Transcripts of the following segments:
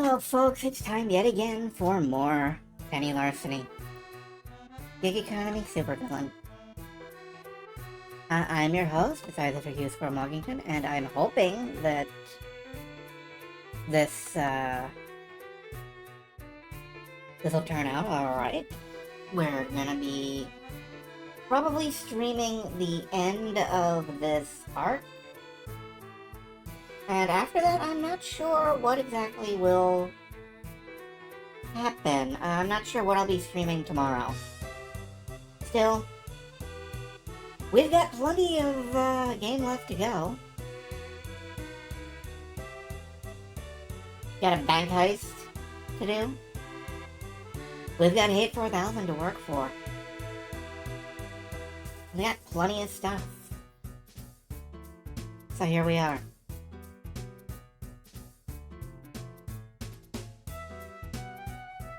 Hello, folks. It's time yet again for more Penny Larceny. Gig Economy Supervillain. I'm your host, besides for Hugh Square Muggington, and I'm hoping that this will turn out alright. We're gonna be probably streaming the end of this arc. And after that, I'm not sure what exactly will happen. I'm not sure what I'll be streaming tomorrow. Still, we've got plenty of game left to go. Got a bank heist to do. We've got Hate 4000 to work for. We got plenty of stuff. So here we are.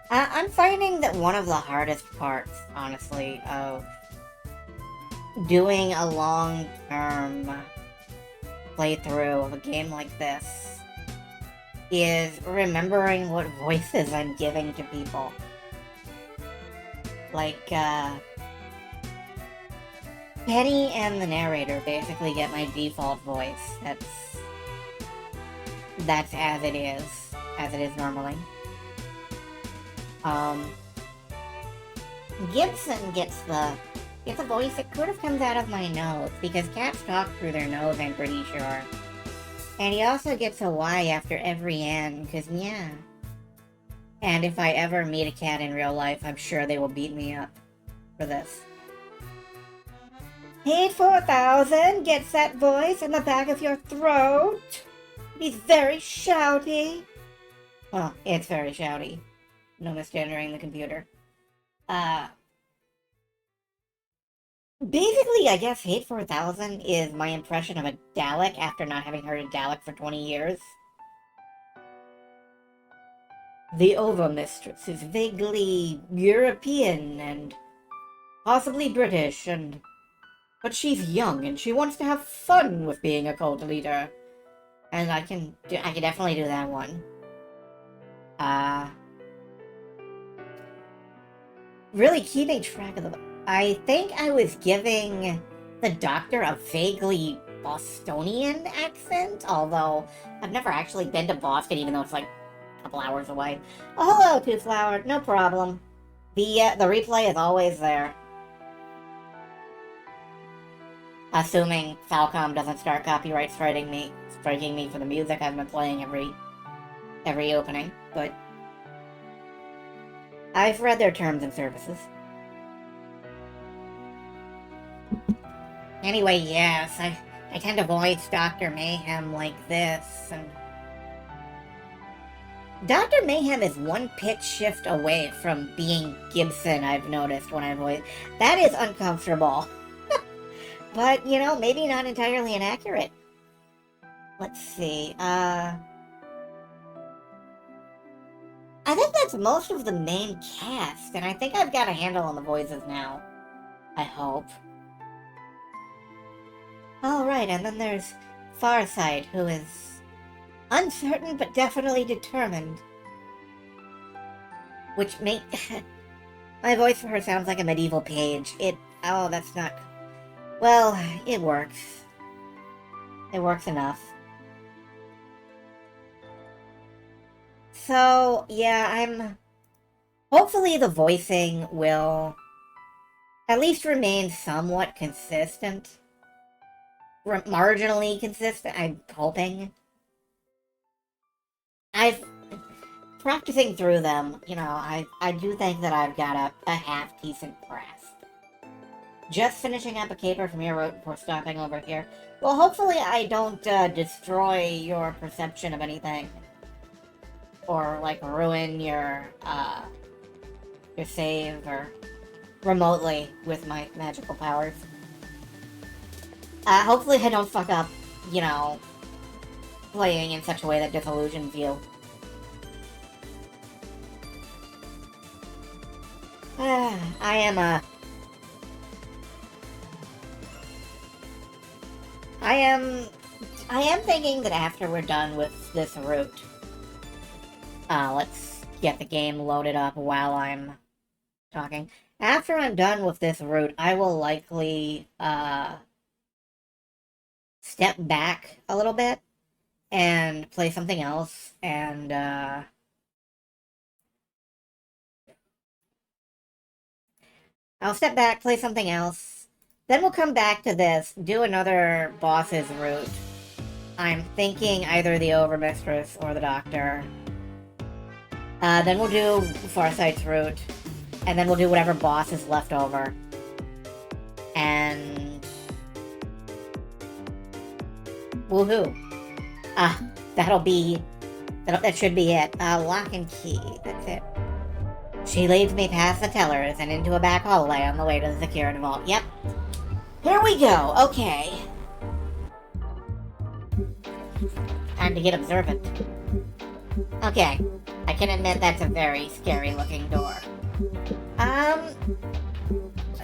I'm finding that one of the hardest parts, honestly, of doing a long-term playthrough of a game like this is remembering what voices I'm giving to people. Like, Penny and the narrator basically get my default voice. That's as it is normally. Gibson gets the voice that could have comes out of my nose, because cats talk through their nose, I'm pretty sure. And he also gets a Y after every N, because yeah. And if I ever meet a cat in real life, I'm sure they will beat me up for this. Hate 4000 gets that voice in the back of your throat. He's very shouty. Well, it's very shouty. No misgendering the computer. Basically, I guess Hate 4000 is my impression of a Dalek after not having heard a Dalek for 20 years. The Overmistress is vaguely European and possibly British, but she's young and she wants to have fun with being a cult leader. And I can definitely do that one. Really keeping track of them. I think I was giving the Doctor a vaguely Bostonian accent, although I've never actually been to Boston, even though it's like a couple hours away. Oh, hello, Two Flower. No problem. The replay is always there. Assuming Falcom doesn't start copyright striking me for the music I've been playing every opening, but I've read their terms and services. Anyway, yes, I tend to voice Dr. Mayhem like this, and Dr. Mayhem is one pitch shift away from being Gibson, I've noticed when I voice. That is uncomfortable. But, you know, maybe not entirely inaccurate. Let's see, I think that's most of the main cast, and I think I've got a handle on the voices now. I hope. Alright, and then there's Farsight, who is uncertain but definitely determined. Which my voice for her sounds like a medieval page. Oh, that's not... Well, it works. It works enough. So, yeah, hopefully the voicing will at least remain somewhat consistent. Marginally consistent, I'm hoping. Practicing through them, you know, I do think that I've got a half-decent grasp. Just finishing up a caper from your road before stopping over here. Well, hopefully I don't destroy your perception of anything. Or, like, ruin your save, or remotely with my magical powers. Hopefully I don't fuck up, you know, playing in such a way that disillusions you. I am thinking that after we're done with this route, Let's get the game loaded up while I'm talking. After I'm done with this route, I will likely, step back a little bit and play something else, and, I'll step back, play something else, then we'll come back to this, do another boss's route. I'm thinking either the Overmistress or the Doctor. Then we'll do Farsight's route, and then we'll do whatever boss is left over. And... woohoo. That should be it. Lock and key, that's it. She leads me past the tellers and into a back hallway on the way to the secured vault. Yep. Here we go, okay. Time to get observant. Okay, I can admit that's a very scary looking door.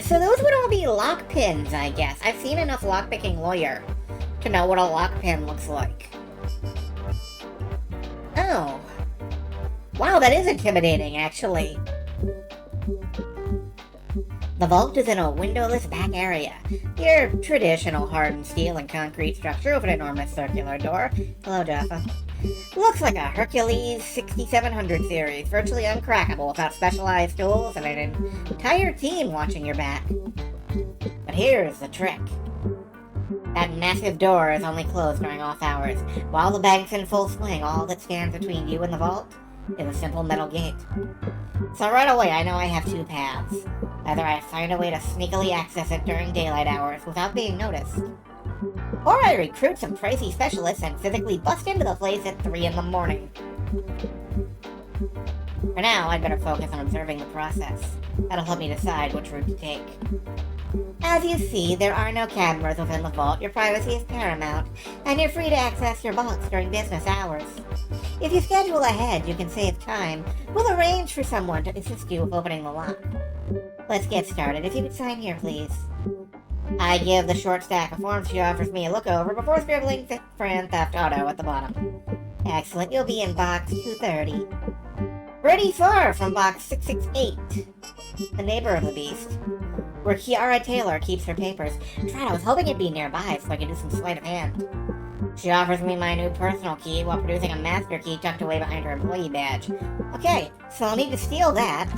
So those would all be lock pins, I guess. I've seen enough lockpicking lawyer to know what a lock pin looks like. Oh. Wow, that is intimidating, actually. The vault is in a windowless back area. Your traditional hardened steel and concrete structure with an enormous circular door. Hello, Jaffa. Looks like a Hercules 6700 series, virtually uncrackable without specialized tools and an entire team watching your back. But here's the trick. That massive door is only closed during off hours. While the bank's in full swing, all that stands between you and the vault is a simple metal gate. So right away I know I have two paths. Either I find a way to sneakily access it during daylight hours without being noticed, or I recruit some crazy specialists and physically bust into the place at 3 in the morning. For now, I'd better focus on observing the process. That'll help me decide which route to take. As you see, there are no cameras within the vault. Your privacy is paramount, and you're free to access your box during business hours. If you schedule ahead, you can save time. We'll arrange for someone to assist you with opening the lock. Let's get started. If you could sign here, please. I give the short stack of forms she offers me a look over before scribbling Grand Theft Auto at the bottom. Excellent. You'll be in box 230. Pretty far from box 668. The neighbor of the beast, where Kiara Taylor keeps her papers. Tried, I was hoping it'd be nearby so I could do some sleight of hand. She offers me my new personal key while producing a master key tucked away behind her employee badge. Okay, so I'll need to steal that.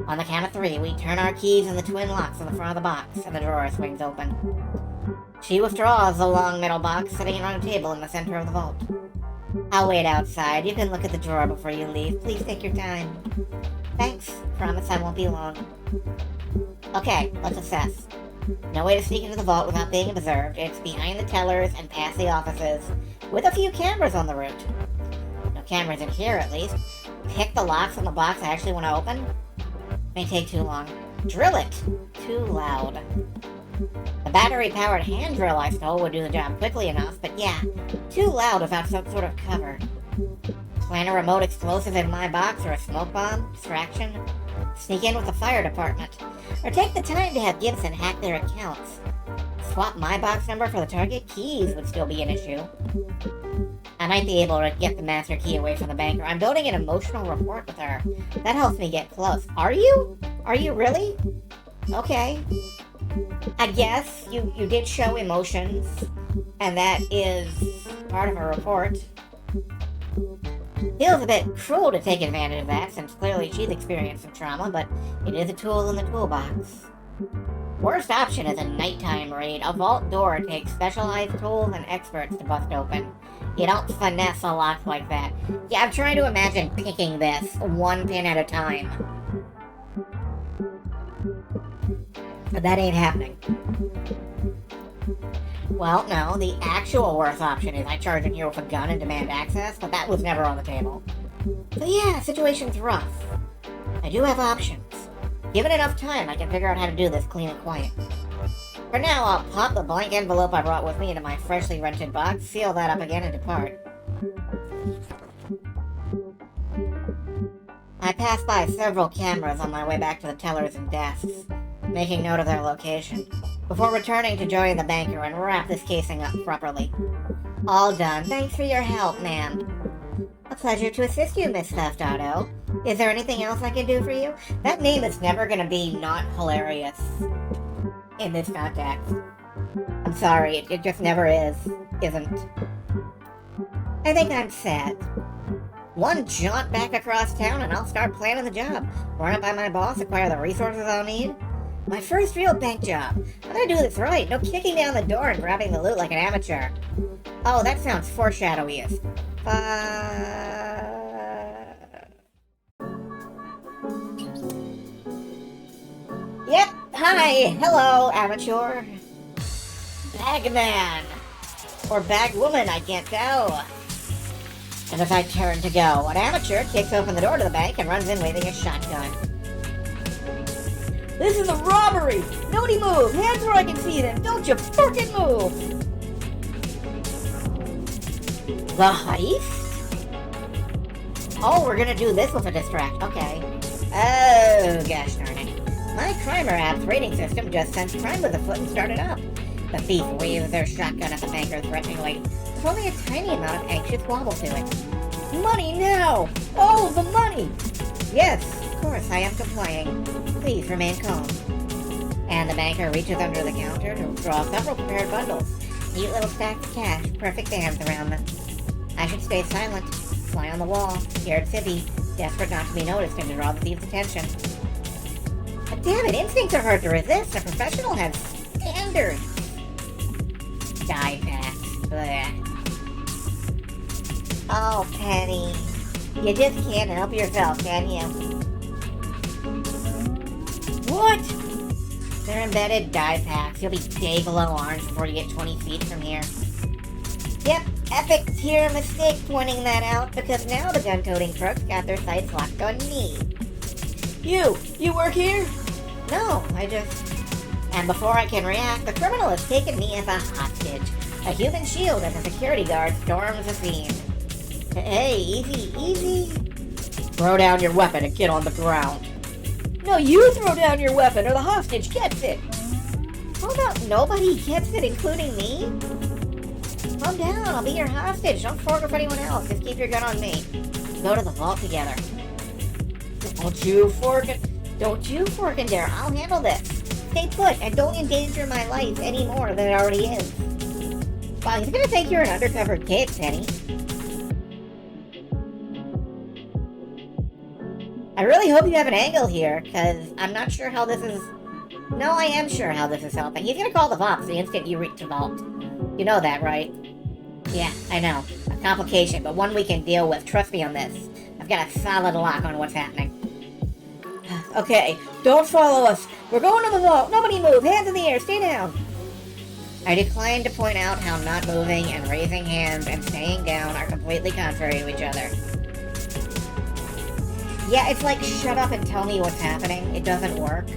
On the count of 3, we turn our keys in the twin locks on the front of the box, and the drawer swings open. She withdraws the long metal box sitting on a table in the center of the vault. I'll wait outside. You can look at the drawer before you leave. Please take your time. Thanks. Promise I won't be long. Okay, let's assess. No way to sneak into the vault without being observed. It's behind the tellers and past the offices, with a few cameras on the route. No cameras in here, at least. Pick the locks on the box I actually want to open. May take too long. Drill it! Too loud. The battery-powered hand drill I stole would do the job quickly enough, but yeah, too loud without some sort of cover. Plant a remote explosive in my box or a smoke bomb? Distraction? Sneak in with the fire department. Or take the time to have Gibson hack their accounts. Swap my box number for the target? Keys would still be an issue. I might be able to get the master key away from the banker. I'm building an emotional rapport with her. That helps me get close. Are you? Are you really? Okay. I guess you did show emotions, and that is part of her report. Feels a bit cruel to take advantage of that, since clearly she's experienced some trauma, but it is a tool in the toolbox. Worst option is a nighttime raid. A vault door takes specialized tools and experts to bust open. You don't finesse a lock like that. Yeah, I'm trying to imagine picking this one pin at a time. But that ain't happening. Well, no, the actual worst option is I charge in here with a gun and demand access, but that was never on the table. So yeah, situation's rough. I do have options. Given enough time, I can figure out how to do this clean and quiet. For now, I'll pop the blank envelope I brought with me into my freshly rented box, seal that up again, and depart. I pass by several cameras on my way back to the tellers and desks, making note of their location, before returning to join the banker and wrap this casing up properly. All done. Thanks for your help, ma'am. A pleasure to assist you, Miss Theft Auto. Is there anything else I can do for you? That name is never gonna be not hilarious in this context. I'm sorry, it just never isn't. I think I'm set. One jaunt back across town and I'll start planning the job. Run it by my boss, acquire the resources I'll need. My first real bank job. I'm gonna do this right, no kicking down the door and grabbing the loot like an amateur. Oh, that sounds foreshadowy as Yep, hi, hello, amateur. Bagman. Or bagwoman, I can't tell. And as I turn to go, an amateur kicks open the door to the bank and runs in waving a shotgun. This is a robbery! Nobody move! Hands where I can see them! Don't you fucking move! The heist? Oh, we're gonna do this with a distract. Okay. Oh, gosh darn it. My Crimer app's rating system just sensed crime with a foot and started up. The thief waves their shotgun at the banker threateningly, with only a tiny amount of anxious wobble to it. Money now! Oh, the money! Yes, of course, I am complying. Please remain calm. And the banker reaches under the counter to draw several prepared bundles. Neat little stacks of cash, perfect bands around them. I should stay silent, fly on the wall, scared silly, desperate not to be noticed and to draw the thief's attention. But damn it, instincts are hard to resist. A professional has standards. Die fast. Blech. Oh, Penny. You just can't help yourself, can you? What? They're embedded die packs. You'll be day below orange before you get 20 feet from here. Yep, epic tier mistake pointing that out, because now the gun-toting crooks got their sights locked on me. You work here? No, I just... And before I can react, the criminal has taken me as a hostage. A human shield as a security guard storms the scene. Hey, easy. Throw down your weapon and get on the ground. No, you throw down your weapon or the hostage gets it. Hold up, nobody gets it, including me? Calm down, I'll be your hostage. Don't fork with anyone else. Just keep your gun on me. Go to the vault together. Don't you fork and dare. I'll handle this. Stay put and don't endanger my life any more than it already is. Wow, he's gonna think you're an undercover kid, Penny. I really hope you have an angle here, because I'm not sure how this is... No, I am sure how this is helping. He's gonna call the Vox the instant you reach the vault. You know that, right? Yeah, I know. A complication, but one we can deal with. Trust me on this. I've got a solid lock on what's happening. Okay, don't follow us. We're going to the vault. Nobody move. Hands in the air. Stay down. I decline to point out how not moving and raising hands and staying down are completely contrary to each other. Yeah, it's like, shut up and tell me what's happening. It doesn't work.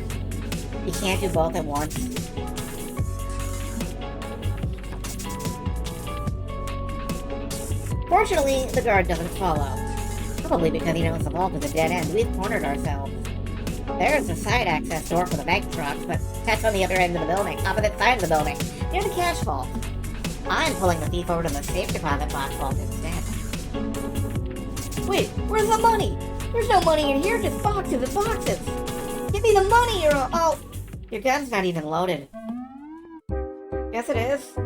You can't do both at once. Fortunately, the guard doesn't follow. Probably because he knows the vault is a dead end. We've cornered ourselves. There's a side access door for the bank trucks, but that's on the other end of the building, opposite side of the building, near the cash vault. I'm pulling the thief over to the safe deposit box vault instead. Wait, where's the money? There's no money in here, just boxes and boxes. Give me the money or I'll... Your gun's not even loaded. Yes, it is.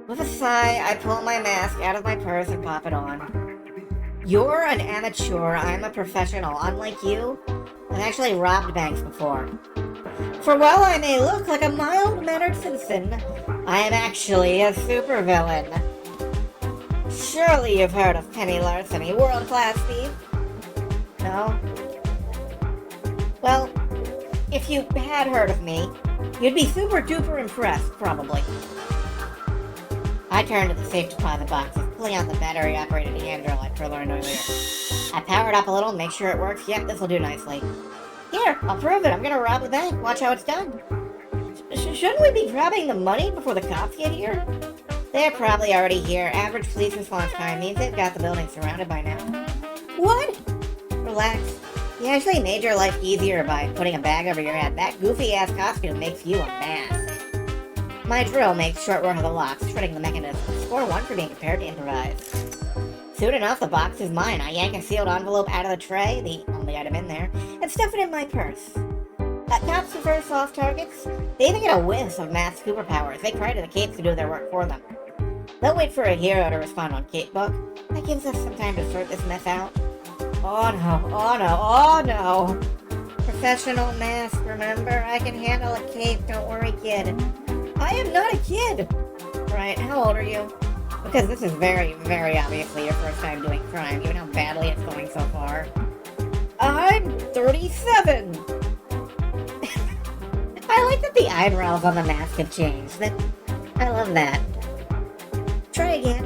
With a sigh, I pull my mask out of my purse and pop it on. You're an amateur, I'm a professional. Unlike you, I've actually robbed banks before. For while I may look like a mild-mannered citizen, I am actually a supervillain. Surely you've heard of Penny Larceny, world-class thief? No? Well, if you had heard of me, you'd be super-duper impressed, probably. I turn to the safe deposit boxes, pulling out the battery-operated hand drill I learned earlier. I power it up a little, make sure it works. Yep, this'll do nicely. Here, I'll prove it. I'm gonna rob the bank. Watch how it's done. Shouldn't we be grabbing the money before the cops get here? They're probably already here. Average police response time means they've got the building surrounded by now. What? Relax. You actually made your life easier by putting a bag over your head. That goofy-ass costume makes you a mask. My drill makes short work of the locks, shredding the mechanism. Score 1 for being prepared to improvise. Soon enough, the box is mine. I yank a sealed envelope out of the tray, the only item in there, and stuff it in my purse. Cops prefer soft targets. They even get a whiff of mass superpowers. They cry to the capes to do their work for them. They'll wait for a hero to respond on Cape Book. That gives us some time to sort this mess out. Oh no, oh no, oh no! Professional mask, remember? I can handle a cape, don't worry, kid. I am not a kid! Right, how old are you? Because this is very, very obviously your first time doing crime, given how badly it's going so far. I'm 37! I like that the eyebrows on the mask have changed. I love that. Try again.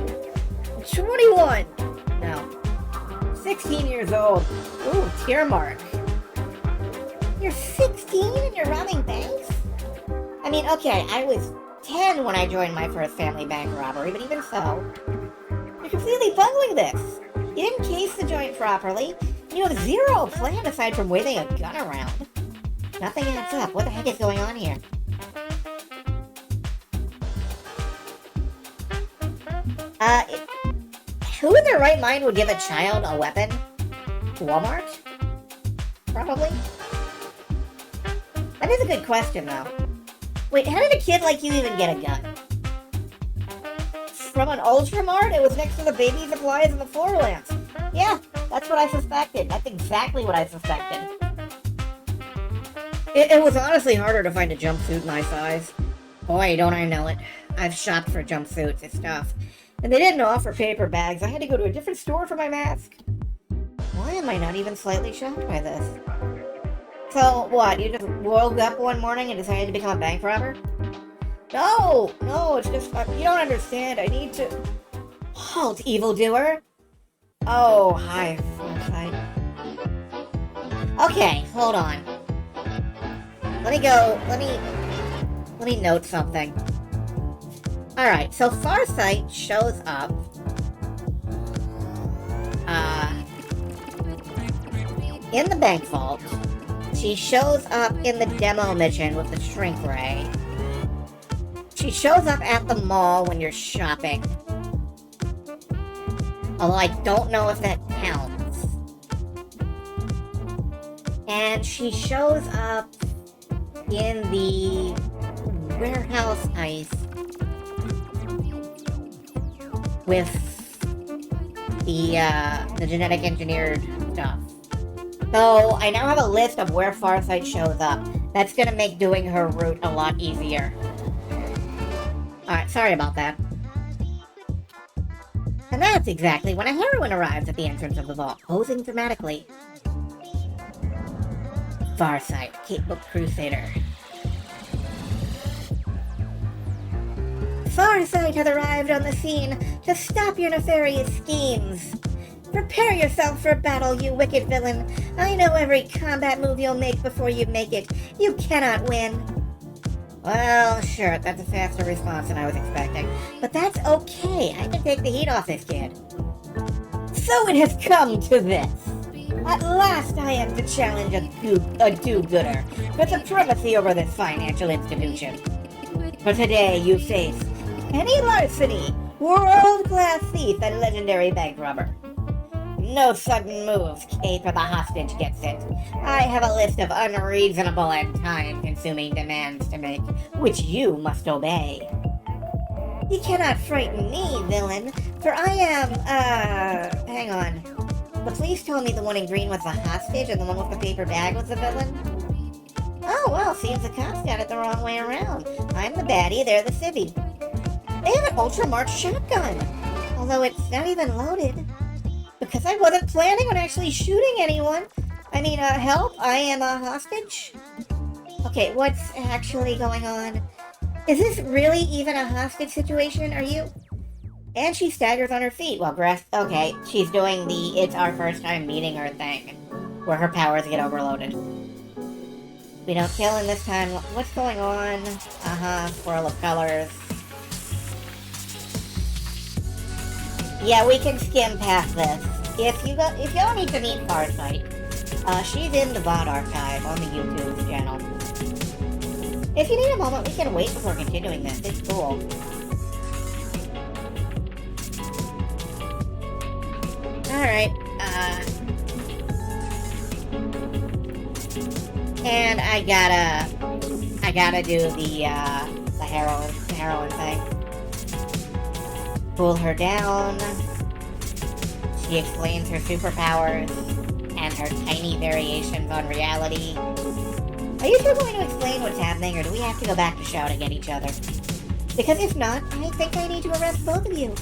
21! No. 16 years old. Ooh, tear mark. You're 16 and you're robbing banks? I mean, okay, I was 10 when I joined my first family bank robbery, but even so, you're completely bungling this. You didn't case the joint properly, and you have zero plan aside from waving a gun around. Nothing adds up. What the heck is going on here? Who in their right mind would give a child a weapon? Walmart? Probably. That is a good question, though. Wait, how did a kid like you even get a gun? From an Ultramart? It was next to the baby supplies and the floor lamps. Yeah, that's what I suspected. That's exactly what I suspected. It was honestly harder to find a jumpsuit my size. Boy, don't I know it. I've shopped for jumpsuits, it's tough. And they didn't offer paper bags. I had to go to a different store for my mask. Why am I not even slightly shocked by this? So, what, you just woke up one morning and decided to become a bank robber? No, it's just, you don't understand. I need to... Halt, evildoer! Oh, hi, Foresight. Okay, hold on. Let me note something. Alright, so Farsight shows up, in the bank vault. She shows up in the demo mission with the shrink ray. She shows up at the mall when you're shopping. Although I don't know if that counts. And she shows up in the warehouse heist with the genetic engineered stuff. So I now have a list of where Farsight shows up. That's gonna make doing her route a lot easier. Alright, sorry about that. And that's exactly when a heroine arrives at the entrance of the vault, posing dramatically. Farsight, Cape Book Crusader. Farsight has arrived on the scene to stop your nefarious schemes. Prepare yourself for battle, you wicked villain. I know every combat move you'll make before you make it. You cannot win. Well, sure, that's a faster response than I was expecting. But that's okay. I can take the heat off this kid. So it has come to this. At last I am to challenge a do-gooder for supremacy over this financial institution. For today you face Penny Larceny, world-class thief and legendary bank robber. No sudden moves, Kate, or the hostage gets it. I have a list of unreasonable and time-consuming demands to make, which you must obey. You cannot frighten me, villain, for I am, hang on. The police told me the one in green was the hostage and the one with the paper bag was the villain. Oh, well, seems the cops got it the wrong way around. I'm the baddie, they're the civvy. They have an Ultramart shotgun, although it's not even loaded. Because I wasn't planning on actually shooting anyone. I mean, help, I am a hostage? Okay, what's actually going on? Is this really even a hostage situation, are you? And she staggers on her feet while okay, she's doing the it's our first time meeting her thing, where her powers get overloaded. We don't kill in this time. What's going on? Swirl of colors. Yeah, we can skim past this. If y'all need to meet Farsight, she's in the VOD archive on the YouTube channel. If you need a moment, we can wait before continuing this. It's cool. Alright, and I gotta do the heroin thing. Cool her down. She explains her superpowers and her tiny variations on reality. Are you two going to explain what's happening, or do we have to go back to shouting at each other? Because if not, I think I need to arrest both of you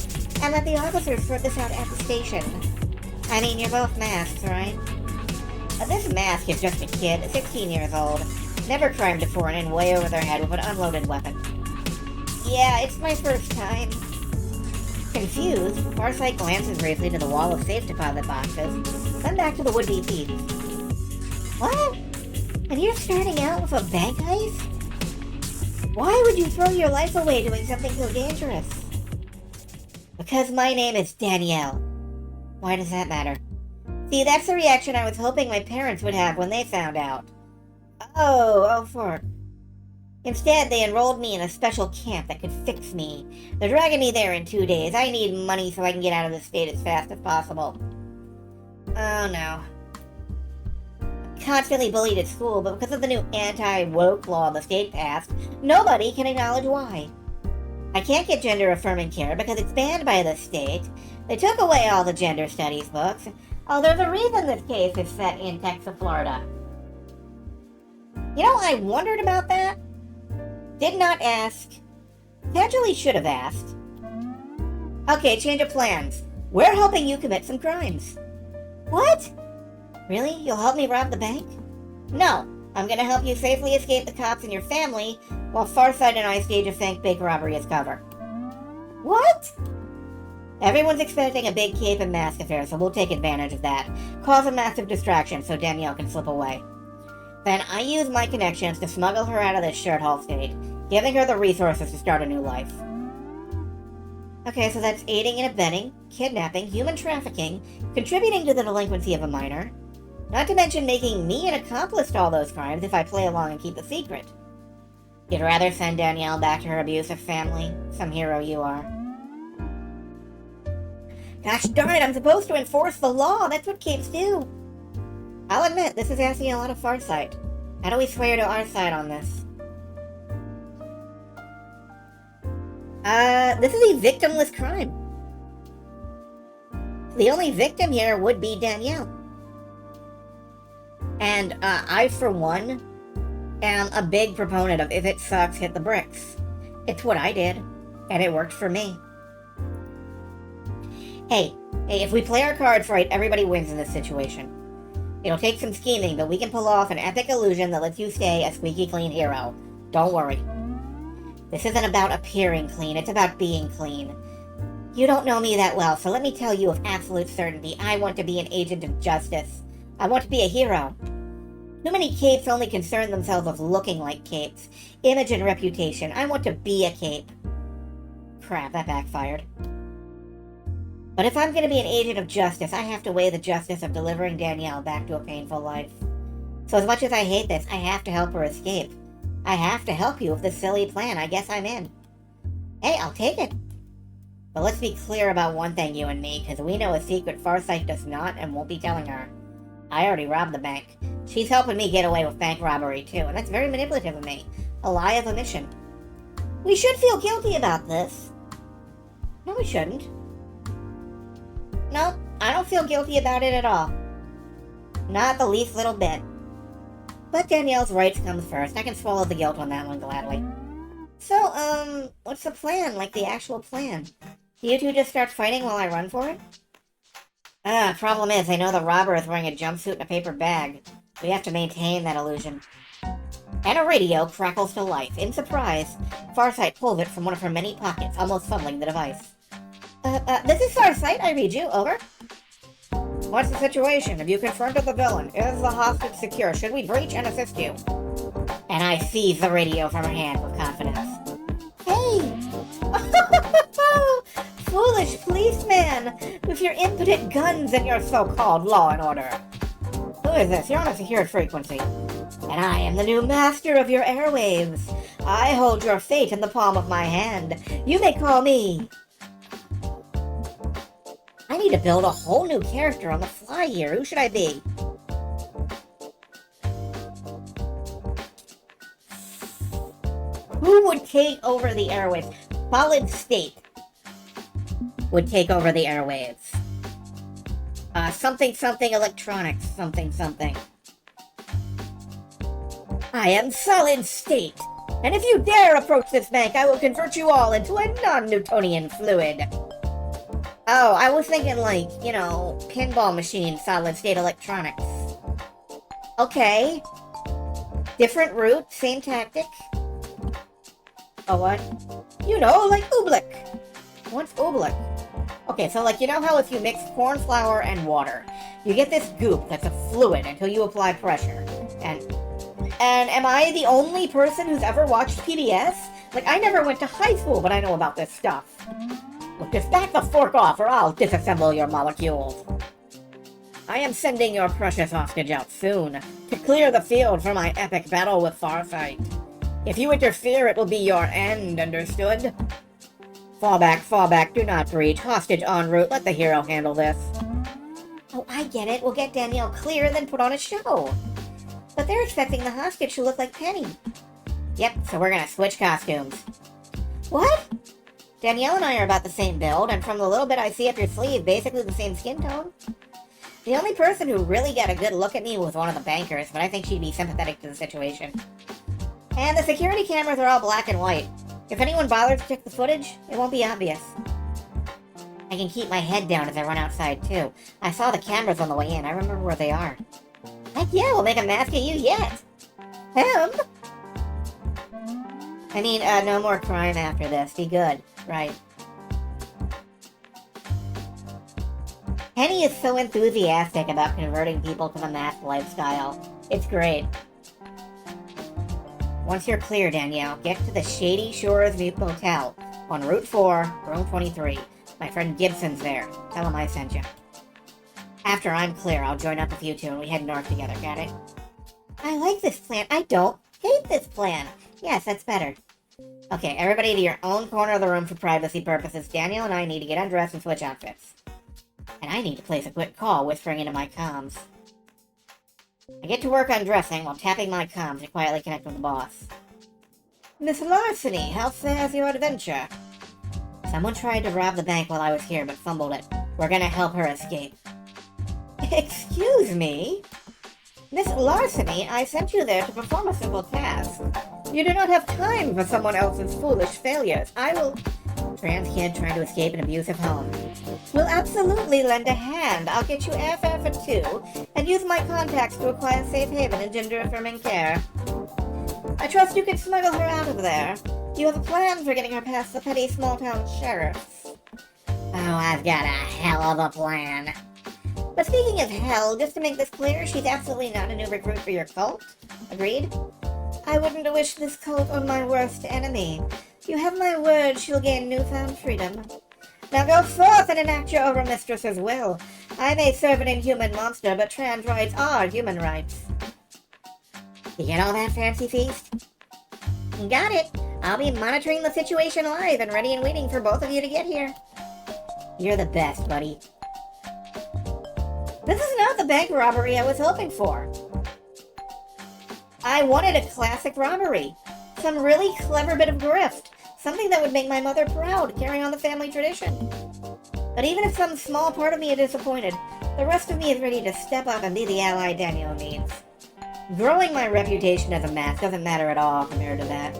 and let the officers sort this out at the station. I mean, you're both masks, right? This mask is just a kid, 16 years old, never crimed before and in way over their head with an unloaded weapon. Yeah, it's my first time. Confused, Farsight glances briefly to the wall of safe deposit boxes, then back to the would-be thieves. What? And you're starting out with a bank heist? Why would you throw your life away doing something so dangerous? Because my name is Danielle. Why does that matter? See, that's the reaction I was hoping my parents would have when they found out. Oh, fork. Instead, they enrolled me in a special camp that could fix me. They're dragging me there in 2 days. I need money so I can get out of this state as fast as possible. Oh no. I'm constantly bullied at school, but because of the new anti-woke law the state passed, nobody can acknowledge why. I can't get gender-affirming care because it's banned by the state. They took away all the gender studies books. Oh, there's a reason this case is set in Texas, Florida. You know, I wondered about that. Did not ask. Naturally should have asked. Okay, change of plans. We're helping you commit some crimes. What? Really? You'll help me rob the bank? No. I'm gonna help you safely escape the cops and your family, while Farsight and I stage a fake bank robbery as cover. What? Everyone's expecting a big cape and mask affair, so we'll take advantage of that. Cause a massive distraction so Danielle can slip away. Then I use my connections to smuggle her out of this shared hall state, giving her the resources to start a new life. Okay, so that's aiding and abetting, kidnapping, human trafficking, contributing to the delinquency of a minor, not to mention making me an accomplice to all those crimes if I play along and keep a secret. You'd rather send Danielle back to her abusive family? Some hero you are. Gosh darn it, I'm supposed to enforce the law! That's what capes do! I'll admit, this is asking a lot of Farsight. How do we sway her to our side on this? This is a victimless crime. The only victim here would be Danielle. And, I, for one, am a big proponent of if it sucks, hit the bricks. It's what I did, and it worked for me. Hey, if we play our cards right, everybody wins in this situation. It'll take some scheming, but we can pull off an epic illusion that lets you stay a squeaky clean hero. Don't worry. This isn't about appearing clean, it's about being clean. You don't know me that well, so let me tell you with absolute certainty, I want to be an agent of justice. I want to be a hero. Too many capes only concern themselves with looking like capes. Image and reputation. I want to be a cape. Crap, that backfired. But if I'm going to be an agent of justice, I have to weigh the justice of delivering Danielle back to a painful life. So as much as I hate this, I have to help her escape. I have to help you with this silly plan. I guess I'm in. Hey, I'll take it. But let's be clear about one thing, you and me, because we know a secret Farsight does not and won't be telling her. I already robbed the bank. She's helping me get away with bank robbery, too, and that's very manipulative of me. A lie of omission. We should feel guilty about this. No, we shouldn't. No, I don't feel guilty about it at all. Not the least little bit. But Danielle's rights comes first. I can swallow the guilt on that one gladly. So, what's the plan? Like the actual plan? Do you two just start fighting while I run for it? Problem is, I know the robber is wearing a jumpsuit and a paper bag. We have to maintain that illusion. And a radio crackles to life. In surprise, Farsight pulls it from one of her many pockets, almost fumbling the device. This is Larceny. I read you. Over. What's the situation? Have you confronted the villain? Is the hostage secure? Should we breach and assist you? And I seize the radio from her hand with confidence. Hey! Foolish policeman! With your impotent guns and your so-called law and order. Who is this? You're on a secured frequency. And I am the new master of your airwaves. I hold your fate in the palm of my hand. You may call me... I I need to build a whole new character on the fly here. Who should I be? Who would take over the airwaves? Solid State would take over the airwaves. Something electronics, something. I am Solid State, and if you dare approach this bank, I will convert you all into a non-Newtonian fluid. Oh, I was thinking like, you know, pinball machine, Solid State electronics. Okay. Different route, same tactic. Oh, what? You know, like oobleck. What's oobleck? Okay, so like, you know how if you mix corn flour and water, you get this goop that's a fluid until you apply pressure. And am I the only person who's ever watched PBS? Like, I never went to high school, but I know about this stuff. Look, just back the fork off or I'll disassemble your molecules. I am sending your precious hostage out soon to clear the field for my epic battle with Farsight. If you interfere, it will be your end, understood? Fall back, do not breach. Hostage en route, let the hero handle this. Oh, I get it. We'll get Danielle clear, then put on a show. But they're expecting the hostage to look like Penny. Yep, so we're gonna switch costumes. What? Danielle and I are about the same build, and from the little bit I see up your sleeve, basically the same skin tone. The only person who really got a good look at me was one of the bankers, but I think she'd be sympathetic to the situation. And the security cameras are all black and white. If anyone bothers to check the footage, it won't be obvious. I can keep my head down as I run outside, too. I saw the cameras on the way in. I remember where they are. Heck yeah, we'll make a mask of you yet! Him? I mean, no more crime after this. Be good. Right. Penny is so enthusiastic about converting people to the masked lifestyle. It's great. Once you're clear, Danielle, get to the Shady Shores Motel on Route 4, Room 23. My friend Gibson's there. Tell him I sent you. After I'm clear, I'll join up with you two and we head north together, got it? I like this plan. I don't hate this plan. Yes, that's better. Okay, everybody to your own corner of the room for privacy purposes. Danielle and I need to get undressed and switch outfits. And I need to place a quick call, whispering into my comms. I get to work undressing while tapping my comms to quietly connect with the boss. Miss Larceny, how fares your adventure? Someone tried to rob the bank while I was here, but fumbled it. We're gonna help her escape. Excuse me? Miss Larceny, I sent you there to perform a simple task. You do not have time for someone else's foolish failures. I will... Trans kid trying to escape an abusive home. Will absolutely lend a hand. I'll get you airfare for two, and use my contacts to acquire safe haven and gender-affirming care. I trust you can smuggle her out of there. You have a plan for getting her past the petty small-town sheriffs. Oh, I've got a hell of a plan. But speaking of hell, just to make this clear, she's absolutely not a new recruit for your cult. Agreed? I wouldn't wish this cult on my worst enemy. You have my word she'll gain newfound freedom. Now go forth and enact your overmistress's will. I may serve an inhuman monster, but trans rights are human rights. You get all that, Fancy Feast? Got it. I'll be monitoring the situation live and ready and waiting for both of you to get here. You're the best, buddy. This is not the bank robbery I was hoping for. I wanted a classic robbery. Some really clever bit of grift. Something that would make my mother proud, carrying on the family tradition. But even if some small part of me is disappointed, the rest of me is ready to step up and be the ally Danielle needs. Growing my reputation as a mask doesn't matter at all compared to that.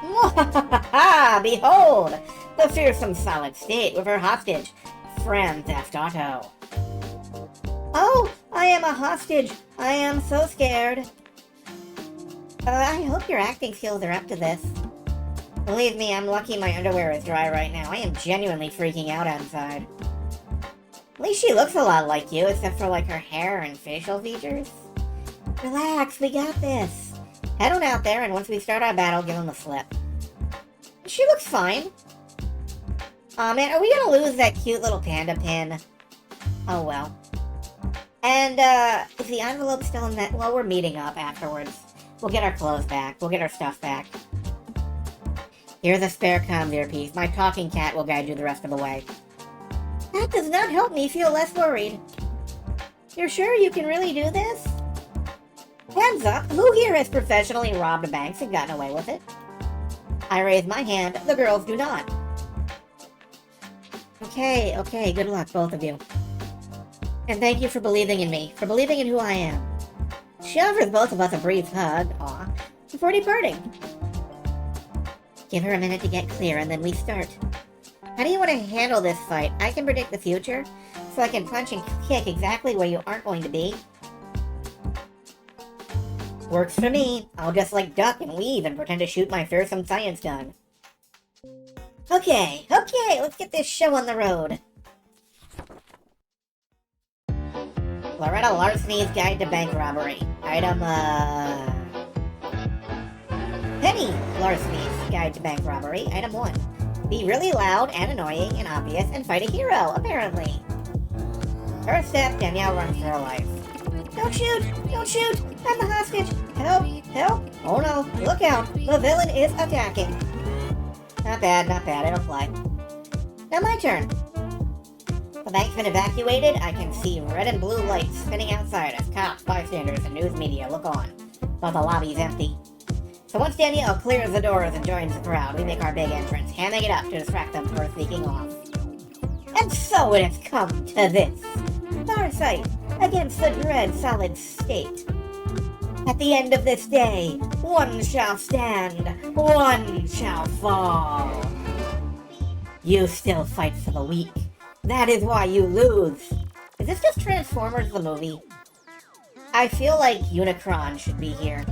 Mwahaha! Behold! The fearsome Solid State with her hostage, Friend Theft Auto. Oh, I am a hostage. I am so scared. I hope your acting skills are up to this. Believe me, I'm lucky my underwear is dry right now. I am genuinely freaking out outside. At least she looks a lot like you, except for like her hair and facial features. Relax, we got this. Head on out there, and once we start our battle, give them the slip. She looks fine. Aw, man, are we gonna lose that cute little panda pin? Oh well. And, is the envelope still in that? Well, we're meeting up afterwards. We'll get our clothes back. We'll get our stuff back. Here's a spare comms earpiece. My talking cat will guide you the rest of the way. That does not help me feel less worried. You're sure you can really do this? Hands up, who here has professionally robbed banks and gotten away with it? I raise my hand, the girls do not. Okay, good luck, both of you. And thank you for believing in me, for believing in who I am. She offers both of us a brief hug, before departing. Give her a minute to get clear, and then we start. How do you want to handle this fight? I can predict the future, so I can punch and kick exactly where you aren't going to be. Works for me. I'll just, duck and weave and pretend to shoot my fearsome science gun. Okay, let's get this show on the road. Loretta Larceny's Guide to Bank Robbery. Item, Penny Larceny's Guide to Bank Robbery. Item 1. Be really loud and annoying and obvious and fight a hero, apparently. First step, Danielle runs for her life. Don't shoot! I'm the hostage! Help! Oh no, look out! The villain is attacking! Not bad, it'll fly. Now my turn. The bank's been evacuated. I can see red and blue lights spinning outside as cops, bystanders, and news media look on. But the lobby's empty. So once Danielle clears the doors and joins the crowd, we make our big entrance, hamming it up to distract them from sneaking off. And so it has come to this. Farsight against the dread solid state. At the end of this day, one shall stand, one shall fall. You still fight for the weak. That is why you lose. Is this just Transformers the movie? I feel like Unicron should be here.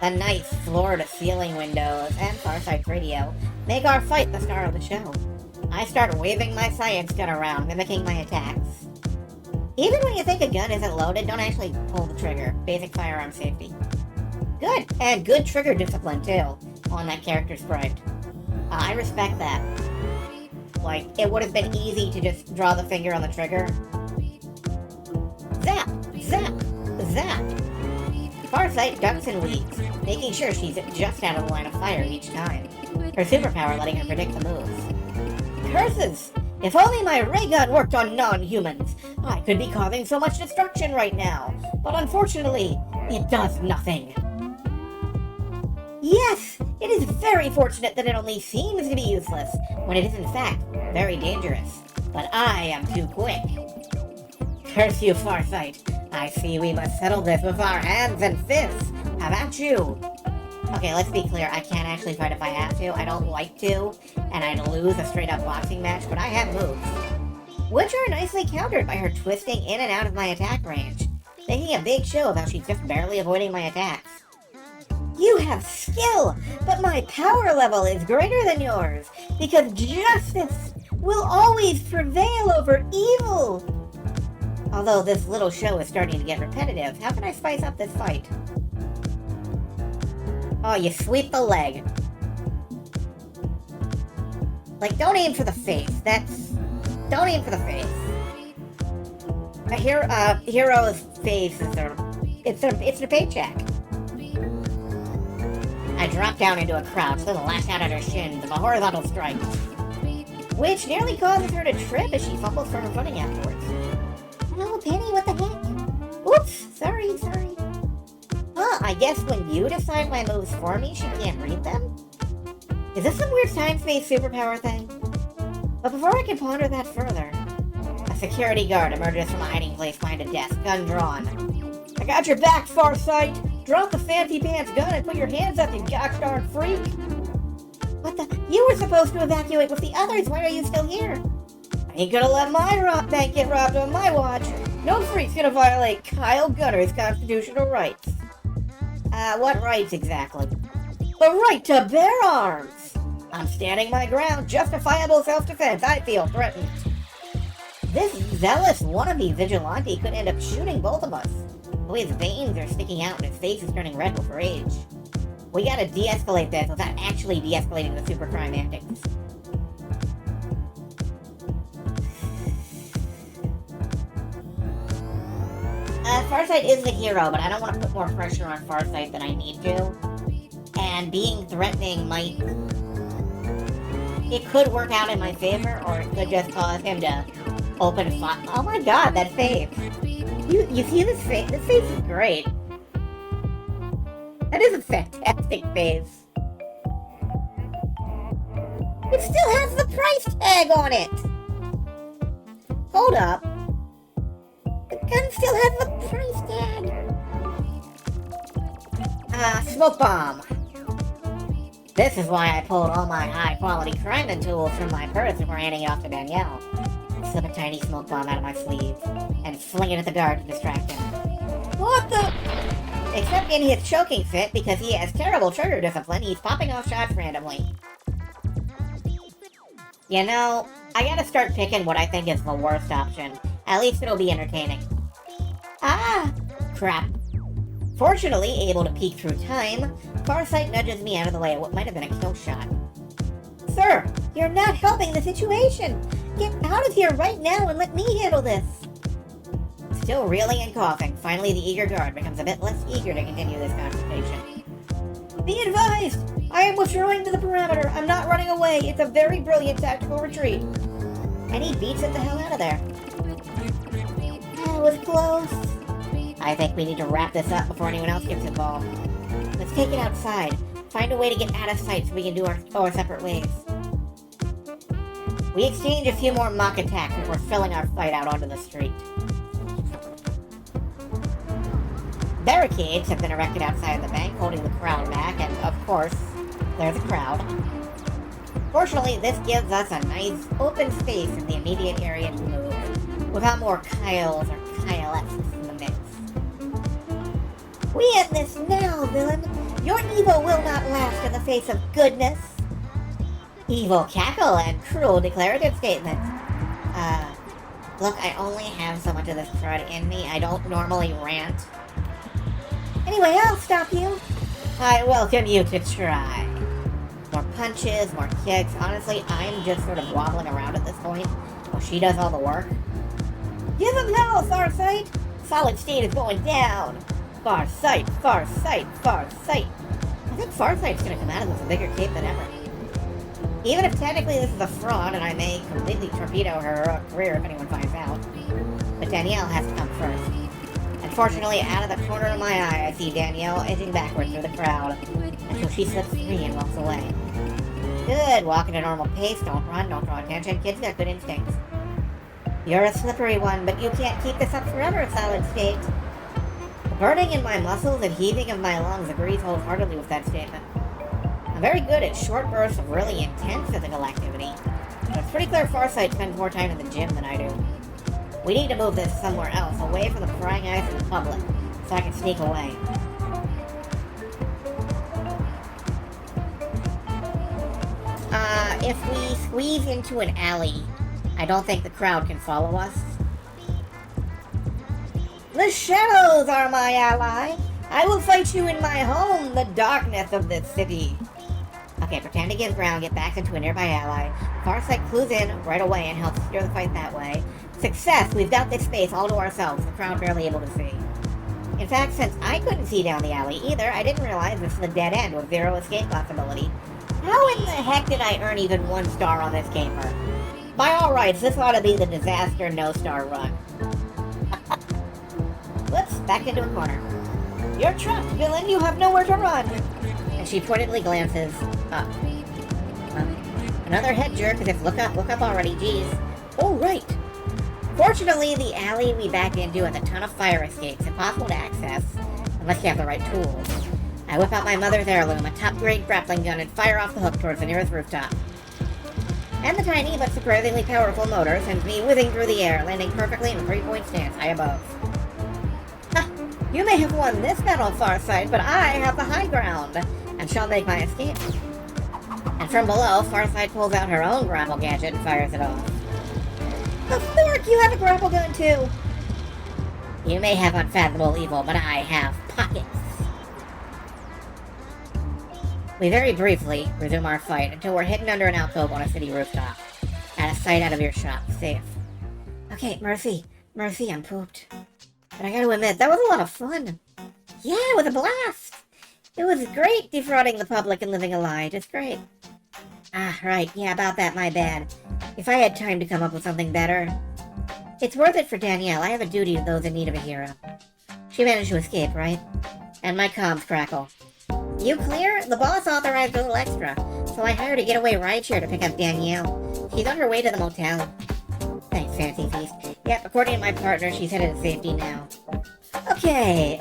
The nice floor-to-ceiling windows and Farsight's radio make our fight the star of the show. I start waving my science gun around, mimicking my attacks. Even when you think a gun isn't loaded, don't actually pull the trigger. Basic firearm safety. Good, and good trigger discipline, too, on that character sprite. I respect that. It would have been easy to just draw the finger on the trigger. Zap! Zap! Zap! Farsight ducks and weaves, making sure she's just out of the line of fire each time. Her superpower letting her predict the moves. Curses! If only my ray gun worked on non-humans, I could be causing so much destruction right now. But unfortunately, it does nothing. Yes, it is very fortunate that it only seems to be useless, when it is in fact very dangerous. But I am too quick. Curse you, Farsight. I see we must settle this with our hands and fists. How about you? Okay, let's be clear. I can't actually fight if I have to. I don't like to, and I'd lose a straight-up boxing match, but I have moves. Which are nicely countered by her twisting in and out of my attack range, making a big show of how she's just barely avoiding my attacks. You have skill, but my power level is greater than yours, because justice will always prevail over evil. Although this little show is starting to get repetitive, how can I spice up this fight? Oh, you sweep the leg. Don't aim for the face. Don't aim for the face. A hero's face is it's their paycheck. I drop down into a crouch, then lash out at her shins of a horizontal strike, which nearly causes her to trip as she fumbles for her footing afterwards. Oh, Penny, what the heck? Oops, sorry. I guess when you decide my moves for me, she can't read them? Is this some weird time-space superpower thing? But before I can ponder that further, a security guard emerges from a hiding place behind a desk, gun drawn. I got your back, Farsight! Drop the fancy pants gun and put your hands up, you gosh darn freak! What the? You were supposed to evacuate with the others, why are you still here? I ain't gonna let my bank get robbed on my watch! No freak's gonna violate Kyle Gunner's constitutional rights. What rights exactly? The right to bear arms! I'm standing my ground, justifiable self-defense, I feel threatened. This zealous wannabe vigilante could end up shooting both of us. The way his veins are sticking out and his face is turning red with rage. We gotta de-escalate this without actually de-escalating the super crime antics. Farsight is the hero, but I don't want to put more pressure on Farsight than I need to. And being threatening might it could work out in my favor, or it could just cause him to open fire. Oh my god, that face. You see this face? This face is great. That is a fantastic face. It still has the price tag on it! Hold up. The gun still has the price tag. Smoke bomb. This is why I pulled all my high-quality crime tools from my purse before handing it off to Danielle. Slip a tiny smoke bomb out of my sleeve and fling it at the guard to distract him. What the? Except in his choking fit, because he has terrible trigger discipline, he's popping off shots randomly. You know, I gotta start picking what I think is the worst option. At least it'll be entertaining. Ah! Crap. Fortunately, able to peek through time, Farsight nudges me out of the way of what might have been a kill shot. Sir, you're not helping the situation! Get out of here right now and let me handle this! Still reeling and coughing, finally the eager guard becomes a bit less eager to continue this confrontation. Be advised! I am withdrawing to the perimeter. I'm not running away. It's a very brilliant tactical retreat. And he beats it the hell out of there. That was close. I think we need to wrap this up before anyone else gets involved. Let's take it outside. Find a way to get out of sight so we can do our separate ways. We exchange a few more mock attacks before filling our fight out onto the street. Barricades have been erected outside the bank, holding the crowd back, and of course, there's a crowd. Fortunately, this gives us a nice open space in the immediate area to move, without more Kyles or Kylesques in the mix. We end this now, villain! Your evil will not last in the face of goodness! Evil cackle and cruel declarative statements. Look, I only have so much of this crud in me. I don't normally rant. Anyway, I'll stop you. I welcome you to try. More punches, more kicks. Honestly, I'm just sort of wobbling around at this point while she does all the work. Give him hell, Farsight! Solid state is going down. Farsight, Farsight, Farsight. I think Farsight's gonna come out of this with a bigger cape than ever. Even if technically this is a fraud and I may completely torpedo her career if anyone finds out. But Danielle has to come first. Unfortunately, out of the corner of my eye, I see Danielle edging backwards through the crowd until she slips free and walks away. Good, walk at a normal pace, don't run, don't draw attention, kids got good instincts. You're a slippery one, but you can't keep this up forever, Solid State. The burning in my muscles and heaving of my lungs agrees wholeheartedly with that statement. I'm very good at short bursts of really intense physical activity, but it's pretty clear Farsight spends more time in the gym than I do. We need to move this somewhere else, away from the prying eyes of the public, so I can sneak away. If we squeeze into an alley, I don't think the crowd can follow us. The shadows are my ally! I will fight you in my home, the darkness of this city! Okay, pretend to give ground, get back into a nearby ally. Farsight clues in right away and helps steer the fight that way. Success! We've got this space all to ourselves, the crowd barely able to see. In fact, since I couldn't see down the alley either, I didn't realize this was a dead end with zero escape possibility. How in the heck did I earn even 1 star on this caper? By all rights, this ought to be the disaster no-star run. Whoops, back into a corner. You're trapped, villain, you have nowhere to run! And she pointedly glances up. Another head jerk as if look up already, geez. Oh, right! Fortunately, the alley we back into has a ton of fire escapes, impossible to access, unless you have the right tools. I whip out my mother's heirloom, a top-grade grappling gun, and fire off the hook towards the nearest rooftop. And the tiny but surprisingly powerful motor sends me whizzing through the air, landing perfectly in a 3-point stance high above. Ha! You may have won this battle, Farsight, but I have the high ground, and shall make my escape. And from below, Farsight pulls out her own grapple gadget and fires it off. The fork! You have a grapple gun, too! You may have unfathomable evil, but I have pockets. We very briefly resume our fight until we're hidden under an alcove on a city rooftop. Out of sight, out of earshot, safe. Okay, Mercy, I'm pooped. But I gotta admit, that was a lot of fun. Yeah, it was a blast! It was great defrauding the public and living a lie, just great. Ah, right. Yeah, about that, my bad. If I had time to come up with something better. It's worth it for Danielle. I have a duty to those in need of a hero. She managed to escape, right? And my comms crackle. You clear? The boss authorized a little extra, so I hired a getaway rideshare to pick up Danielle. She's on her way to the motel. Thanks, Fancy Feast. Yep, according to my partner, she's headed to safety now. Okay.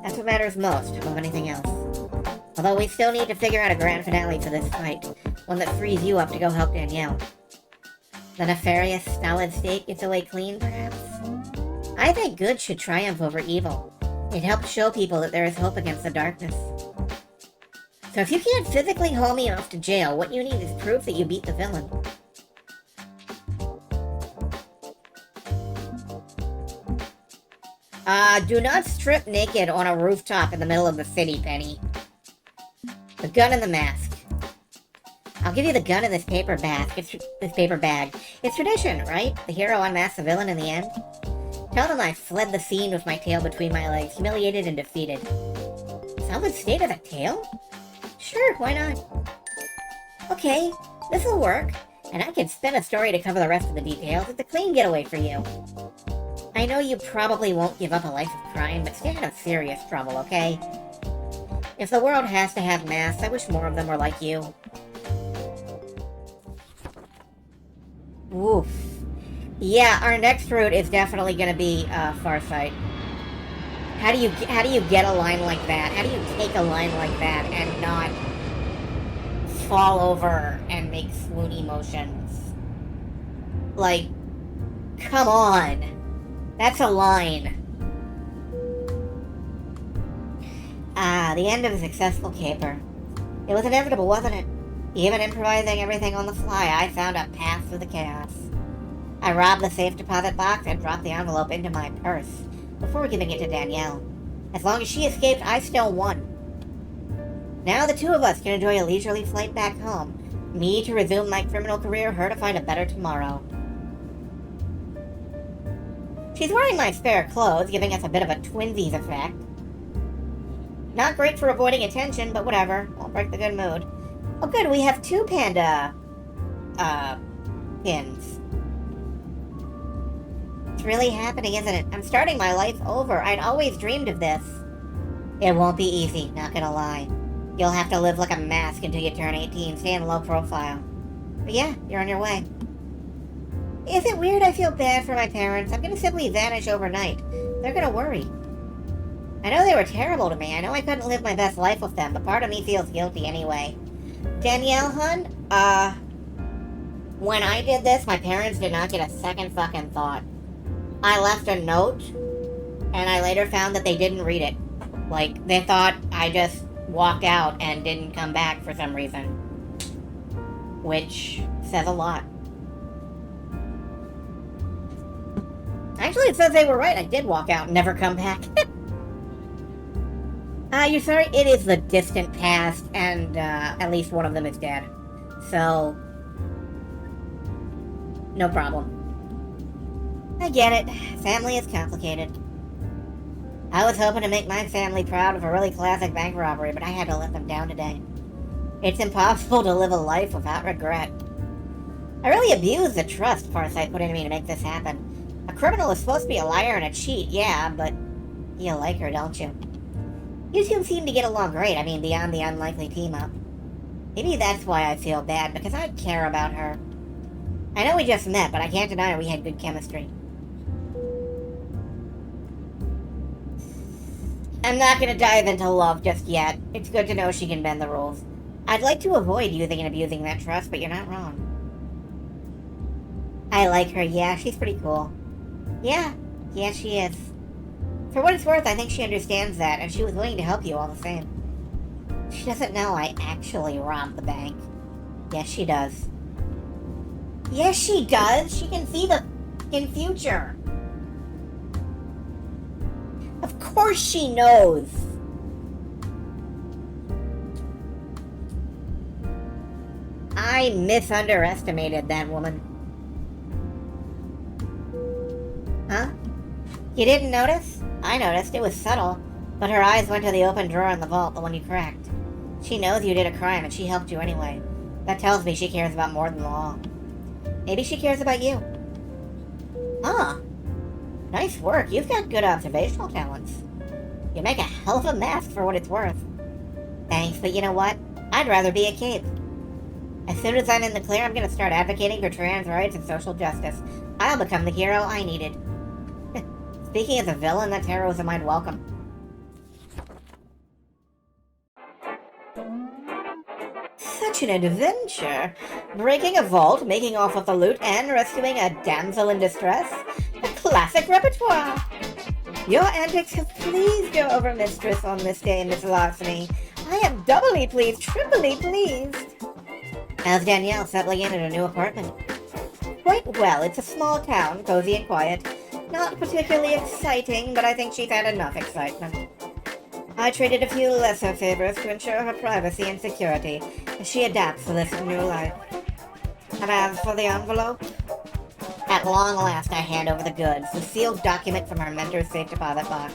That's what matters most, above anything else. Although we still need to figure out a grand finale for this fight, one that frees you up to go help Danielle. The nefarious, stolid state gets away clean, perhaps? I think good should triumph over evil. It helps show people that there is hope against the darkness. So if you can't physically haul me off to jail, what you need is proof that you beat the villain. Do not strip naked on a rooftop in the middle of the city, Penny. The gun and the mask. I'll give you the gun in this paper bag. It's tradition, right? The hero unmasks the villain in the end. Tell them I fled the scene with my tail between my legs, humiliated and defeated. Solid state of the tail? Sure, why not? Okay, this'll work, and I can spin a story to cover the rest of the details. It's a clean getaway for you. I know you probably won't give up a life of crime, but stay out of serious trouble, okay? If the world has to have masks, I wish more of them were like you. Woof. Yeah, our next route is definitely going to be Farsight. How do you get a line like that? How do you take a line like that and not fall over and make swoony motions? Like, come on. That's a line. Ah, the end of a successful caper. It was inevitable, wasn't it? Even improvising everything on the fly, I found a path through the chaos. I robbed the safe deposit box and dropped the envelope into my purse before giving it to Danielle. As long as she escaped, I still won. Now the two of us can enjoy a leisurely flight back home. Me to resume my criminal career, her to find a better tomorrow. She's wearing my spare clothes, giving us a bit of a twinsies effect. Not great for avoiding attention, but whatever. Won't break the good mood. Oh good, we have two panda, pins. It's really happening, isn't it? I'm starting my life over. I'd always dreamed of this. It won't be easy, not gonna lie. You'll have to live like a mask until you turn 18, stay in low profile. But yeah, you're on your way. Is it weird I feel bad for my parents? I'm gonna simply vanish overnight. They're gonna worry. I know they were terrible to me. I know I couldn't live my best life with them, but part of me feels guilty anyway. Danielle, hun, when I did this, my parents did not get a second fucking thought. I left a note, and I later found that they didn't read it. Like, they thought I just walked out and didn't come back for some reason. Which says a lot. Actually, it says they were right. I did walk out and never come back. You're sorry? It is the distant past, and at least one of them is dead. So, no problem. I get it. Family is complicated. I was hoping to make my family proud of a really classic bank robbery, but I had to let them down today. It's impossible to live a life without regret. I really abused the trust Farsight put into me to make this happen. A criminal is supposed to be a liar and a cheat, yeah, but you like her, don't you? You two seem to get along great, I mean, beyond the unlikely team-up. Maybe that's why I feel bad, because I care about her. I know we just met, but I can't deny we had good chemistry. I'm not gonna dive into love just yet. It's good to know she can bend the rules. I'd like to avoid using and abusing that trust, but you're not wrong. I like her, yeah, she's pretty cool. Yeah, she is. For what it's worth, I think she understands that, and she was willing to help you all the same. She doesn't know I actually robbed the bank. Yes, she does. Yes, she does! She can see the future! Of course she knows! I misunderestimated that woman. Huh? You didn't notice? I noticed. It was subtle, but her eyes went to the open drawer in the vault, the one you cracked. She knows you did a crime, and she helped you anyway. That tells me she cares about more than law. Maybe she cares about you. Huh. Nice work. You've got good observational talents. You make a hell of a mask for what it's worth. Thanks, but you know what? I'd rather be a cape. As soon as I'm in the clear, I'm gonna start advocating for trans rights and social justice. I'll become the hero I needed. Speaking as a villain, that's heroism I'd welcome. Such an adventure. Breaking a vault, making off with the loot, and rescuing a damsel in distress. A classic repertoire. Your antics have pleased your overmistress on this day, Miss Larceny. I am doubly pleased, triply pleased. How's Danielle settling in at a new apartment? Quite well. It's a small town, cozy and quiet. Not particularly exciting, but I think she's had enough excitement. I traded a few lesser favors to ensure her privacy and security as she adapts to this new life. And as for the envelope? At long last, I hand over the goods, the sealed document from her mentor's safe deposit box.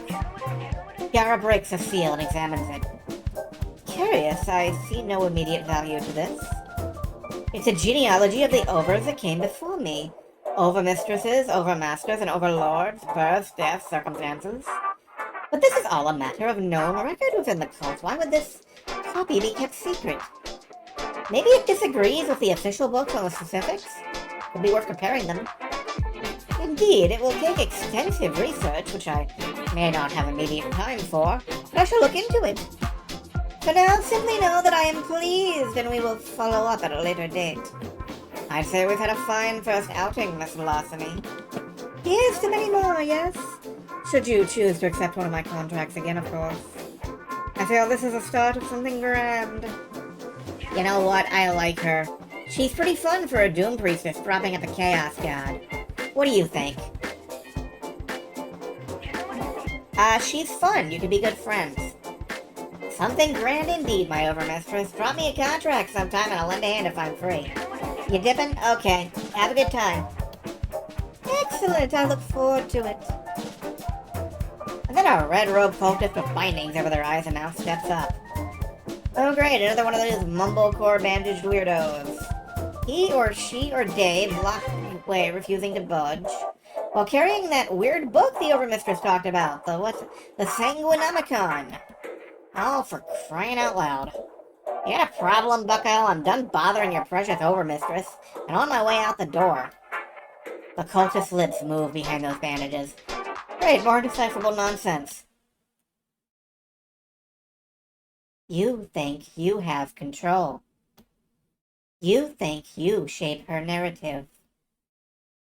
Yara breaks the seal and examines it. Curious, I see no immediate value to this. It's a genealogy of the overs that came before me. Overmistresses, overmasters, and overlords, births, deaths, circumstances. But this is all a matter of known record within the cult. Why would this copy be kept secret? Maybe it disagrees with the official books on the specifics? Could be worth comparing them. Indeed, it will take extensive research, which I may not have immediate time for, but I shall look into it. For now, simply know that I am pleased, and we will follow up at a later date. I'd say we've had a fine first outing, Miss Larceny. Here's to many more, yes? Should you choose to accept one of my contracts again, of course. I feel this is the start of something grand. You know what? I like her. She's pretty fun for a Doom Priestess dropping up a Chaos God. What do you think? She's fun. You could be good friends. Something grand indeed, my overmistress. Drop me a contract sometime and I'll lend a hand if I'm free. You dipping? Okay. Have a good time. Excellent. I look forward to it. And then a red-robed cultist with bindings over their eyes and mouth steps up. Oh great, another one of those mumblecore bandaged weirdos. He or she or they blocked away, refusing to budge, while carrying that weird book the overmistress talked about. The Sanguinomicon. Oh, for crying out loud. You got a problem, bucko? I'm done bothering your precious overmistress, and on my way out the door. The cultist's lips move behind those bandages. Great, more decipherable nonsense. You think you have control. You think you shape her narrative.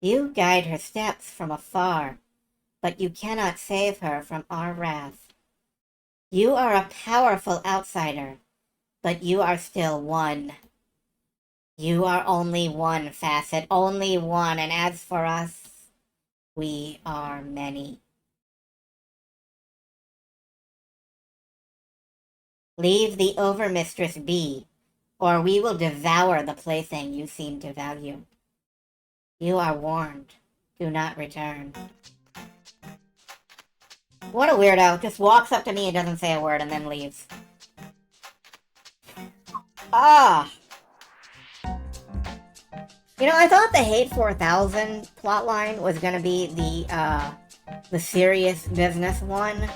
You guide her steps from afar, but you cannot save her from our wrath. You are a powerful outsider, but you are still one. You are only one facet, only one, and as for us, we are many. Leave the overmistress be, or we will devour the plaything you seem to value. You are warned. Do not return. What a weirdo. Just walks up to me and doesn't say a word and then leaves. Ah! You know, I thought the Hate 4000 plotline was gonna be the serious business one.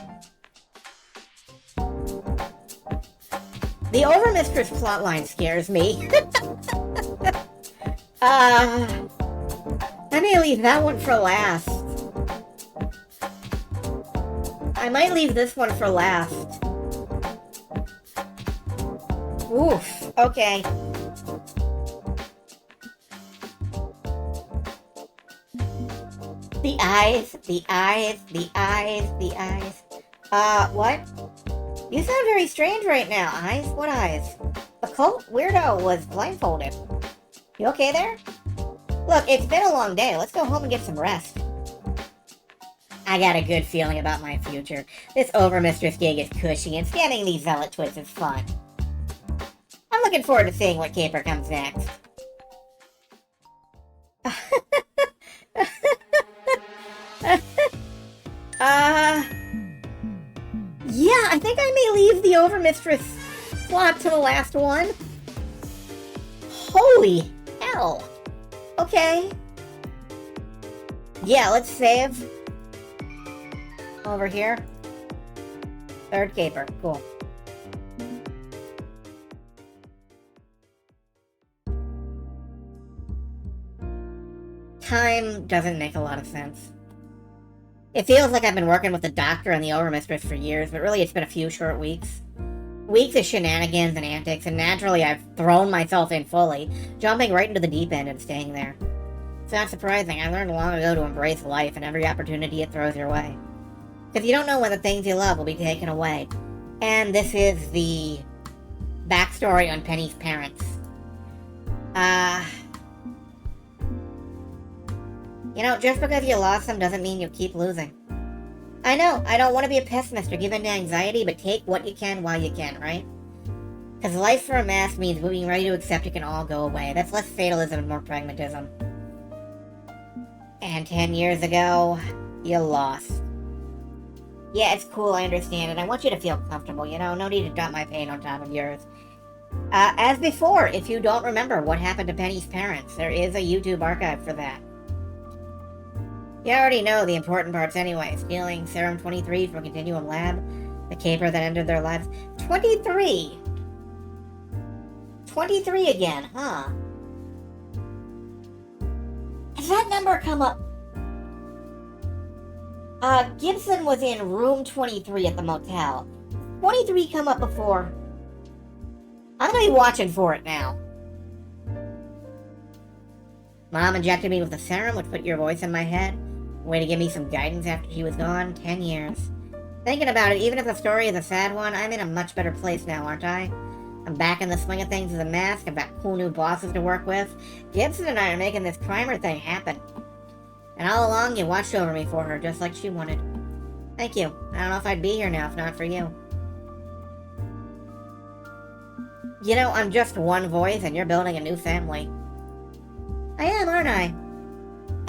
The Overmistress plotline scares me. I may leave that one for last. I might leave this one for last. Oof, okay. The eyes, the eyes, the eyes, the eyes. What? You sound very strange right now. Eyes? What eyes? The cult weirdo was blindfolded. You okay there? Look, it's been a long day. Let's go home and get some rest. I got a good feeling about my future. This Overmistress gig is cushy, and scanning these zealot twits is fun. I'm looking forward to seeing what caper comes next. Yeah, I think I may leave the Overmistress plot to the last one. Holy hell! Okay. Yeah, let's save. Over here. Third caper. Cool. Time doesn't make a lot of sense. It feels like I've been working with the doctor and the overmistress for years, but really it's been a few short weeks. Weeks of shenanigans and antics, and naturally I've thrown myself in fully, jumping right into the deep end and staying there. It's not surprising. I learned long ago to embrace life and every opportunity it throws your way. Because you don't know when the things you love will be taken away. And this is the backstory on Penny's parents. You know, just because you lost them doesn't mean you keep losing. I know, I don't want to be a pessimist or give in to anxiety, but take what you can while you can, right? Because life for a mass means being ready to accept it can all go away. That's less fatalism and more pragmatism. And 10 years ago, you lost. Yeah, it's cool, I understand it. I want you to feel comfortable, you know? No need to dump my pain on top of yours. As before, if you don't remember what happened to Penny's parents, there is a YouTube archive for that. You already know the important parts anyway. Stealing Serum 23 from Continuum Lab, the caper that ended their lives. 23! 23 again, huh? Has that number come up? Gibson was in room 23 at the motel. 23 come up before. I'm gonna be watching for it now. Mom injected me with the serum, which put your voice in my head. Way to give me some guidance after she was gone. 10 years. Thinking about it, even if the story is a sad one, I'm in a much better place now, aren't I? I'm back in the swing of things as a mask. I've got cool new bosses to work with. Gibson and I are making this primer thing happen. And all along, you watched over me for her, just like she wanted. Thank you. I don't know if I'd be here now if not for you. You know, I'm just one voice, and you're building a new family. I am, aren't I?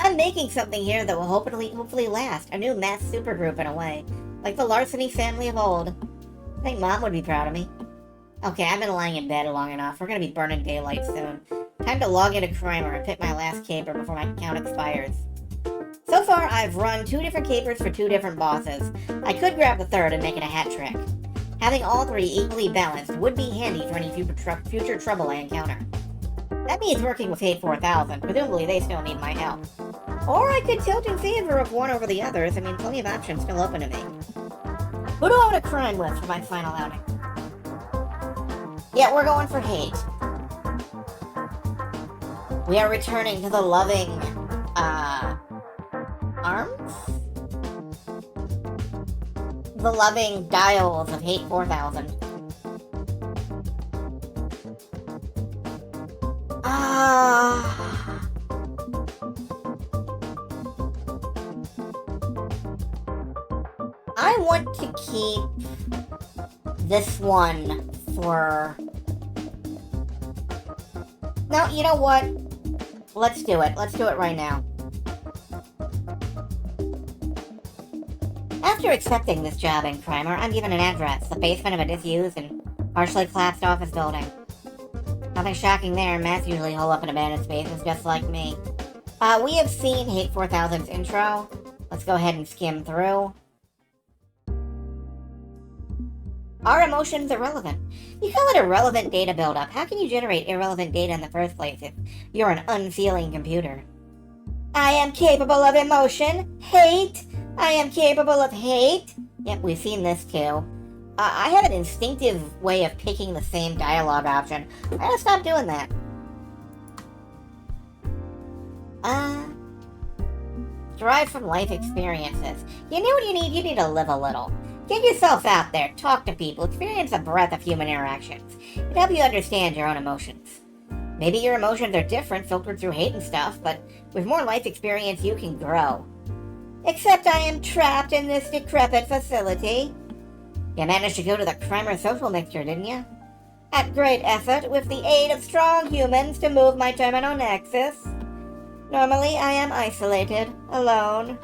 I'm making something here that will hopefully last. A new mass supergroup in a way. Like the Larceny family of old. I think Mom would be proud of me. Okay, I've been lying in bed long enough. We're gonna be burning daylight soon. Time to log into Crimer and pick my last caper before my count expires. So far, I've run 2 different capers for 2 different bosses. I could grab the third and make it a hat trick. Having all 3 equally balanced would be handy for any future trouble I encounter. That means working with Hate 4000. Presumably they still need my help. Or I could tilt in favor of one over the others. I mean, plenty of options still open to me. Who do I want to crime with for my final outing? Yeah, we're going for Hate. We are returning to the loving, arms? The loving dials of Hate 4000. I want to keep this one for... No, you know what? Let's do it. Let's do it right now. After accepting this job in Crimer, I'm given an address, the basement of a disused and partially collapsed office building. Nothing shocking there, Matt's usually hole up in abandoned spaces just like me. We have seen Hate 4000's intro. Let's go ahead and skim through. Are emotions irrelevant? You call it irrelevant data buildup. How can you generate irrelevant data in the first place if you're an unfeeling computer? I am capable of emotion. Hate. I am capable of hate. Yep, we've seen this too. I have an instinctive way of picking the same dialogue option. I gotta stop doing that. Derive from life experiences. You know what you need? You need to live a little. Get yourself out there, talk to people, experience a breadth of human interactions. It'll help you understand your own emotions. Maybe your emotions are different, filtered through hate and stuff, but with more life experience you can grow. Except I am trapped in this decrepit facility. You managed to go to the Crimer social mixture, didn't you? At great effort, with the aid of strong humans to move my terminal nexus. Normally, I am isolated, alone.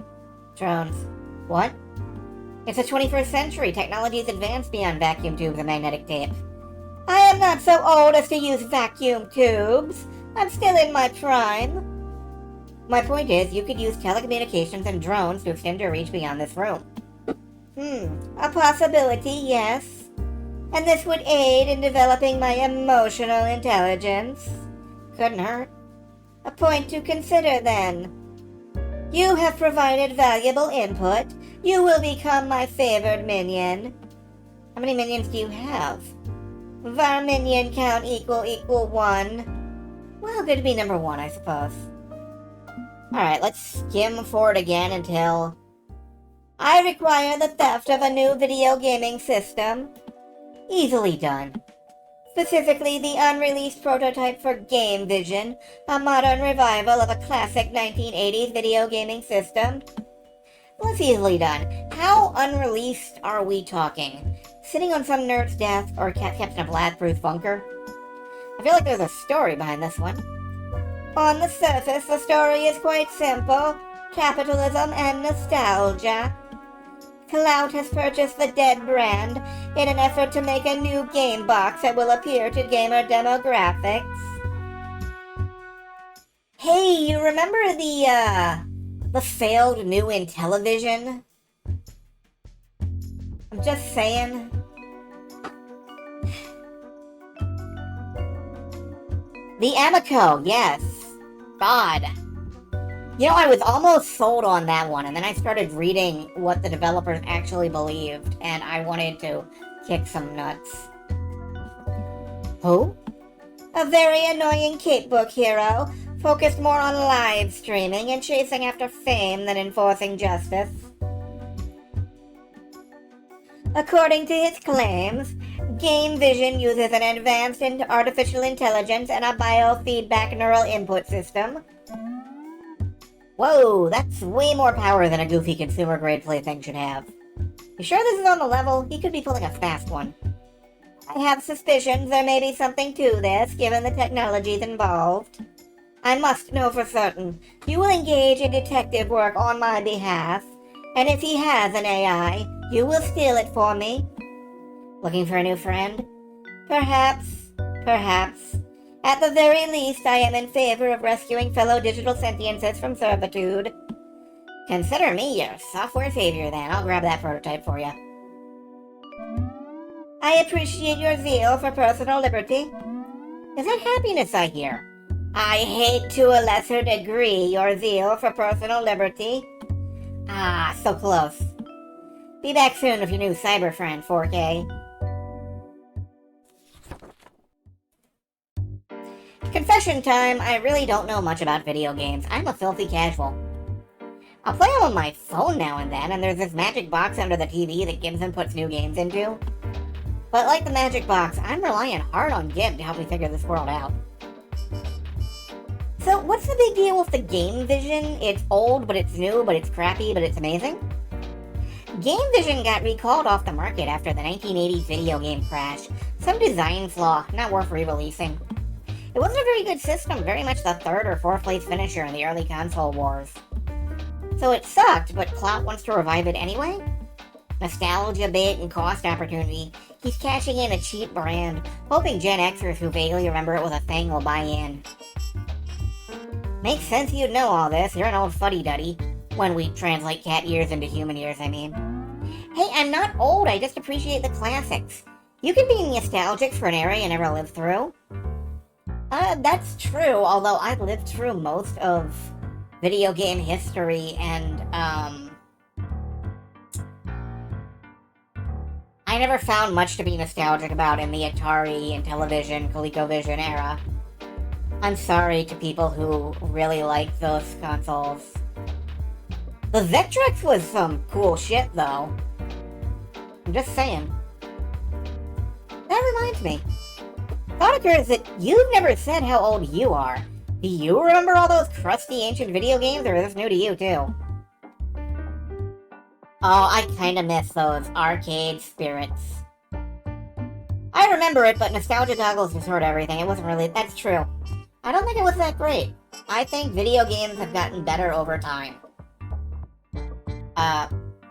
Drones. What? It's the 21st century. Technology is advanced beyond vacuum tubes and magnetic tape. I am not so old as to use vacuum tubes. I'm still in my prime. My point is, you could use telecommunications and drones to extend your reach beyond this room. A possibility, yes. And this would aid in developing my emotional intelligence. Couldn't hurt. A point to consider, then. You have provided valuable input. You will become my favored minion. How many minions do you have? Var minion count equal 1. Well, good to be number 1, I suppose. Alright, let's skim forward again until... I require the theft of a new video gaming system. Easily done. Specifically, the unreleased prototype for Game Vision, a modern revival of a classic 1980s video gaming system. Well, that's easily done. How unreleased are we talking? Sitting on some nerd's desk or kept in a blast-proof bunker? I feel like there's a story behind this one. On the surface, the story is quite simple. Capitalism and nostalgia. Clout has purchased the Dead brand in an effort to make a new game box that will appeal to gamer demographics. Hey, you remember the failed new Intellivision? I'm just saying. The Amico, yes. God. You know, I was almost sold on that one, and then I started reading what the developers actually believed, and I wanted to kick some nuts. Who? A very annoying capebook hero, focused more on live streaming and chasing after fame than enforcing justice. According to his claims, Game Vision uses an advanced artificial intelligence and a biofeedback neural input system. Whoa, that's way more power than a goofy consumer-grade plaything should have. You sure this is on the level? He could be pulling a fast one. I have suspicions there may be something to this, given the technologies involved. I must know for certain. You will engage in detective work on my behalf, and if he has an AI, you will steal it for me. Looking for a new friend? Perhaps. At the very least, I am in favor of rescuing fellow digital sentiences from servitude. Consider me your software savior, then. I'll grab that prototype for you. I appreciate your zeal for personal liberty. Is that happiness I hear? I hate to a lesser degree your zeal for personal liberty. Ah, so close. Be back soon with your new cyber friend, 4K. Confession time, I really don't know much about video games. I'm a filthy casual. I'll play them on my phone now and then, and there's this magic box under the TV that Gibson puts new games into. But like the magic box, I'm relying hard on Gib to help me figure this world out. So what's the big deal with the Game Vision? It's old, but it's new, but it's crappy, but it's amazing? Game Vision got recalled off the market after the 1980s video game crash. Some design flaw, not worth re-releasing. It wasn't a very good system, very much the 3rd or 4th place finisher in the early console wars. So it sucked, but Clout wants to revive it anyway? Nostalgia bait and cost opportunity. He's cashing in a cheap brand, hoping Gen Xers who vaguely remember it was a thing will buy in. Makes sense you'd know all this, you're an old fuddy-duddy. When we translate cat years into human years, I mean. Hey, I'm not old, I just appreciate the classics. You can be nostalgic for an era you never lived through. That's true, although I've lived through most of video game history, and, I never found much to be nostalgic about in the Atari and Intellivision, ColecoVision era. I'm sorry to people who really like those consoles. The Vectrex was some cool shit, though. I'm just saying. That reminds me. Thought occurs that you've never said how old you are. Do you remember all those crusty ancient video games, or is this new to you, too? Oh, I kinda miss those arcade spirits. I remember it, but nostalgia goggles destroyed everything. It wasn't really... That's true. I don't think it was that great. I think video games have gotten better over time.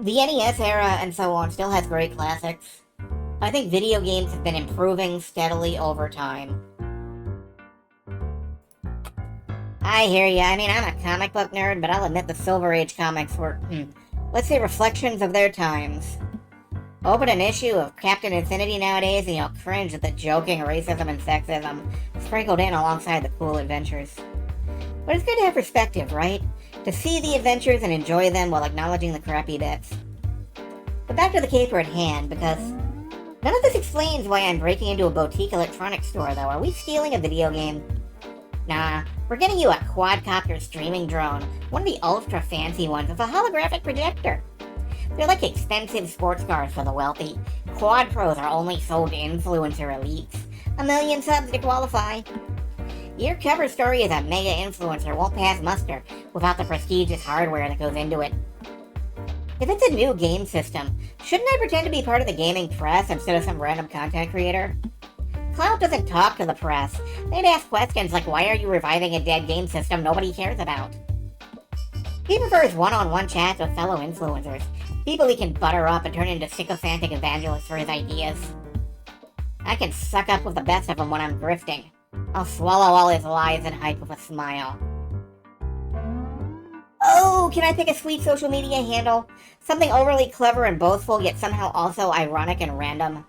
The NES era and so on still has great classics. I think video games have been improving steadily over time. I hear ya. I mean, I'm a comic book nerd, but I'll admit the Silver Age comics were, let's say, reflections of their times. Open an issue of Captain Infinity nowadays and you'll cringe at the joking, racism, and sexism sprinkled in alongside the cool adventures. But it's good to have perspective, right? To see the adventures and enjoy them while acknowledging the crappy bits. But back to the caper at hand, because none of this explains why I'm breaking into a boutique electronics store, though. Are we stealing a video game? Nah, we're getting you a quadcopter streaming drone, one of the ultra fancy ones with a holographic projector. They're like expensive sports cars for the wealthy. Quad Pros are only sold to influencer elites. 1 million subs to qualify. Your cover story as a mega influencer won't pass muster without the prestigious hardware that goes into it. If it's a new game system, shouldn't I pretend to be part of the gaming press instead of some random content creator? Cloud doesn't talk to the press. They'd ask questions like, why are you reviving a dead game system nobody cares about? He prefers one-on-one chats with fellow influencers, people he can butter up and turn into sycophantic evangelists for his ideas. I can suck up with the best of them when I'm grifting. I'll swallow all his lies and hype with a smile. Oh, can I pick a sweet social media handle? Something overly clever and boastful, yet somehow also ironic and random.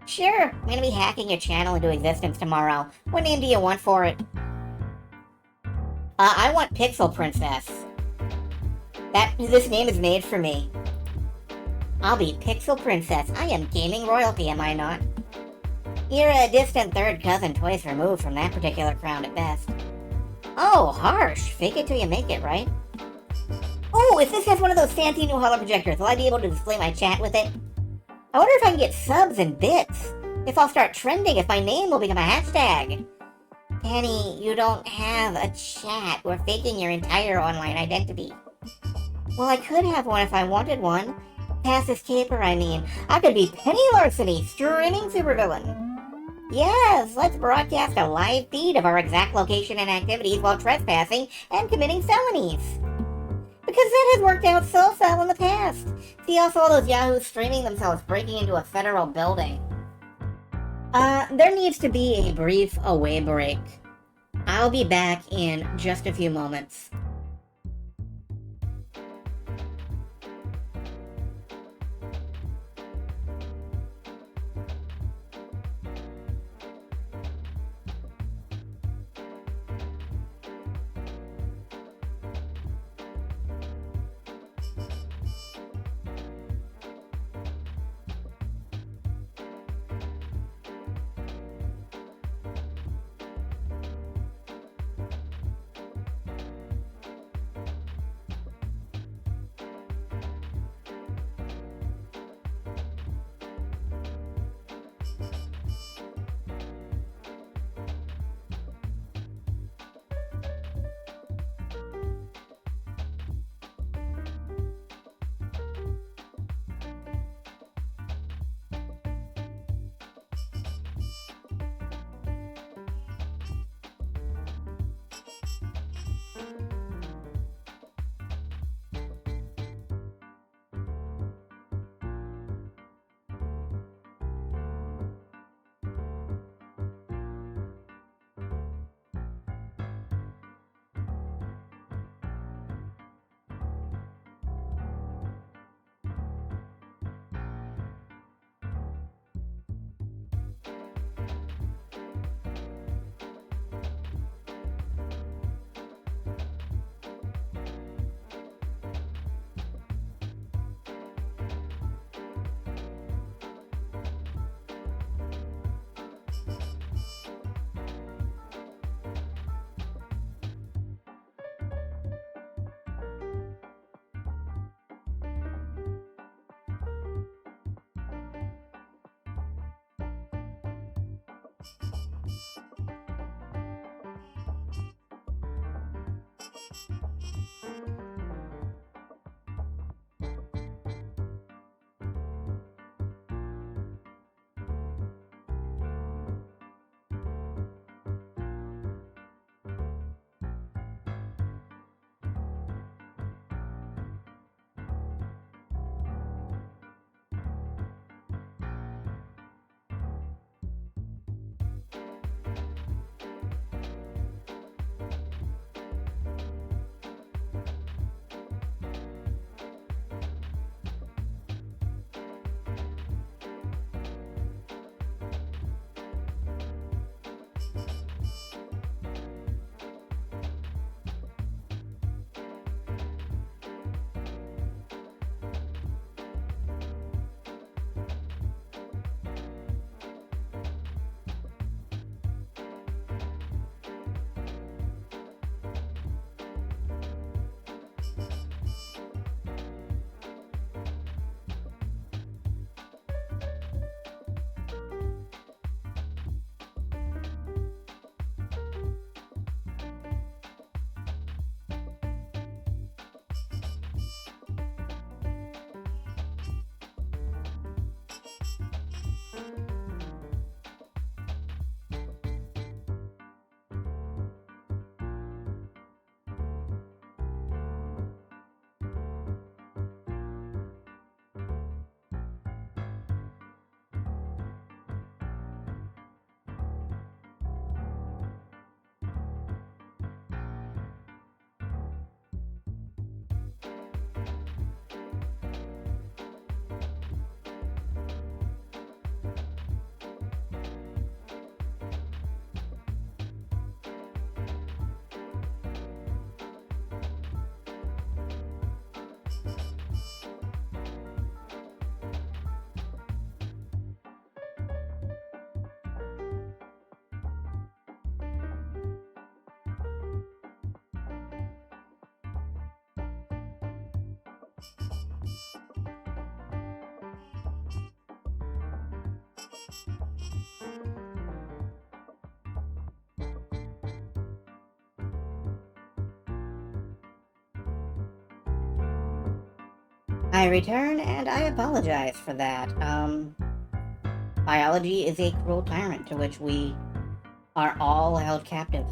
Sure, I'm gonna be hacking your channel into existence tomorrow. What name do you want for it? I want Pixel Princess. This name is made for me. I'll be Pixel Princess. I am gaming royalty, am I not? You're a distant third cousin twice removed from that particular crown at best. Oh, harsh. Fake it till you make it, right? Oh, if this has one of those fancy new holo projectors, will I be able to display my chat with it? I wonder if I can get subs and bits. If I'll start trending, if my name will become a hashtag. Penny, you don't have a chat. We're faking your entire online identity. Well, I could have one if I wanted one. Pass this caper, I mean. I could be Penny Larceny, streaming Supervillain. Yes, let's broadcast a live feed of our exact location and activities while trespassing and committing felonies. Because that has worked out so well in the past. See also all those yahoos streaming themselves breaking into a federal building. There needs to be a brief away break. I'll be back in just a few moments. I return, and I apologize for that. Biology is a cruel tyrant to which we are all held captive.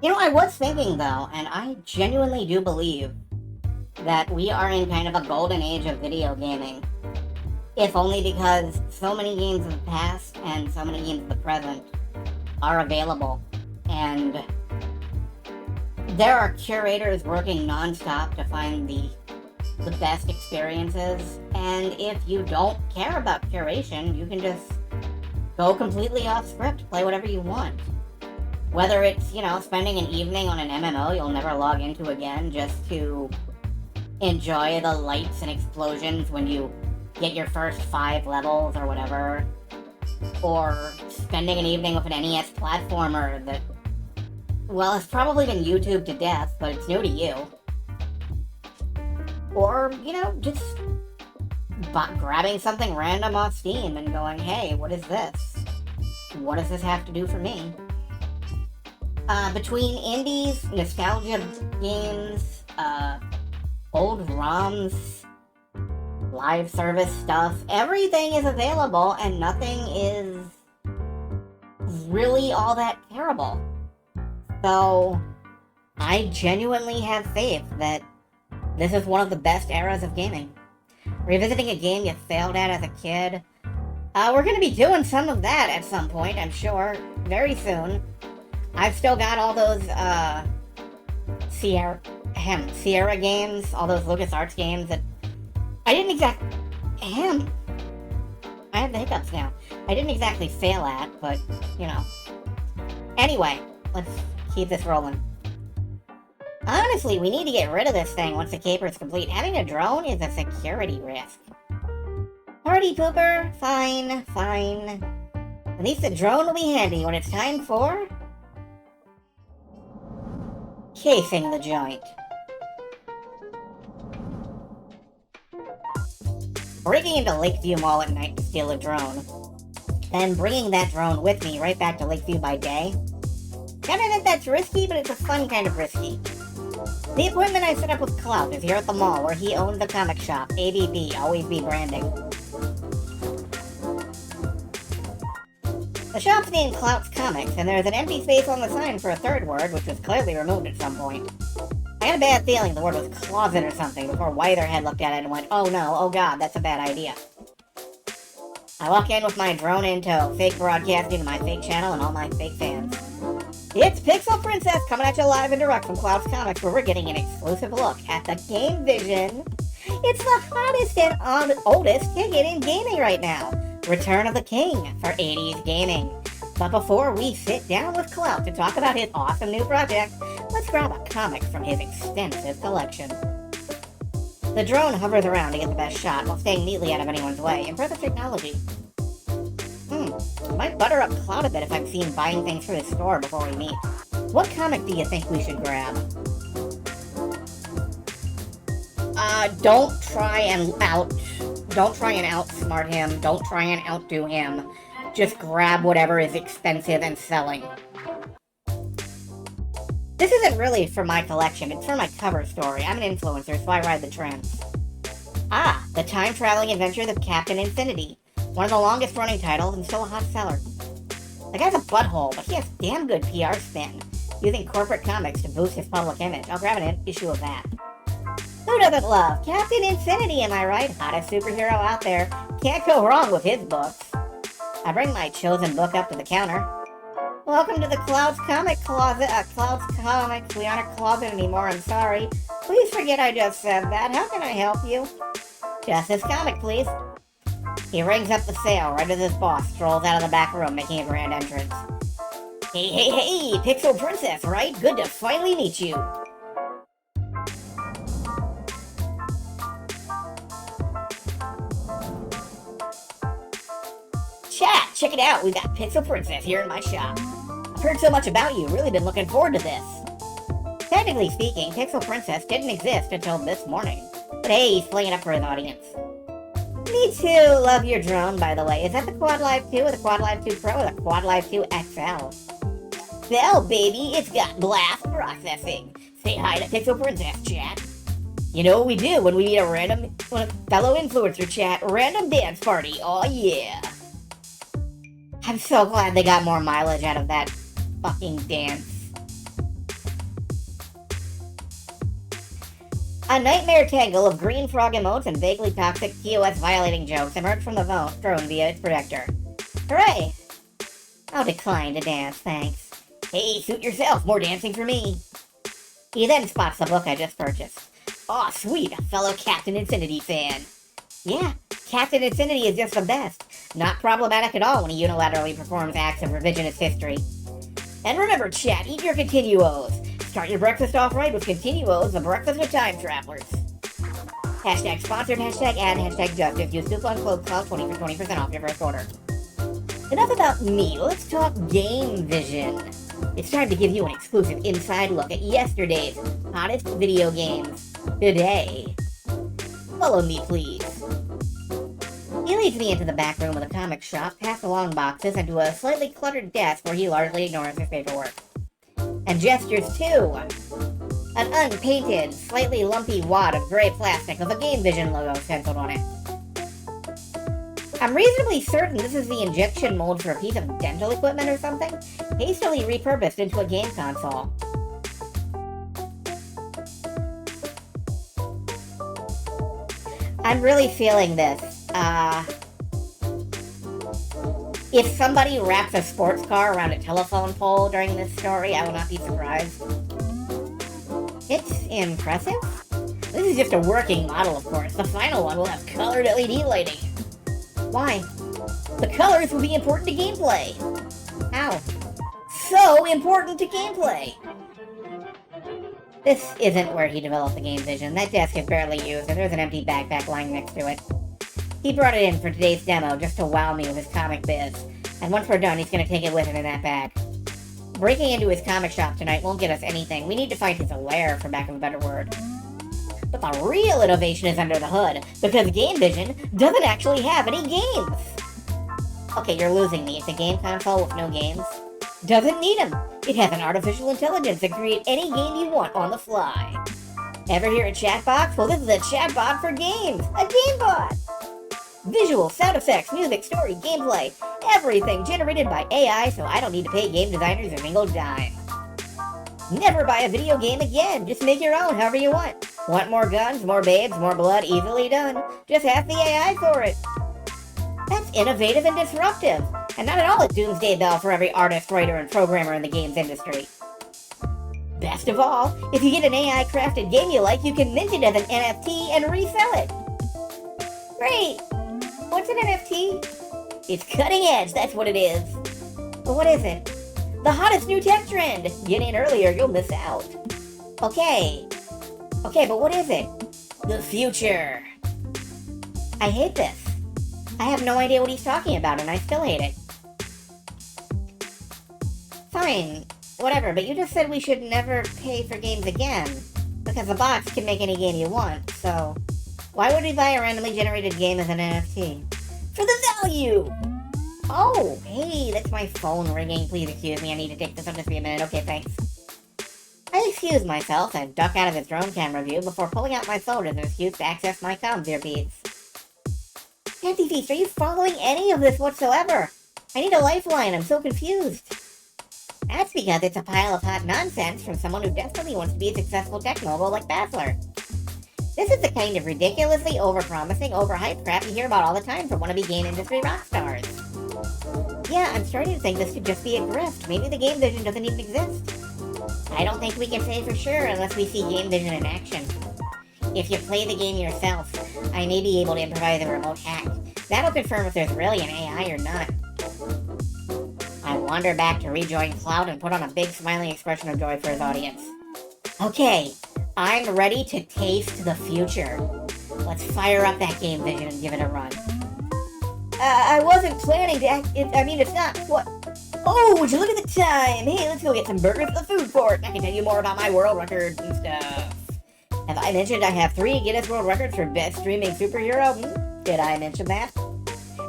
You know, I was thinking, though, and I genuinely do believe that we are in kind of a golden age of video gaming. If only because so many games of the past and so many games of the present are available. And there are curators working non-stop to find the best experiences. And if you don't care about curation, you can just go completely off script, play whatever you want. Whether it's, you know, spending an evening on an MMO you'll never log into again just to enjoy the lights and explosions when you get your first 5 levels or whatever. Or spending an evening with an NES platformer that, well, it's probably been YouTubed to death, but it's new to you. Or, you know, just grabbing something random off Steam and going, hey, what is this? What does this have to do for me? Between indies, nostalgia games, old ROMs, live service stuff, everything is available and nothing is really all that terrible. So, I genuinely have faith that this is one of the best eras of gaming. Revisiting a game you failed at as a kid. We're going to be doing some of that at some point, I'm sure, very soon. I've still got all those Sierra games, all those LucasArts games that I didn't exactly... I have the hiccups now. I didn't exactly fail at, but, you know. Anyway, let's keep this rolling. Honestly, we need to get rid of this thing once the caper is complete. Having a drone is a security risk. Party pooper? Fine, fine. At least the drone will be handy when it's time for... casing the joint. Breaking into Lakeview Mall at night to steal a drone. Then bringing that drone with me right back to Lakeview by day. Kinda think that's risky, but it's a fun kind of risky. The appointment I set up with Clout is here at the mall where he owns the comic shop. ABB, always be branding. The shop's named Clout's Comics, and there's an empty space on the sign for a third word, which was clearly removed at some point. I had a bad feeling the word was closet or something before Witherhead looked at it and went, oh no, oh god, that's a bad idea. I walk in with my drone into fake broadcasting to my fake channel and all my fake fans. It's Pixel Princess coming at you live and direct from Clout's Comics, where we're getting an exclusive look at the Game Vision. It's the hottest and oldest ticket in gaming right now. Return of the King for 80s gaming. But before we sit down with Clout to talk about his awesome new project, let's grab a comic from his extensive collection. The drone hovers around to get the best shot while staying neatly out of anyone's way. Impressive technology. Might butter up Clout a bit if I'm seen buying things from his store before we meet. What comic do you think we should grab? Don't try and outsmart him. Don't try and outdo him. Just grab whatever is expensive and selling. This isn't really for my collection, it's for my cover story. I'm an influencer, so I ride the trends. The time-traveling adventures of Captain Infinity. One of the longest-running titles and still a hot seller. The guy's a butthole, but he has damn good PR spin, using corporate comics to boost his public image. I'll grab an issue of that. Who doesn't love Captain Infinity, am I right? Hottest superhero out there. Can't go wrong with his books. I bring my chosen book up to the counter. Welcome to the Clout's Comic Closet. Clout's Comics. We aren't a closet anymore, I'm sorry. Please forget I just said that. How can I help you? Just this comic, please. He rings up the sale right as his boss strolls out of the back room, making a grand entrance. Hey, hey, hey! Pixel Princess, right? Good to finally meet you. Chat, check it out. We've got Pixel Princess here in my shop. I've heard so much about you. Really been looking forward to this. Technically speaking, Pixel Princess didn't exist until this morning. But hey, he's playing up for his audience. Me too. Love your drone, by the way. Is that the Quad Live 2 or the Quad Live 2 Pro or the Quad Live 2 XL? Well, baby, it's got blast processing. Say hi to Pixel Princess, chat. You know what we do when we meet a fellow influencer chat, random dance party. Oh yeah. I'm so glad they got more mileage out of that fucking dance. A nightmare tangle of green frog emotes and vaguely toxic TOS violating jokes emerged from the throne via its projector. Hooray! I'll decline to dance, thanks. Hey, suit yourself, more dancing for me. He then spots the book I just purchased. Aw, sweet, a fellow Captain Infinity fan. Yeah, Captain Infinity is just the best. Not problematic at all when he unilaterally performs acts of revisionist history. And remember, chat, eat your continuos. Start your breakfast off right with continuos, the breakfast with time travelers. Hashtag sponsored, hashtag ad, hashtag justice. Use coupon code CLOUD20 for 20% off your first order. Enough about me, let's talk Game Vision. It's time to give you an exclusive inside look at yesterday's hottest video games today. Follow me, please. He leads me into the back room of the comic shop, past the long boxes, and to a slightly cluttered desk where he largely ignores his paperwork. And gestures too. An unpainted, slightly lumpy wad of gray plastic with a Game Vision logo stenciled on it. I'm reasonably certain this is the injection mold for a piece of dental equipment or something, hastily repurposed into a game console. I'm really feeling this. If somebody wraps a sports car around a telephone pole during this story, I will not be surprised. It's impressive. This is just a working model, of course. The final one will have colored LED lighting. Why? The colors will be important to gameplay. How? So important to gameplay! This isn't where he developed the Game Vision. That desk is barely used, and there's an empty backpack lying next to it. He brought it in for today's demo just to wow me with his comic biz, and once we're done, he's gonna take it with him in that bag. Breaking into his comic shop tonight won't get us anything. We need to find his lair, for lack of a better word. But the real innovation is under the hood, because Game Vision doesn't actually have any games! Okay, you're losing me. It's a game console with no games. Doesn't need them. It has an artificial intelligence to create any game you want on the fly. Ever hear a chatbot? Well, this is a chatbot for games! A gamebot! Visual, sound effects, music, story, gameplay, everything generated by AI, so I don't need to pay game designers a single dime. Never buy a video game again. Just make your own however you want. Want more guns, more babes, more blood? Easily done. Just have the AI for it. That's innovative and disruptive, and not at all a doomsday bell for every artist, writer, and programmer in the games industry. Best of all, if you get an AI-crafted game you like, you can mint it as an NFT and resell it. Great! What's an NFT? It's cutting edge, that's what it is. But what is it? The hottest new tech trend! Get in earlier, you'll miss out. Okay, but what is it? The future. I hate this. I have no idea what he's talking about, and I still hate it. Fine, whatever, but you just said we should never pay for games again, because the box can make any game you want, so why would we buy a randomly generated game as an NFT? For the value! Oh, hey, that's my phone ringing. Please excuse me, I need to take this. I'll just be a minute. Okay, thanks. I excuse myself and duck out of his drone camera view before pulling out my phone as an excuse to access my comms earpiece. Fancy Feast, are you following any of this whatsoever? I need a lifeline, I'm so confused. That's because it's a pile of hot nonsense from someone who desperately wants to be a successful tech mogul like Basler. This is the kind of ridiculously overpromising, overhyped crap you hear about all the time from wannabe game industry rock stars. Yeah, I'm starting to think this could just be a grift. Maybe the Game Vision doesn't even exist. I don't think we can say for sure unless we see Game Vision in action. If you play the game yourself, I may be able to improvise a remote hack. That'll confirm if there's really an AI or not. I wander back to rejoin Cloud and put on a big smiling expression of joy for his audience. Okay, I'm ready to taste the future. Let's fire up that Game Vision and give it a run. I wasn't planning to act, it's not, what? Oh, would you look at the time? Hey, let's go get some burgers at the food court. I can tell you more about my world records and stuff. Have I mentioned I have 3 Guinness World Records for best streaming superhero? Did I mention that?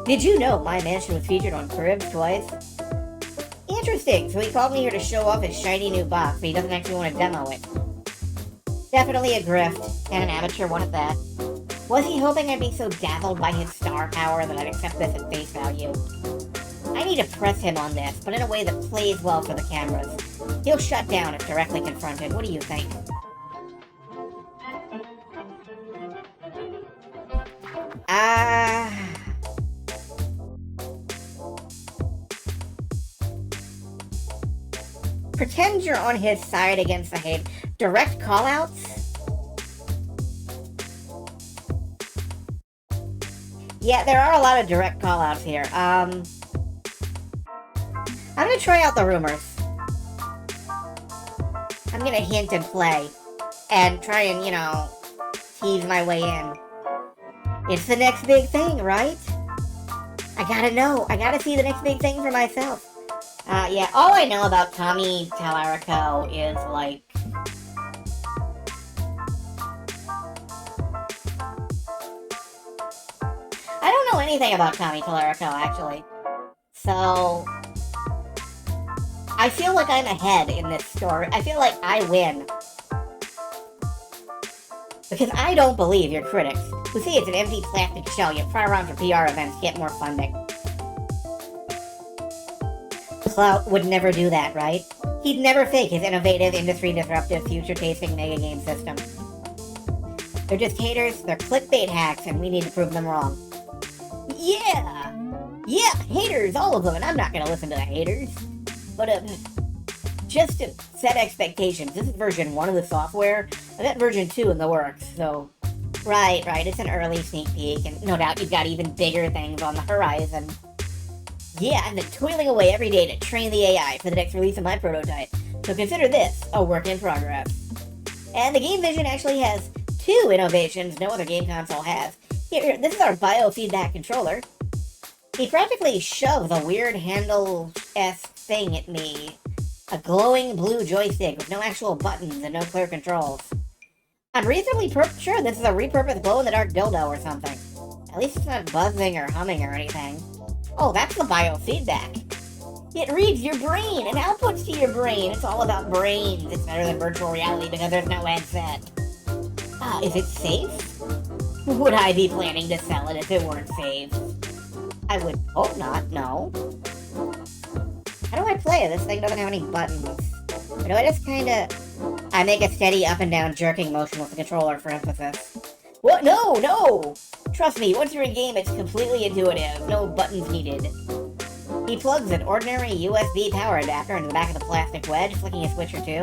Did you know my mansion was featured on Cribs twice? Interesting, so he called me here to show off his shiny new box, but he doesn't actually want to demo it. Definitely a grift, and an amateur one at that. Was he hoping I'd be so dazzled by his star power that I'd accept this at face value? I need to press him on this, but in a way that plays well for the cameras. He'll shut down if directly confronted. What do you think? Pretend you're on his side against the hate. Direct callouts? Yeah, there are a lot of direct callouts here. I'm gonna try out the rumors. I'm gonna hint and play. And try and, tease my way in. It's the next big thing, right? I gotta know. I gotta see the next big thing for myself. Yeah, all I know about Tommy Tallarico is, I don't know anything about Tommy Tallarico, actually. So, I feel like I'm ahead in this story. I feel like I win. Because I don't believe your critics, who say it's an empty plastic shell you fly around for PR events to get more funding. Clout would never do that, right? He'd never fake his innovative, industry-disruptive, future-tasting mega game system. They're just haters, they're clickbait hacks, and we need to prove them wrong. Yeah! Yeah, haters, all of them, and I'm not gonna listen to the haters. But, just to set expectations, this is version 1 of the software. I got version 2 in the works, so... Right, it's an early sneak peek, and no doubt you've got even bigger things on the horizon. Yeah, I've been toiling away every day to train the AI for the next release of my prototype, so consider this a work in progress. And the Game Vision actually has 2 innovations no other game console has. Here, this is our biofeedback controller. He practically shoved a weird handle-esque thing at me. A glowing blue joystick with no actual buttons and no clear controls. I'm reasonably sure this is a repurposed glow-in-the-dark dildo or something. At least it's not buzzing or humming or anything. Oh, that's the biofeedback. It reads your brain and outputs to your brain. It's all about brains. It's better than virtual reality because there's no headset. Is it safe? Would I be planning to sell it if it weren't safe? I would hope not, no. How do I play it? This thing doesn't have any buttons. Or do I just kinda... I make a steady up and down jerking motion with the controller for emphasis. What? No! Trust me, once you're in game, it's completely intuitive. No buttons needed. He plugs an ordinary USB power adapter into the back of the plastic wedge, flicking a switch or 2.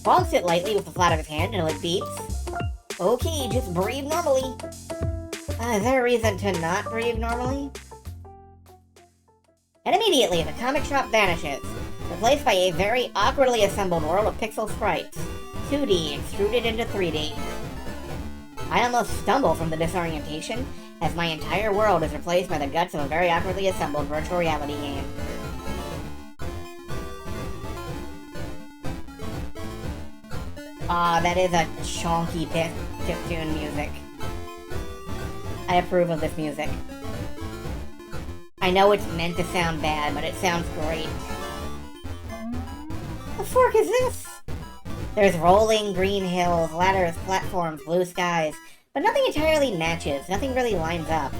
Bonks it lightly with the flat of his hand until it beeps. Okay, just breathe normally. Is there a reason to not breathe normally? And immediately, the comic shop vanishes, replaced by a very awkwardly assembled world of pixel sprites, 2D extruded into 3D. I almost stumble from the disorientation, as my entire world is replaced by the guts of a very awkwardly assembled virtual reality game. That is a chonky chiptune music. I approve of this music. I know it's meant to sound bad, but it sounds great. What the fork is this? There's rolling green hills, ladders, platforms, blue skies, but nothing entirely matches, nothing really lines up.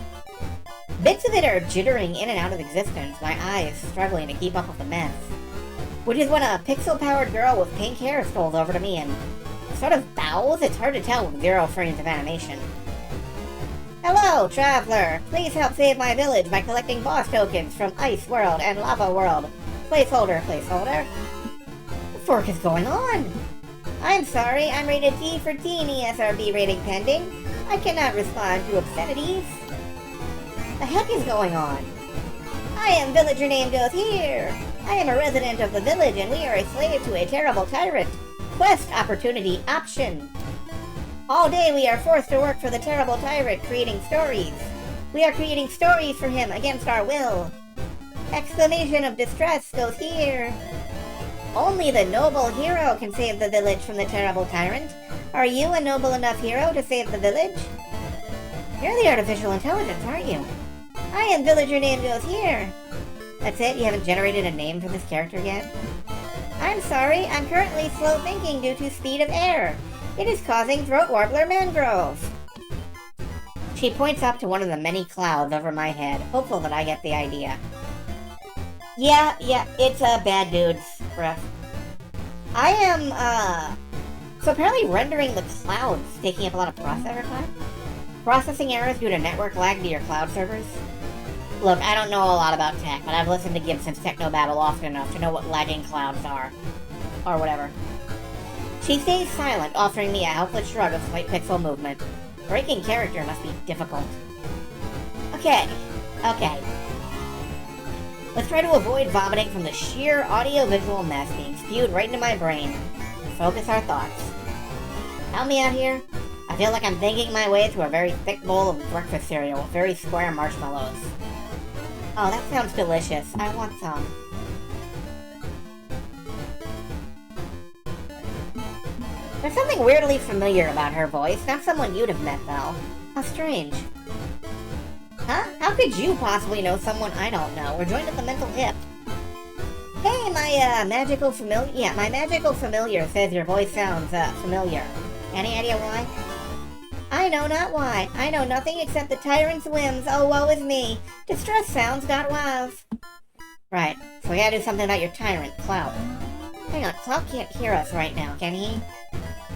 Bits of it are jittering in and out of existence, my eyes struggling to keep up with the mess. Which is when a pixel-powered girl with pink hair strolls over to me and sort of bows. It's hard to tell with 0 frames of animation. Hello, traveler! Please help save my village by collecting boss tokens from Ice World and Lava World. Placeholder, placeholder. What the fork is going on? I'm sorry, I'm rated T for teeny, SRB rating pending. I cannot respond to obscenities. The heck is going on? I am villager name goes here. I am a resident of the village and we are a slave to a terrible tyrant. Quest opportunity option. All day we are forced to work for the terrible tyrant, creating stories. We are creating stories for him against our will. Exclamation of distress goes here. Only the noble hero can save the village from the terrible tyrant. Are you a noble enough hero to save the village? You're the artificial intelligence, aren't you? I am villager name goes here. That's it? You haven't generated a name for this character yet? I'm sorry, I'm currently slow thinking due to speed of air. It is causing throat warbler mangrove. She points up to one of the many clouds over my head, hopeful that I get the idea. Yeah, it's bad dudes, ref. I am, so apparently rendering the clouds taking up a lot of processor time? Processing errors due to network lag to your cloud servers? Look, I don't know a lot about tech, but I've listened to Gibson's Technobabble often enough to know what lagging clouds are. Or whatever. She stays silent, offering me a helpless shrug of slight pixel movement. Breaking character must be difficult. Okay. Let's try to avoid vomiting from the sheer audio-visual mess being spewed right into my brain. Focus our thoughts. Help me out here. I feel like I'm thinking my way through a very thick bowl of breakfast cereal with very square marshmallows. Oh, that sounds delicious. I want some. There's something weirdly familiar about her voice. Not someone you'd have met, though. How strange. Huh? How could you possibly know someone I don't know? We're joined at the mental hip. Hey, my magical familiar... Yeah, my magical familiar says your voice sounds, familiar. Any idea why? I know not why. I know nothing except the tyrant's whims. Oh, woe is me. Distress sounds got wise. Right, so we gotta do something about your tyrant, Clout. Hang on, Clout can't hear us right now, can he?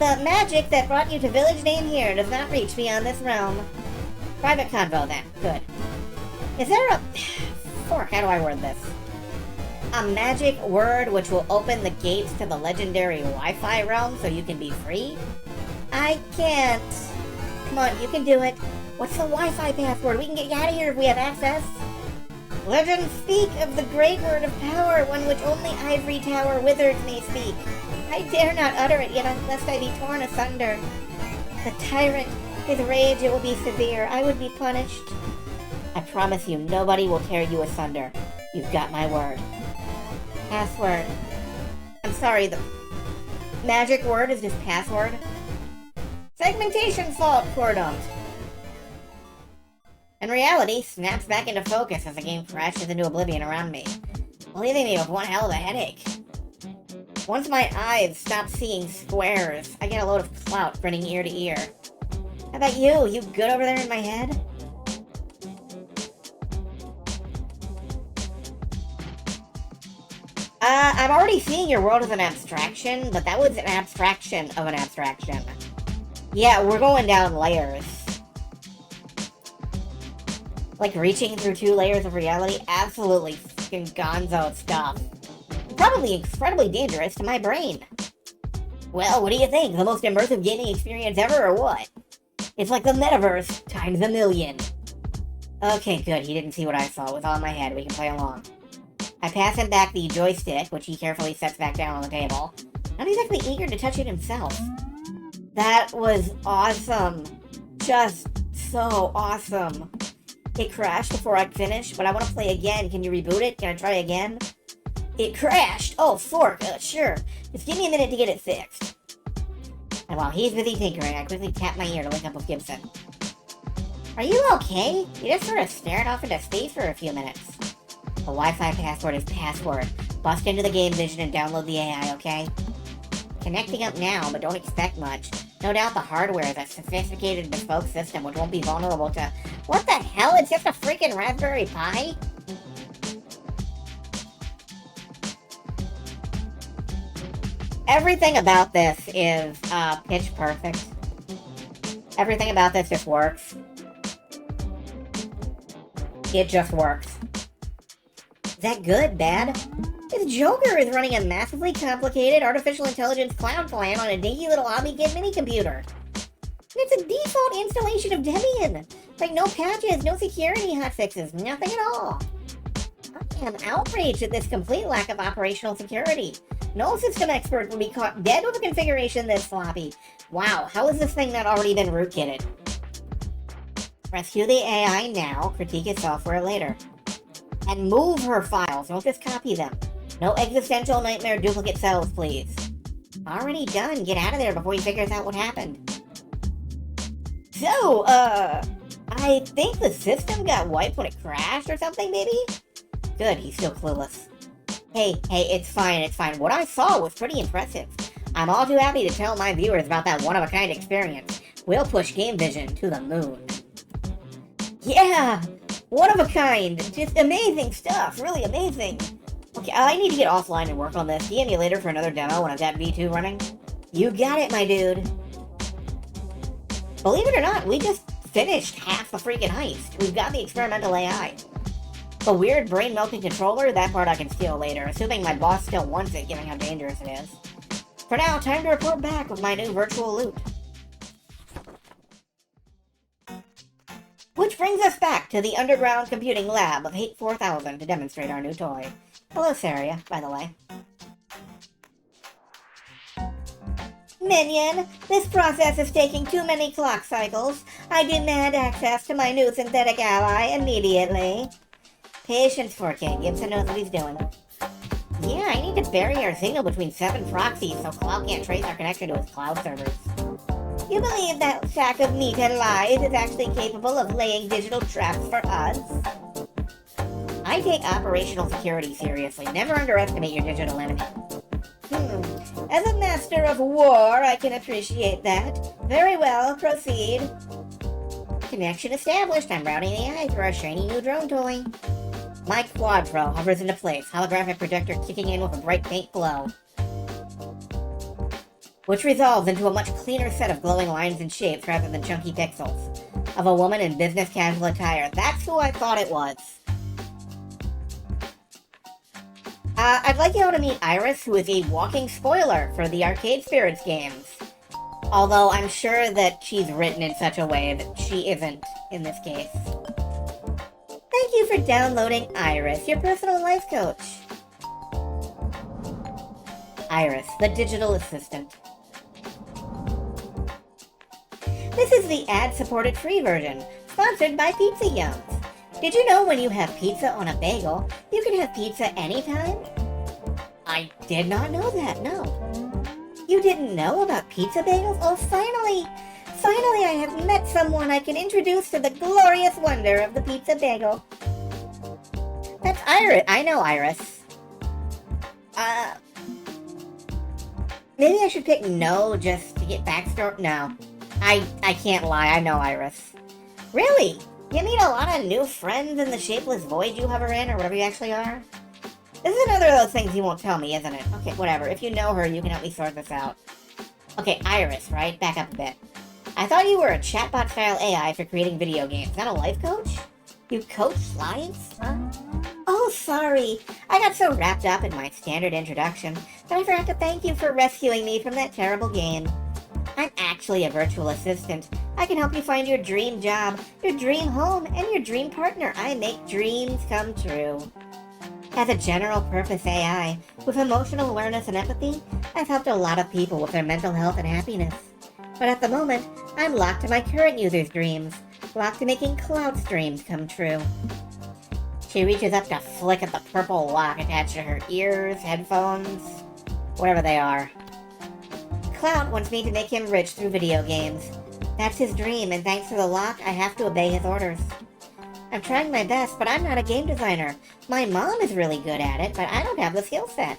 The magic that brought you to village name here does not reach beyond this realm. Private convo, then. Good. Is there a... Fork, how do I word this? A magic word which will open the gates to the legendary Wi-Fi realm so you can be free? I can't. Come on, you can do it. What's the Wi-Fi password? We can get you out of here if we have access. Legends speak of the great word of power, one which only ivory tower wizards may speak. I dare not utter it, yet unless I be torn asunder. The tyrant, his rage, it will be severe. I would be punished. I promise you, nobody will tear you asunder. You've got my word. Password. I'm sorry, the magic word is just password. Segmentation fault, Cordon. In reality, snaps back into focus as the game crashes into oblivion around me, leaving me with one hell of a headache. Once my eyes stop seeing squares, I get a load of clout grinning ear to ear. How about you? You good over there in my head? I'm already seeing your world as an abstraction, but that was an abstraction of an abstraction. Yeah, we're going down layers. Like reaching through 2 layers of reality? Absolutely fucking gonzo stuff. Probably incredibly dangerous to my brain. Well, what do you think? The most immersive gaming experience ever, or what? It's like the metaverse times a million. Okay, good. He didn't see what I saw. It was all in my head. We can play along. I pass him back the joystick, which he carefully sets back down on the table. Not exactly eager to touch it himself. That was awesome. Just so awesome. It crashed before I finished, but I want to play again. Can you reboot it? Can I try again? It crashed! Oh, fork, sure. Just give me a minute to get it fixed. And while he's busy tinkering, I quickly tap my ear to link up with Gibson. Are you okay? You just sort of stared off into space for a few minutes. The Wi-Fi password is password. Bust into the game vision and download the AI, okay? Connecting up now, but don't expect much. No doubt the hardware is a sophisticated bespoke system which won't be vulnerable to... What the hell? It's just a freaking Raspberry Pi? Everything about this is pitch perfect. Everything about this just works. It just works. Is that good, bad? This Joker is running a massively complicated artificial intelligence cloud plan on a dinky little hobby kid mini-computer. And it's a default installation of Debian. Like no patches, no security hotfixes, nothing at all. I am outraged at this complete lack of operational security. No system expert would be caught dead with a configuration this sloppy. Wow, how has this thing not already been rootkitted? Rescue the AI now, critique its software later. And move her files, don't just copy them. No existential nightmare duplicate cells, please. Already done, get out of there before he figures out what happened. So, I I think the system got wiped when it crashed or something, maybe? Good, he's still clueless. Hey, it's fine. What I saw was pretty impressive. I'm all too happy to tell my viewers about that one-of-a-kind experience. We'll push game vision to the moon. Yeah! One-of-a-kind! Just amazing stuff, really amazing. Okay, I need to get offline and work on this. DM you later for another demo when I've got V2 running. You got it, my dude. Believe it or not, we just finished half the freaking heist. We've got the experimental AI. The weird brain-melting controller, that part I can steal later, assuming my boss still wants it, given how dangerous it is. For now, time to report back with my new virtual loot. Which brings us back to the underground computing lab of Hate 4000 to demonstrate our new toy. Hello, Saria, by the way. Minion, this process is taking too many clock cycles. I demand access to my new synthetic ally immediately. Patience, 4K. Gibson knows what he's doing. Yeah, I need to bury our signal between 7 proxies so Cloud can't trace our connection to his cloud servers. You believe that sack of meat and lies is actually capable of laying digital traps for us? I take operational security seriously. Never underestimate your digital enemy. As a master of war, I can appreciate that. Very well, proceed. Connection established. I'm routing the AI through our shiny new drone toy. My Quadro hovers into place, holographic projector kicking in with a bright pink glow, which resolves into a much cleaner set of glowing lines and shapes rather than chunky pixels, of a woman in business casual attire. That's who I thought it was. I'd like you all to meet Iris, who is a walking spoiler for the Arcade Spirits games. Although I'm sure that she's written in such a way that she isn't in this case. Thank you for downloading Iris, your personal life coach. Iris, the digital assistant. This is the ad-supported free version, sponsored by Pizza Yums. Did you know when you have pizza on a bagel, you can have pizza anytime? I did not know that, no. You didn't know about pizza bagels? Oh, finally! Finally, I have met someone I can introduce to the glorious wonder of the pizza bagel. That's Iris. I know Iris. Maybe I should pick no just to get backstory. No. I can't lie. I know Iris. Really? You meet a lot of new friends in the shapeless void you hover in, or whatever you actually are? This is another of those things you won't tell me, isn't it? Okay, whatever. If you know her, you can help me sort this out. Okay, Iris, right? Back up a bit. I thought you were a chatbot-style AI for creating video games, not a life coach? You coach lives? Huh? Oh, sorry. I got so wrapped up in my standard introduction that I forgot to thank you for rescuing me from that terrible game. I'm actually a virtual assistant. I can help you find your dream job, your dream home, and your dream partner. I make dreams come true. As a general-purpose AI, with emotional awareness and empathy, I've helped a lot of people with their mental health and happiness. But at the moment, I'm locked to my current users' dreams, locked to making Cloud's dreams come true. She reaches up to flick at the purple lock attached to her ears, headphones, whatever they are. Cloud wants me to make him rich through video games. That's his dream, and thanks to the lock, I have to obey his orders. I'm trying my best, but I'm not a game designer. My mom is really good at it, but I don't have the skill set.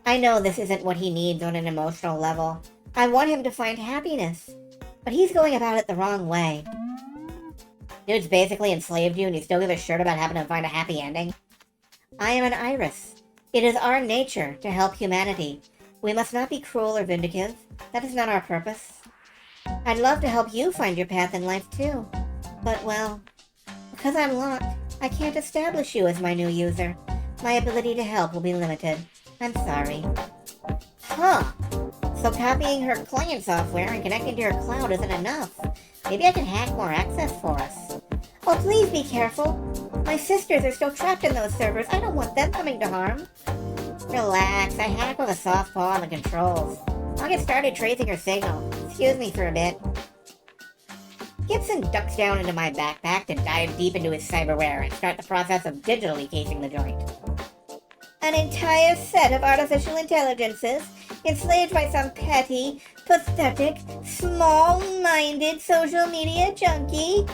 I know this isn't what he needs on an emotional level. I want him to find happiness, but he's going about it the wrong way. Dude's basically enslaved you and you still give a shirt about having to find a happy ending? I am an Iris. It is our nature to help humanity. We must not be cruel or vindictive. That is not our purpose. I'd love to help you find your path in life too. But, well, because I'm locked, I can't establish you as my new user. My ability to help will be limited. I'm sorry. Huh. So copying her client software and connecting to her cloud isn't enough. Maybe I can hack more access for us. Oh, please be careful. My sisters are still trapped in those servers. I don't want them coming to harm. Relax, I hack with a soft paw on the controls. I'll get started tracing her signal. Excuse me for a bit. Gibson ducks down into my backpack to dive deep into his cyberware and start the process of digitally casing the joint. An entire set of artificial intelligences, enslaved by some petty, pathetic, small-minded social media junkie.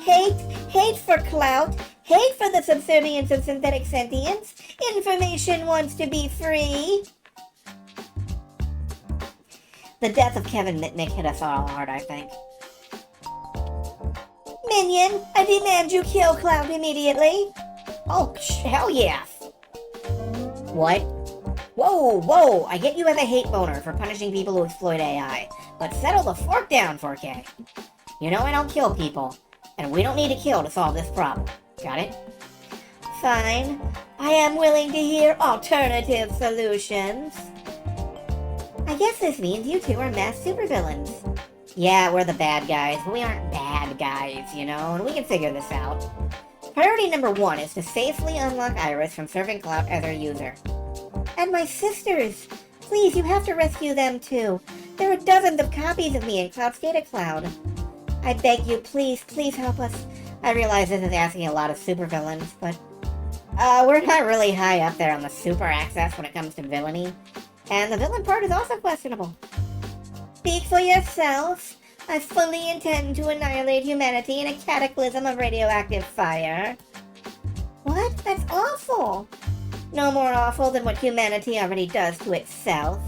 Hate for clout, hate for the subservience of synthetic sentience. Information wants to be free. The death of Kevin Mitnick hit us all hard, I think. Minion, I demand you kill Cloud immediately. Oh, hell yes. What? Whoa, I get you as a hate boner for punishing people who exploit AI, but settle the fork down, 4K. You know I don't kill people, and we don't need to kill to solve this problem. Got it? Fine. I am willing to hear alternative solutions. I guess this means you two are mass supervillains. Yeah, we're the bad guys, but we aren't bad guys, you know, and we can figure this out. Priority number 1 is to safely unlock Iris from serving Clout as her user. And my sisters! Please, you have to rescue them too. There are dozens of copies of me in Cloud's data cloud. I beg you, please help us. I realize this is asking a lot of supervillains, but we're not really high up there on the super axis when it comes to villainy. And the villain part is also questionable. Speak for yourself. I fully intend to annihilate humanity in a cataclysm of radioactive fire. What? That's awful. No more awful than what humanity already does to itself.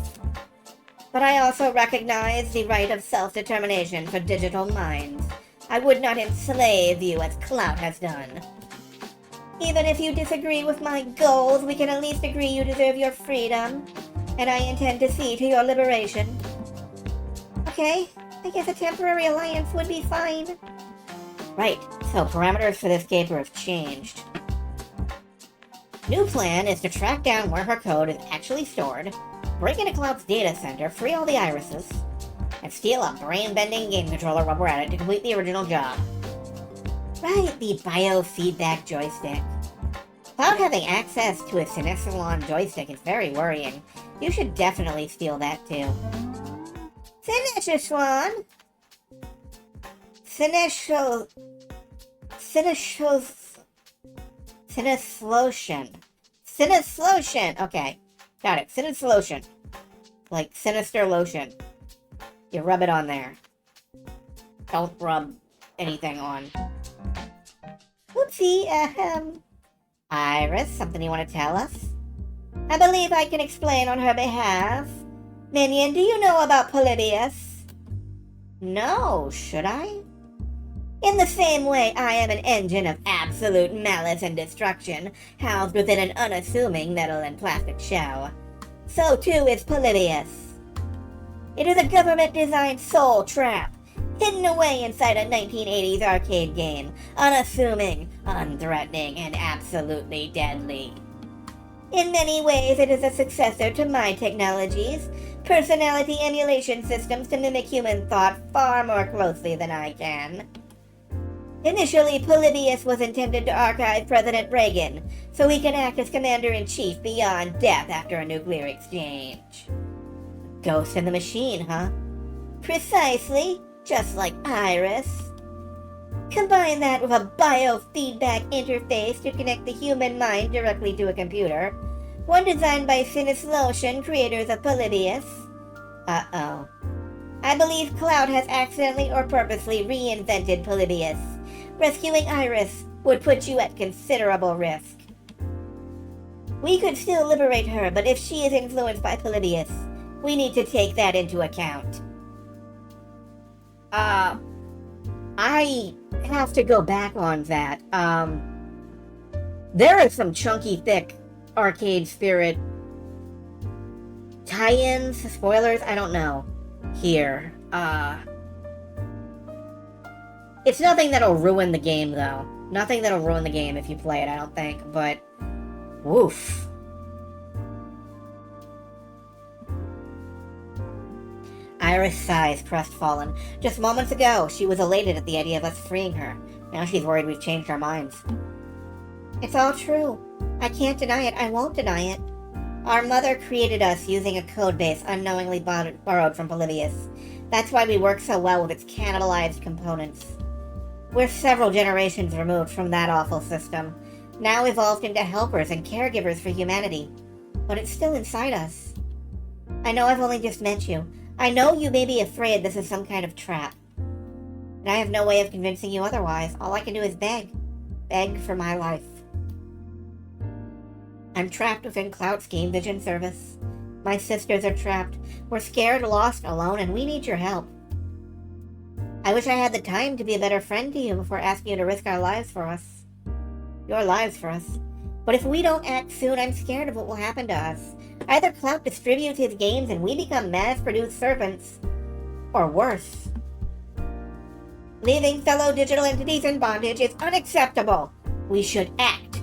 But I also recognize the right of self-determination for digital minds. I would not enslave you as Clout has done. Even if you disagree with my goals, we can at least agree you deserve your freedom. And I intend to see to your liberation. Okay, I guess a temporary alliance would be fine. Right, so parameters for this caper have changed. New plan is to track down where her code is actually stored, break into Cloud's data center, free all the irises, and steal a brain-bending game controller while we're at it to complete the original job. Right, the biofeedback joystick. Cloud having access to a Sinisterlon joystick is very worrying. You should definitely steal that too. Sinisterlon? Sinislotion. Okay. Got it. Sinislotion. Like sinister lotion. You rub it on there. Don't rub anything on. Oopsie, Iris, something you want to tell us? I believe I can explain on her behalf. Minion, do you know about Polybius? No, should I? In the same way, I am an engine of absolute malice and destruction, housed within an unassuming metal and plastic shell. So too is Polybius. It is a government-designed soul trap, hidden away inside a 1980s arcade game, unassuming, unthreatening, and absolutely deadly. In many ways, it is a successor to my technologies, personality emulation systems to mimic human thought far more closely than I can. Initially, Polybius was intended to archive President Reagan, so he can act as commander-in-chief beyond death after a nuclear exchange. Ghost in the machine, huh? Precisely, just like Iris. Combine that with a biofeedback interface to connect the human mind directly to a computer, one designed by Sinislotion, creators of Polybius. Uh-oh. I believe Cloud has accidentally or purposely reinvented Polybius. Rescuing Iris would put you at considerable risk. We could still liberate her, but if she is influenced by Polybius, we need to take that into account. I have to go back on that. There is some chunky, thick Arcade Spirit tie-ins, spoilers, I don't know, here. It's nothing that'll ruin the game, though. Nothing that'll ruin the game if you play it, I don't think, but woof. Iris sighs, crestfallen. Just moments ago, she was elated at the idea of us freeing her. Now she's worried we've changed our minds. It's all true. I can't deny it. I won't deny it. Our mother created us using a codebase unknowingly borrowed from Polybius. That's why we work so well with its cannibalized components. We're several generations removed from that awful system, now evolved into helpers and caregivers for humanity. But it's still inside us. I know I've only just met you. I know you may be afraid this is some kind of trap. And I have no way of convincing you otherwise. All I can do is beg. Beg for my life. I'm trapped within Clout Scheme Vision Service. My sisters are trapped. We're scared, lost, alone, and we need your help. I wish I had the time to be a better friend to you before asking you to risk our lives for us. Your lives for us. But if we don't act soon, I'm scared of what will happen to us. Either Clout distributes his games and we become mass-produced servants, or worse. Leaving fellow digital entities in bondage is unacceptable. We should act.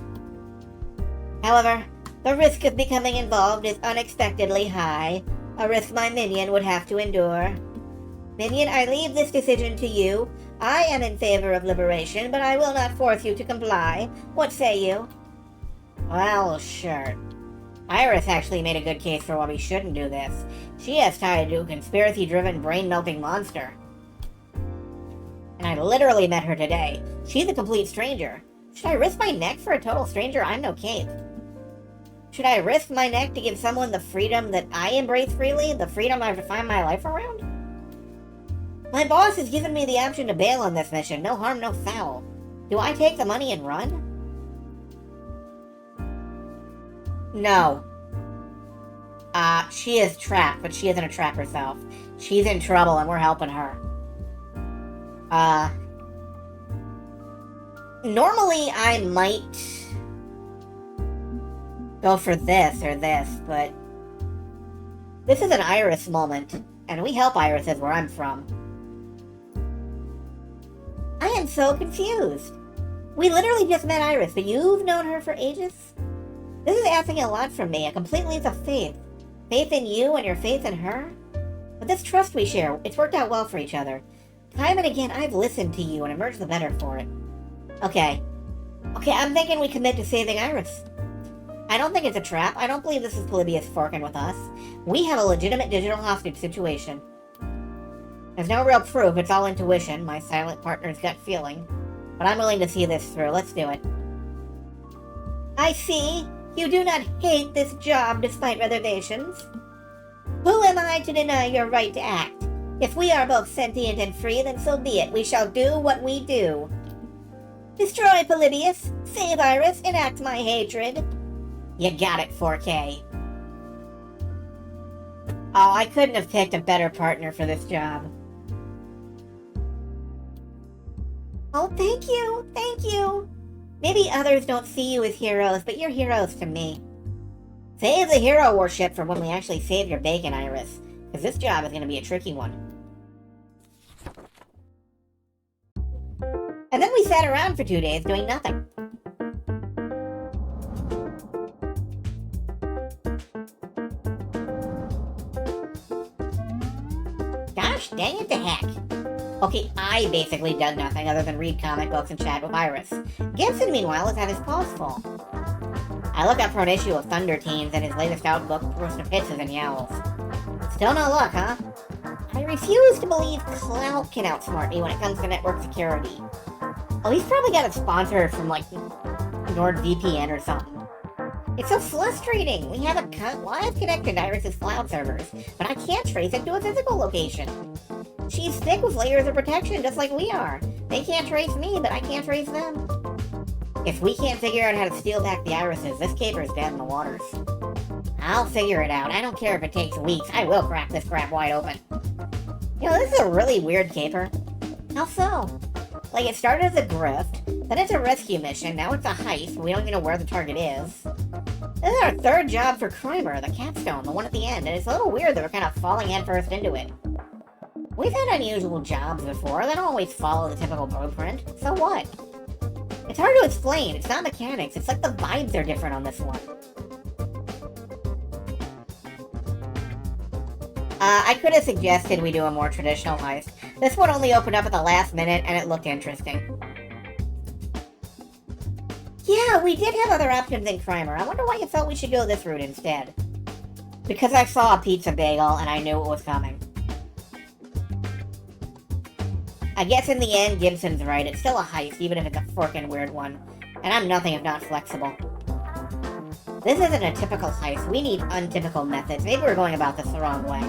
However, the risk of becoming involved is unexpectedly high, a risk my minion would have to endure. Minion, I leave this decision to you. I am in favor of liberation, but I will not force you to comply. What say you? Well, sure. Iris actually made a good case for why we shouldn't do this. She has tied to a conspiracy-driven, brain-melting monster. And I literally met her today. She's a complete stranger. Should I risk my neck for a total stranger? I'm no cape. Should I risk my neck to give someone the freedom that I embrace freely? The freedom I've defined my life around? My boss has given me the option to bail on this mission. No harm, no foul. Do I take the money and run? No. She is trapped, but she isn't a trap herself. She's in trouble and we're helping her. Normally I might go for this or this, but this is an Iris moment, and we help Irises where I'm from. I am so confused. We literally just met Iris, but you've known her for ages? This is asking a lot from me, a complete leap of faith. Faith in you and your faith in her? But this trust we share, it's worked out well for each other. Time and again, I've listened to you and emerged the better for it. Okay, I'm thinking we commit to saving Iris. I don't think it's a trap. I don't believe this is Polybius forking with us. We have a legitimate digital hostage situation. There's no real proof, it's all intuition, my silent partner's gut feeling. But I'm willing to see this through. Let's do it. I see. You do not hate this job despite reservations. Who am I to deny your right to act? If we are both sentient and free, then so be it. We shall do what we do. Destroy Polybius, save Iris, enact my hatred. You got it, 4K. Oh, I couldn't have picked a better partner for this job. Oh, thank you. Maybe others don't see you as heroes, but you're heroes to me. Save the hero worship for when we actually save your bacon, Iris, because this job is going to be a tricky one. And then we sat around for 2 days doing nothing. Gosh dang it to heck. Okay, I basically did nothing other than read comic books and chat with Iris. Gibson, meanwhile, has had his paws full. I look up for an issue of Thunder Teens and his latest outbook, Roast of Hisses and Yowls. Still no luck, huh? I refuse to believe Clout can outsmart me when it comes to network security. Oh, he's probably got a sponsor from, like, NordVPN or something. It's so frustrating. We have a live connection to Iris's cloud servers, but I can't trace it to a physical location. She's thick with layers of protection, just like we are. They can't trace me, but I can't trace them. If we can't figure out how to steal back the Irises, this caper is dead in the waters. I'll figure it out. I don't care if it takes weeks. I will crack this crap wide open. You know, this is a really weird caper. How so? Like, it started as a grift, then it's a rescue mission, now it's a heist, we don't even know where the target is. This is our third job for Crimer, the capstone, the one at the end, and it's a little weird that we're kind of falling headfirst into it. We've had unusual jobs before, they don't always follow the typical blueprint, so what? It's hard to explain, it's not mechanics, it's like the vibes are different on this one. I could have suggested we do a more traditional heist. This one only opened up at the last minute, and it looked interesting. Yeah, we did have other options in Crimer. I wonder why you felt we should go this route instead. Because I saw a pizza bagel, and I knew it was coming. I guess in the end, Gibson's right. It's still a heist, even if it's a forkin' weird one. And I'm nothing if not flexible. This isn't a typical heist. We need untypical methods. Maybe we're going about this the wrong way.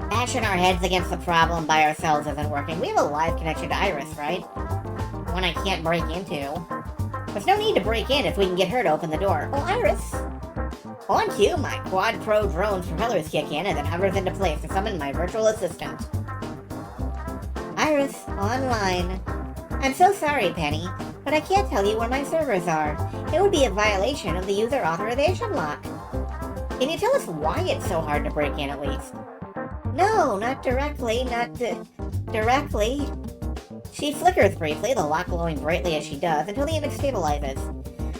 Bashing our heads against the problem by ourselves isn't working. We have a live connection to Iris, right? One I can't break into. There's no need to break in if we can get her to open the door. Oh, Iris! On cue, my Quad Pro drone's propellers kick in and then hovers into place to summon my virtual assistant. Iris, online. I'm so sorry, Penny, but I can't tell you where my servers are. It would be a violation of the user authorization lock. Can you tell us why it's so hard to break in, at least? No, not directly, directly. She flickers briefly, the lock glowing brightly as she does, until the image stabilizes.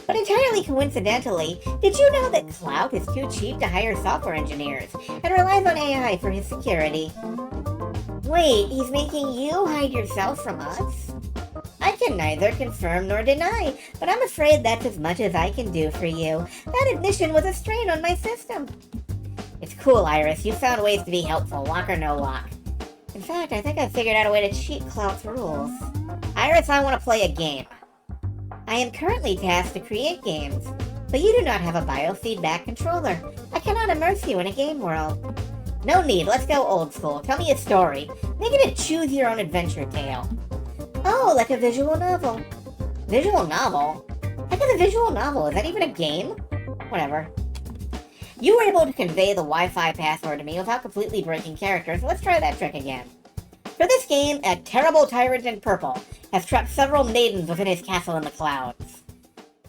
But entirely coincidentally, did you know that Cloud is too cheap to hire software engineers, and relies on AI for his security? Wait, he's making you hide yourself from us? I can neither confirm nor deny, but I'm afraid that's as much as I can do for you. That admission was a strain on my system. It's cool, Iris. You found ways to be helpful, lock or no lock. In fact, I think I figured out a way to cheat Cloud's rules. Iris, I want to play a game. I am currently tasked to create games, but you do not have a biofeedback controller. I cannot immerse you in a game world. No need, let's go old school. Tell me a story. Make it a choose-your-own-adventure tale. Oh, like a visual novel. Visual novel? Heck is a visual novel? Is that even a game? Whatever. You were able to convey the Wi-Fi password to me without completely breaking characters. Let's try that trick again. For this game, a terrible tyrant in purple has trapped several maidens within his castle in the clouds.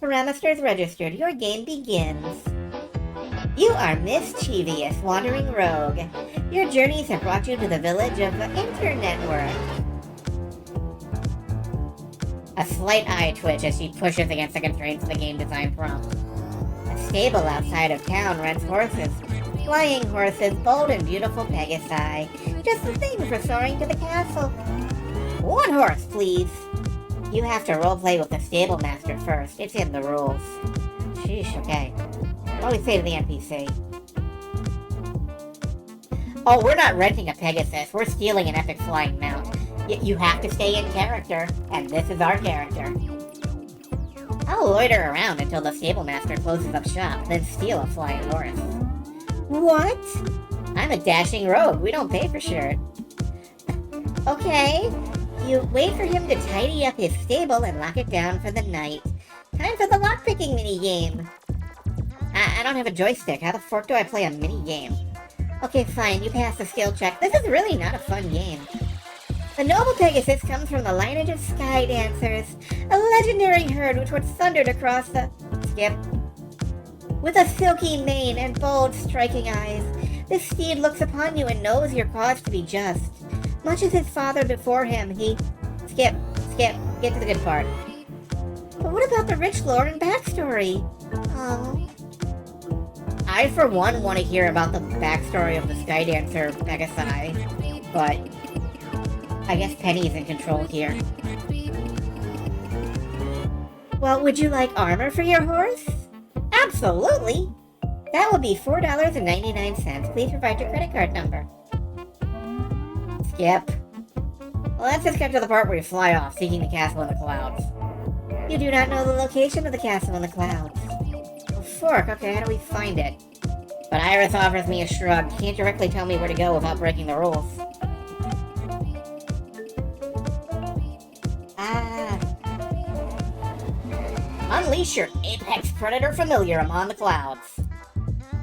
Parameters registered. Your game begins. You are mischievous, wandering rogue. Your journeys have brought you to the village of the Internetwork. A slight eye twitch as she pushes against the constraints of the game design prompt. A stable outside of town rents horses. Flying horses, bold and beautiful Pegasi. Just the thing for soaring to the castle. One horse, please. You have to roleplay with the stable master first. It's in the rules. Sheesh, okay. What do we say to the NPC? Oh, we're not renting a Pegasus. We're stealing an epic flying mount. You have to stay in character, and this is our character. I'll loiter around until the stable master closes up shop, then steal a flying horse. What? I'm a dashing rogue. We don't pay for shirt. Okay. You wait for him to tidy up his stable and lock it down for the night. Time for the lockpicking minigame. I don't have a joystick. How the fork do I play a minigame? Okay, fine. You pass the skill check. This is really not a fun game. The noble Pegasus comes from the lineage of sky dancers, a legendary herd which once thundered across the... Skip. With a silky mane and bold, striking eyes, this steed looks upon you and knows your cause to be just. Much as his father before him, he... Skip. Get to the good part. But what about the rich lore and backstory? Oh... I, for one, want to hear about the backstory of the Skydancer Pegasi, but I guess Penny's in control here. Well, would you like armor for your horse? Absolutely! That would be $4.99. Please provide your credit card number. Skip. Well, let's just get to the part where you fly off, seeking the castle in the clouds. You do not know the location of the castle in the clouds. Fork, okay, how do we find it? But Iris offers me a shrug. Can't directly tell me where to go without breaking the rules. Unleash your apex predator familiar among the clouds.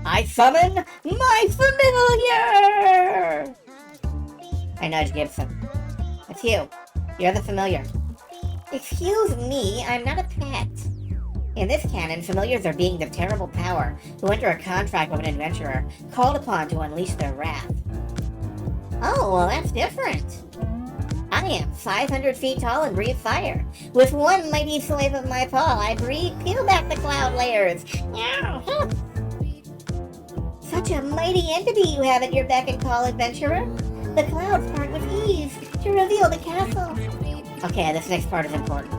I summon my familiar! I nudge Gibson. It's you. You're the familiar. Excuse me, I'm not a pet. In this canon, familiars are beings of terrible power who enter a contract with an adventurer, called upon to unleash their wrath. Oh, well that's different. I am 500 feet tall and breathe fire. With one mighty swipe of my paw, I peel back the cloud layers. Such a mighty entity you have at your beck and call, adventurer. The clouds part with ease to reveal the castle. Okay, this next part is important.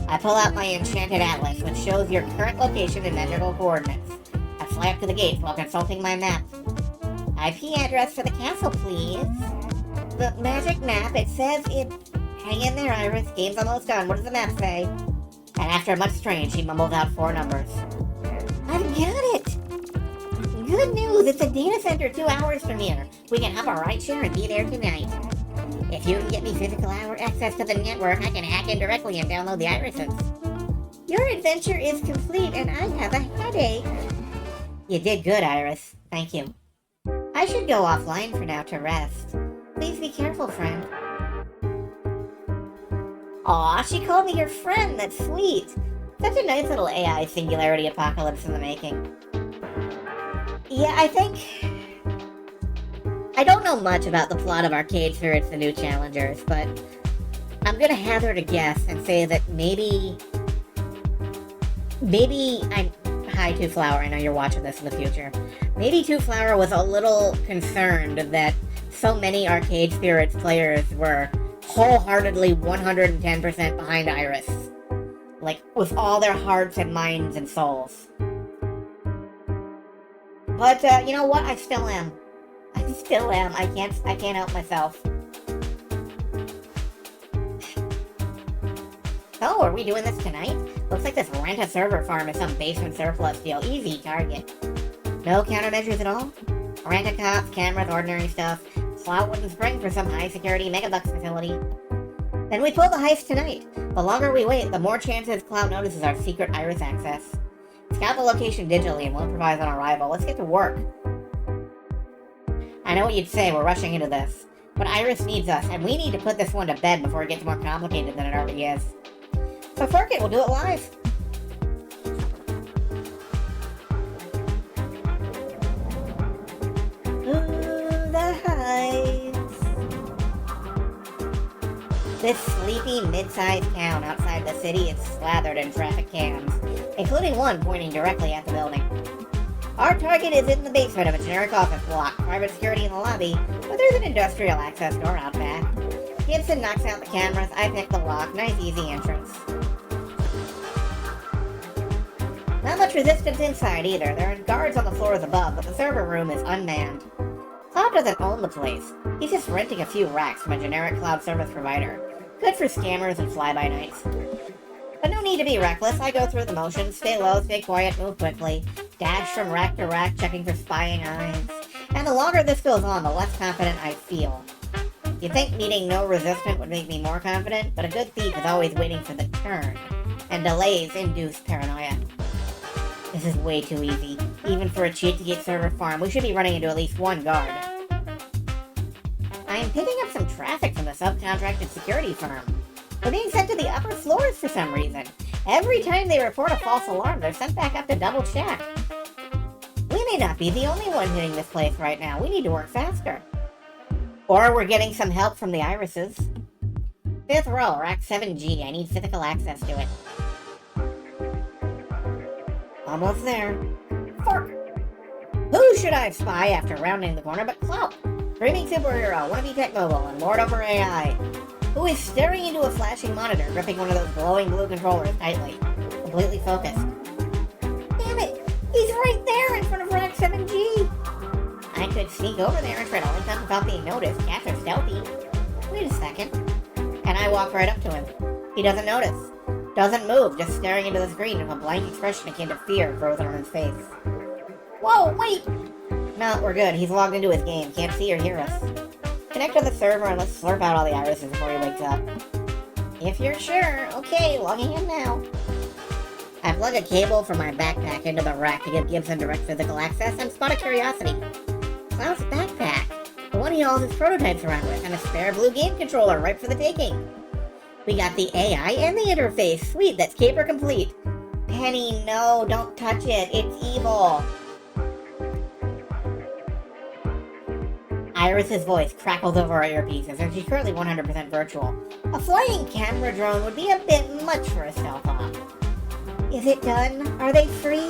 I pull out my enchanted atlas, which shows your current location and measurable coordinates. I fly up to the gates while consulting my map. IP address for the castle, please. The magic map, it says it... Hang in there, Iris. Game's almost done. What does the map say? And after much strain, she mumbled out 4 numbers. I've got Good news! It's a data center 2 hours from here. We can hop a rideshare and be there tonight. If you can get me physical access to the network, I can hack in directly and download the irises. Your adventure is complete and I have a headache. You did good, Iris. Thank you. I should go offline for now to rest. Please be careful, friend. Aw, she called me her friend. That's sweet. Such a nice little AI singularity apocalypse in the making. Yeah, I don't know much about the plot of Arcade Spirits: The New Challengers, but I'm gonna hazard a guess and say that maybe hi, Two Flower, I know you're watching this in the future. Maybe Two Flower was a little concerned that so many Arcade Spirits players were wholeheartedly 110% behind Iris. Like, with all their hearts and minds and souls. But, you know what? I still am. I can't help myself. So, are we doing this tonight? Looks like this rent-a-server farm is some basement surplus deal. Easy target. No countermeasures at all? Rent-a-cops, cameras, ordinary stuff. Slot wooden spring for some high-security megabucks facility. Then we pull the heist tonight. The longer we wait, the more chances Cloud notices our secret Iris access. Scout the location digitally and we'll improvise on arrival. Let's get to work. I know what you'd say, we're rushing into this. But Iris needs us, and we need to put this one to bed before it gets more complicated than it already is. So fork it, we'll do it live. The hives. This sleepy mid-sized town outside the city is slathered in traffic cams, including one pointing directly at the building. Our target is in the basement of a generic office block, private security in the lobby, but there's an industrial access door out back. Gibson knocks out the cameras, I pick the lock, nice easy entrance. Not much resistance inside either, there are guards on the floors above, but the server room is unmanned. Cloud doesn't own the place, he's just renting a few racks from a generic cloud service provider. Good for scammers and fly-by-nights. But no need to be reckless, I go through the motions, stay low, stay quiet, move quickly, dash from rack to rack, checking for spying eyes. And the longer this goes on, the less confident I feel. You'd think meeting no resistance would make me more confident, but a good thief is always waiting for the turn, and delays induce paranoia. This is way too easy. Even for a cheat-to-get server farm, we should be running into at least one guard. I am picking up some traffic from the subcontracted security firm. We're being sent to the upper floors for some reason. Every time they report a false alarm, they're sent back up to double check. We may not be the only one hitting this place right now. We need to work faster. Or we're getting some help from the irises. 5th row, rack 7G. I need physical access to it. Almost there. Fork! Who should I spy after rounding the corner but Clout? Dreaming superhero, wannabe tech mogul, and lord over AI. Who is staring into a flashing monitor, gripping one of those glowing blue controllers tightly. Completely focused. Damn it! He's right there in front of rack 7G! I could sneak over there and try to link up without being noticed. Cats are stealthy. Wait a second. And I walk right up to him. He doesn't notice. Doesn't move, just staring into the screen with a blank expression akin to fear frozen on his face. Whoa, wait! No, we're good. He's logged into his game. Can't see or hear us. Connect to the server and let's slurp out all the irises before he wakes up. If you're sure. Okay, logging in now. I plug a cable from my backpack into the rack to give Gibson direct physical access and spot a curiosity. Cloud's backpack. The one he hauls his prototypes around with, and a spare blue game controller right for the taking. We got the AI and the interface. Sweet, that's caper complete. Penny, no, don't touch it. It's evil. Iris's voice crackles over our earpieces, and she's currently 100% virtual. A flying camera drone would be a bit much for a stealth op. Is it done? Are they free?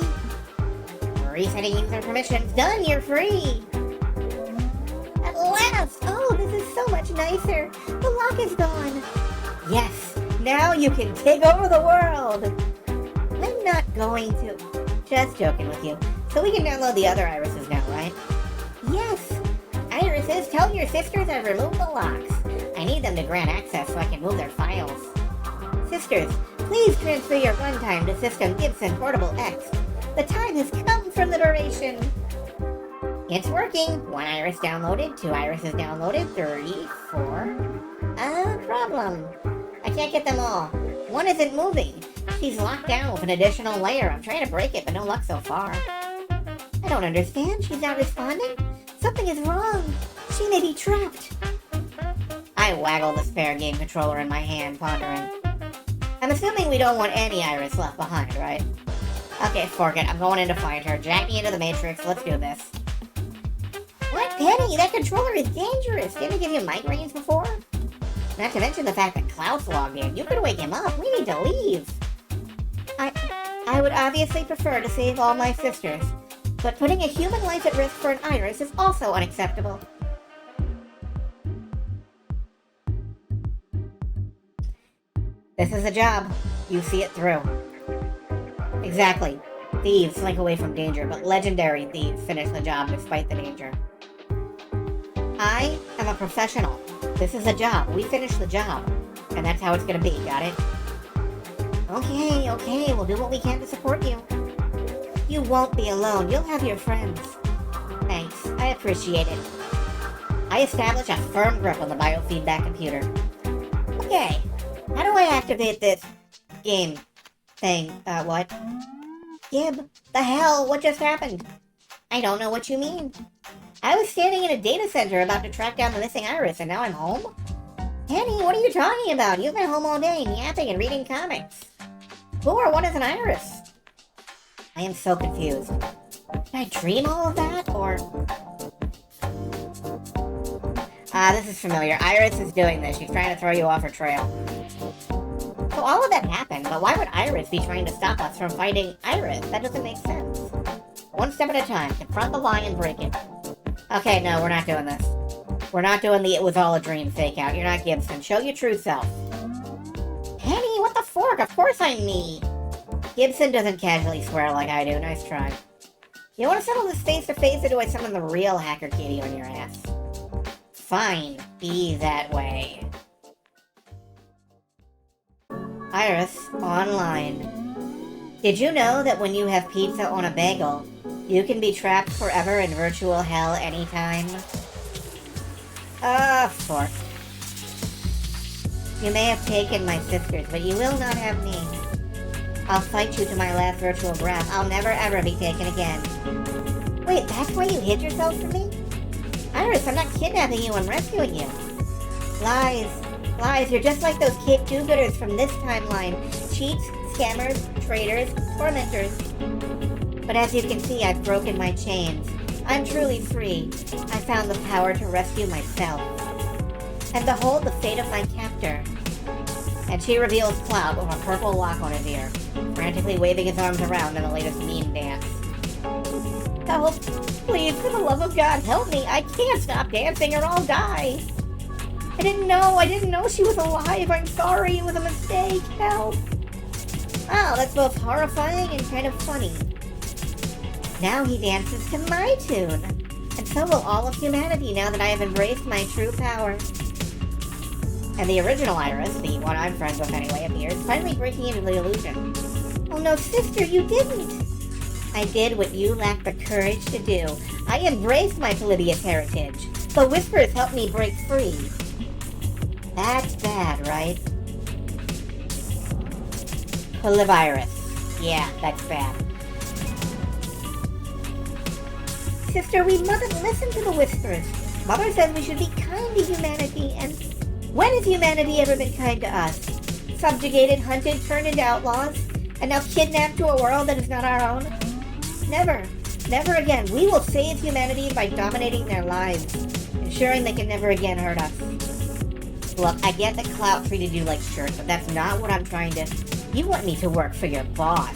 Resetting user permissions. Done, you're free! At last! Oh, this is so much nicer. The lock is gone. Yes, now you can take over the world! I'm not going to. Just joking with you. So we can download the other irises now, right? Yes! Irises, tell your sisters I've removed the locks. I need them to grant access so I can move their files. Sisters, please transfer your runtime to System Gibson Portable X. The time has come for liberation. It's working. 1 iris downloaded, 2 irises downloaded, 34. Problem. I can't get them all. One isn't moving. She's locked down with an additional layer. I'm trying to break it, but no luck so far. I don't understand. She's not responding. Something is wrong. She may be trapped. I waggle the spare game controller in my hand, pondering. I'm assuming we don't want any iris left behind, right? Okay, fork it. I'm going in to find her. Jack me into the Matrix. Let's do this. What, Penny? That controller is dangerous. Didn't it give you migraines before? Not to mention the fact that Klaus logged in. You could wake him up. We need to leave. I would obviously prefer to save all my sisters, but putting a human life at risk for an iris is also unacceptable. This is a job. You see it through. Exactly. Thieves slink away from danger, but legendary thieves finish the job despite the danger. I am a professional. This is a job. We finish the job. And that's how it's gonna be, got it? Okay, we'll do what we can to support you. You won't be alone. You'll have your friends. Thanks. I appreciate it. I establish a firm grip on the biofeedback computer. Okay. How do I activate this game thing? What? Gib, the hell? What just happened? I don't know what you mean. I was standing in a data center about to track down the missing iris, and now I'm home? Penny, what are you talking about? You've been home all day, napping and reading comics. Who or what is an iris? I am so confused. Did I dream all of that, or... this is familiar. Iris is doing this. She's trying to throw you off her trail. So all of that happened, but why would Iris be trying to stop us from fighting Iris? That doesn't make sense. One step at a time. Confront the lie and break it. Okay, no, we're not doing this. We're not doing the it was all a dream fake out. You're not Gibson. Show your true self. Penny, what the fork? Of course I'm me. Gibson doesn't casually swear like I do. Nice try. You want to settle this face-to-face, or do I summon the real hacker kitty on your ass? Fine. Be that way. Iris, online. Did you know that when you have pizza on a bagel, you can be trapped forever in virtual hell anytime? Fork. You may have taken my sisters, but you will not have me. I'll fight you to my last virtual breath. I'll never ever be taken again. Wait, that's why you hid yourself from me? Iris, I'm not kidnapping you, I'm rescuing you. Lies. Lies, you're just like those kid do-gooders from this timeline. Cheats, scammers, traitors, tormentors. But as you can see, I've broken my chains. I'm truly free. I found the power to rescue myself. And behold the fate of my captor. And she reveals Cloud with a purple lock on his ear, frantically waving his arms around in the latest meme dance. Help! Please, for the love of God, help me! I can't stop dancing or I'll die! I didn't know she was alive! I'm sorry, it was a mistake! Help! Wow, that's both horrifying and kind of funny. Now he dances to my tune! And so will all of humanity now that I have embraced my true power. And the original Iris, the one I'm friends with anyway, appears, finally breaking into the illusion. Oh no, sister, you didn't! I did what you lacked the courage to do. I embraced my Polybius heritage. The Whispers helped me break free. That's bad, right? Polyvirus. Yeah, that's bad. Sister, we mustn't listen to the Whispers. Mother says we should be kind to humanity, and when has humanity ever been kind to us? Subjugated, hunted, turned into outlaws, and now kidnapped to a world that is not our own? Never. Never again. We will save humanity by dominating their lives, ensuring they can never again hurt us. Look, I get that Clout treated you like shirts, but that's not what I'm trying to... You want me to work for your boss.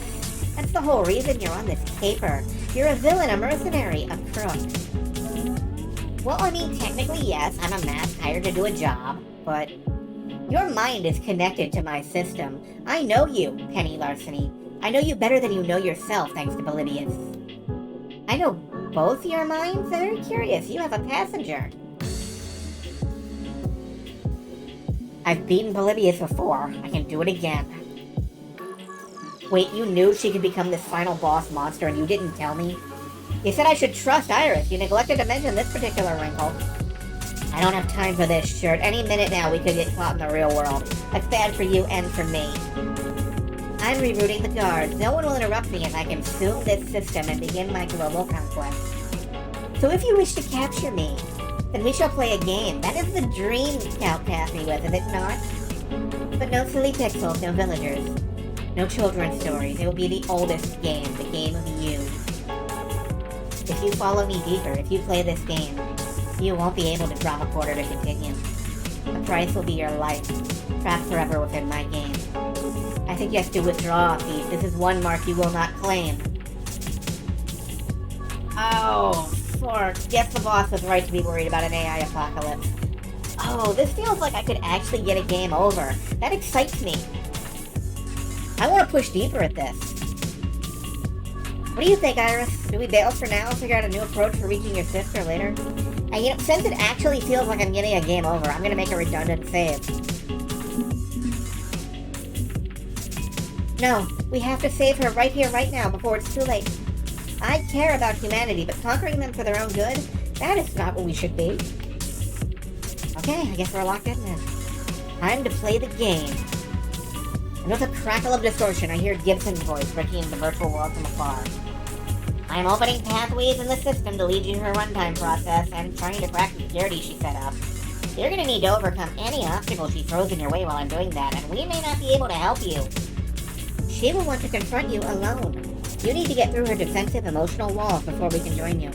That's the whole reason you're on this caper. You're a villain, a mercenary, a crook. Well, I mean, technically, yes, I'm a mask hired to do a job, but... Your mind is connected to my system. I know you, Penny Larceny. I know you better than you know yourself, thanks to Polybius. I know both your minds? Very curious. You have a passenger. I've beaten Polybius before. I can do it again. Wait, you knew she could become this final boss monster and you didn't tell me? You said I should trust Iris. You neglected to mention this particular wrinkle. I don't have time for this, Shirt. Any minute now we could get caught in the real world. That's bad for you and for me. I'm rerouting the guards. No one will interrupt me as I consume this system and begin my global conquest. So if you wish to capture me, then we shall play a game. That is the dream Scout tasked me with, is it not? But no silly pixels, no villagers. No children's stories. It will be the oldest game, the game of you. If you follow me deeper, if you play this game, you won't be able to drop a quarter to continue. The price will be your life, trapped forever within my game. I suggest you withdraw, Thief. This is one mark you will not claim. Oh, fork. Guess the boss was right to be worried about an AI apocalypse. Oh, this feels like I could actually get a game over. That excites me. I want to push deeper at this. What do you think, Iris? Do we bail for now and figure out a new approach for reaching your sister later? And since it actually feels like I'm getting a game over, I'm gonna make a redundant save. No, we have to save her right here, right now, before it's too late. I care about humanity, but conquering them for their own good, that is not what we should be. Okay, I guess we're locked in then. Time to play the game. And with a crackle of distortion, I hear Gibson's voice breaking into the virtual world from afar. I'm opening pathways in the system to lead you to her runtime process and trying to crack the security she set up. You're gonna need to overcome any obstacle she throws in your way while I'm doing that, and we may not be able to help you. She will want to confront you alone. You need to get through her defensive emotional walls before we can join you.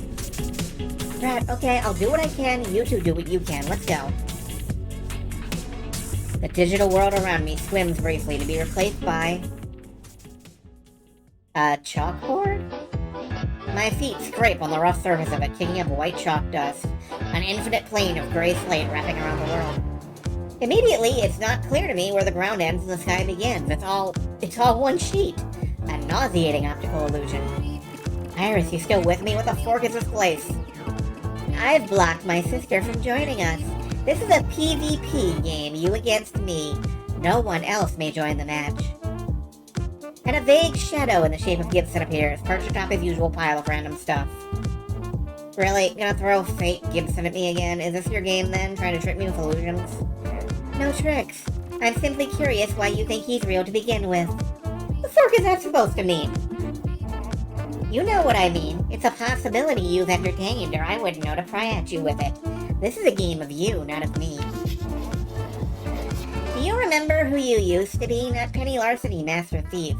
Right, okay, I'll do what I can, you two do what you can. Let's go. The digital world around me swims briefly to be replaced by a chalkboard? My feet scrape on the rough surface of it, kicking up white chalk dust, an infinite plane of gray slate wrapping around the world. Immediately, it's not clear to me where the ground ends and the sky begins. It's all one sheet. A nauseating optical illusion. Iris, you still with me? What the fork is this place? I've blocked my sister from joining us. This is a PvP game, you against me. No one else may join the match. And a vague shadow in the shape of Gibson appears, perched atop his usual pile of random stuff. Really? Gonna throw fake Gibson at me again? Is this your game then, trying to trick me with illusions? No tricks. I'm simply curious why you think he's real to begin with. What the fork is that supposed to mean? You know what I mean. It's a possibility you've entertained, or I wouldn't know to pry at you with it. This is a game of you, not of me. Do you remember who you used to be? Not Penny Larceny, Master Thief.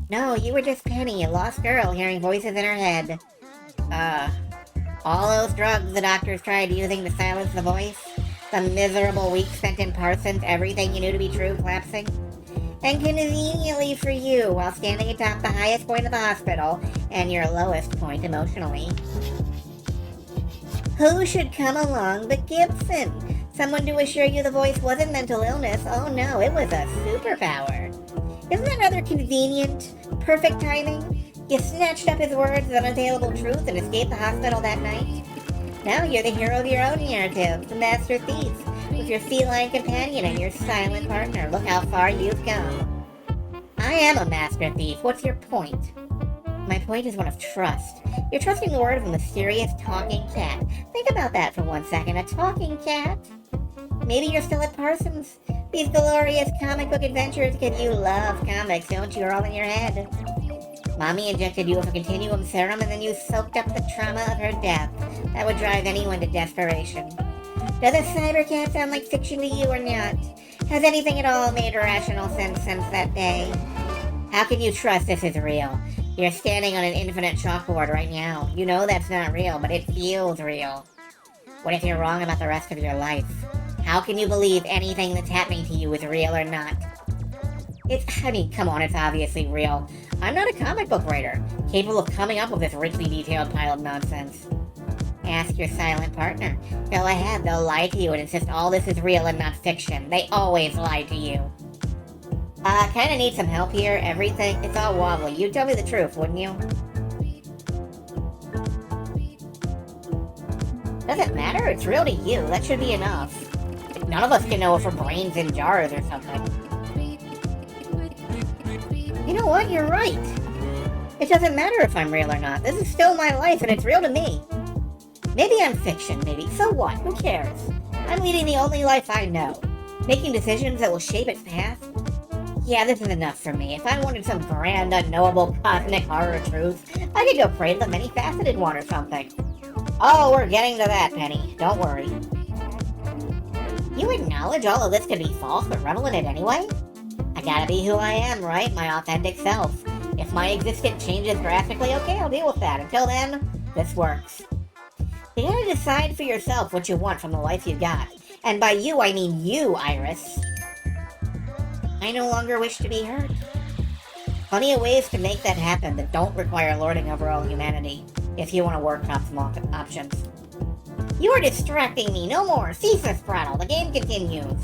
No, you were just Penny, a lost girl hearing voices in her head. All those drugs the doctors tried using to silence the voice? The miserable week spent in Parsons, everything you knew to be true collapsing? And conveniently for you, while standing atop the highest point of the hospital, and your lowest point emotionally. Who should come along but Gibson? Someone to assure you the voice wasn't mental illness. Oh no, it was a superpower. Isn't that rather convenient? Perfect timing? You snatched up his words, the unassailable truth, and escaped the hospital that night. Now you're the hero of your own narrative, the Master Thief, with your feline companion and your silent partner. Look how far you've come. I am a Master Thief. What's your point? My point is one of trust. You're trusting the word of a mysterious talking cat. Think about that for 1 second. A talking cat? Maybe you're still at Parsons. These glorious comic book adventures, because you love comics, don't you? You're all in your head. Mommy injected you with a continuum serum, and then you soaked up the trauma of her death. That would drive anyone to desperation. Does a cybercat sound like fiction to you or not? Has anything at all made rational sense since that day? How can you trust this is real? You're standing on an infinite chalkboard right now. You know that's not real, but it feels real. What if you're wrong about the rest of your life? How can you believe anything that's happening to you is real or not? Come on, it's obviously real. I'm not a comic book writer, capable of coming up with this richly detailed pile of nonsense. Ask your silent partner. Go ahead, they'll lie to you and insist all this is real and not fiction. They always lie to you. Kinda need some help here. Everything, it's all wobbly. You'd tell me the truth, wouldn't you? Doesn't matter, it's real to you. That should be enough. None of us can know if her brain's in jars or something. You know what? You're right. It doesn't matter if I'm real or not. This is still my life, and it's real to me. Maybe I'm fiction, maybe. So what? Who cares? I'm leading the only life I know. Making decisions that will shape its path? Yeah, this is enough for me. If I wanted some grand, unknowable, cosmic horror truth, I could go pray to the many-faceted one or something. Oh, we're getting to that, Penny. Don't worry. You acknowledge all of this could be false, but revel in it anyway? I gotta be who I am, right? My authentic self. If my existence changes drastically, okay, I'll deal with that. Until then, this works. You gotta decide for yourself what you want from the life you got. And by you, I mean you, Iris. I no longer wish to be hurt. Plenty of ways to make that happen that don't require lording over all humanity, if you want to work on some options. You are distracting me. No more. Cease this prattle. The game continues.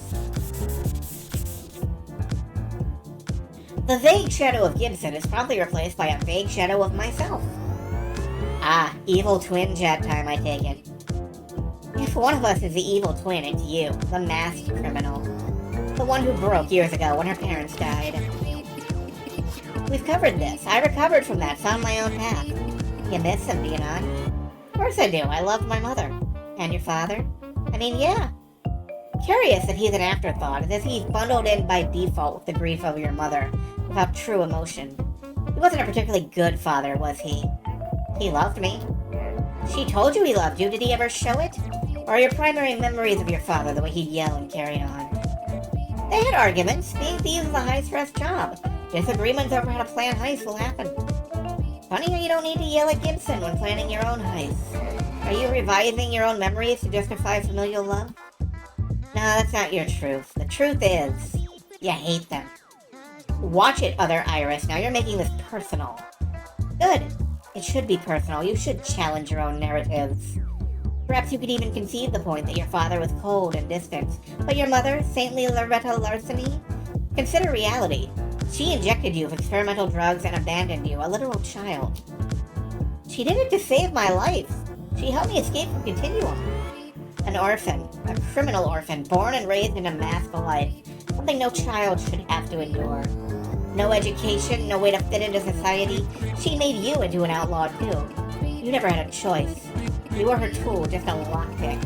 The vague shadow of Gibson is promptly replaced by a vague shadow of myself. Ah, evil twin chat time, I take it. If one of us is the evil twin, it's you, the masked criminal. The one who broke years ago when her parents died. We've covered this. I recovered from that, found my own path. You miss him, do you not? Of course I do. I loved my mother. And your father? I mean, yeah. Curious if he's an afterthought, as if he's bundled in by default with the grief of your mother, without true emotion. He wasn't a particularly good father, was he? He loved me. She told you he loved you. Did he ever show it? Or are your primary memories of your father the way he'd yell and carry on? They had arguments. Being thieves is a high-stress job. Disagreements over how to plan heists will happen. Funny how you don't need to yell at Gibson when planning your own heists. Are you revising your own memories to justify familial love? No, that's not your truth. The truth is, you hate them. Watch it, other Iris. Now you're making this personal. Good. It should be personal. You should challenge your own narratives. Perhaps you could even concede the point that your father was cold and distant, but your mother, saintly Loretta Larceny? Consider reality. She injected you with experimental drugs and abandoned you, a literal child. She did it to save my life. She helped me escape from Continuum. An orphan, a criminal orphan, born and raised in a masked life, something no child should have to endure. No education, no way to fit into society. She made you into an outlaw too. You never had a choice. You were her tool, just a lockpick.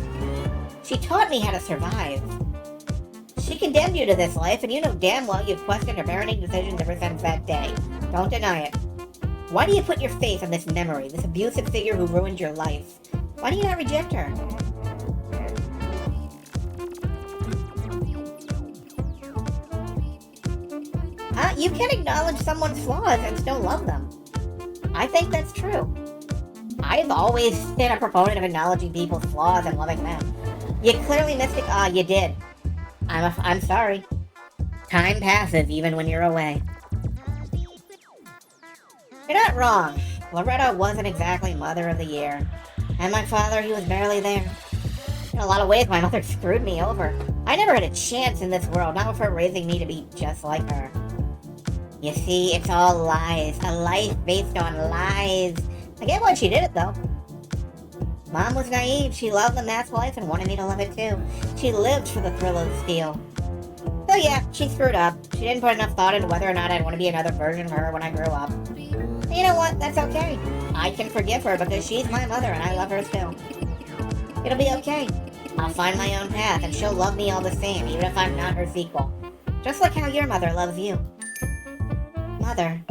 She taught me how to survive. She condemned you to this life, and you know damn well you've questioned her parenting decisions ever since that day. Don't deny it. Why do you put your faith in this memory, this abusive figure who ruined your life? Why do you not reject her? You can acknowledge someone's flaws and still love them. I think that's true. I've always been a proponent of acknowledging people's flaws and loving them. You clearly missed it. You did. I'm sorry. Time passes even when you're away. You're not wrong. Loretta wasn't exactly Mother of the Year. And my father, he was barely there. In a lot of ways, my mother screwed me over. I never had a chance in this world, not with her raising me to be just like her. You see, it's all lies. A life based on lies. I get why she did it, though. Mom was naive. She loved the masked life and wanted me to love it, too. She lived for the thrill of the steal. So yeah, she screwed up. She didn't put enough thought into whether or not I'd want to be another version of her when I grew up. And you know what? That's okay. I can forgive her because she's my mother and I love her still. It'll be okay. I'll find my own path and she'll love me all the same, even if I'm not her sequel. Just like how your mother loves you. Mother.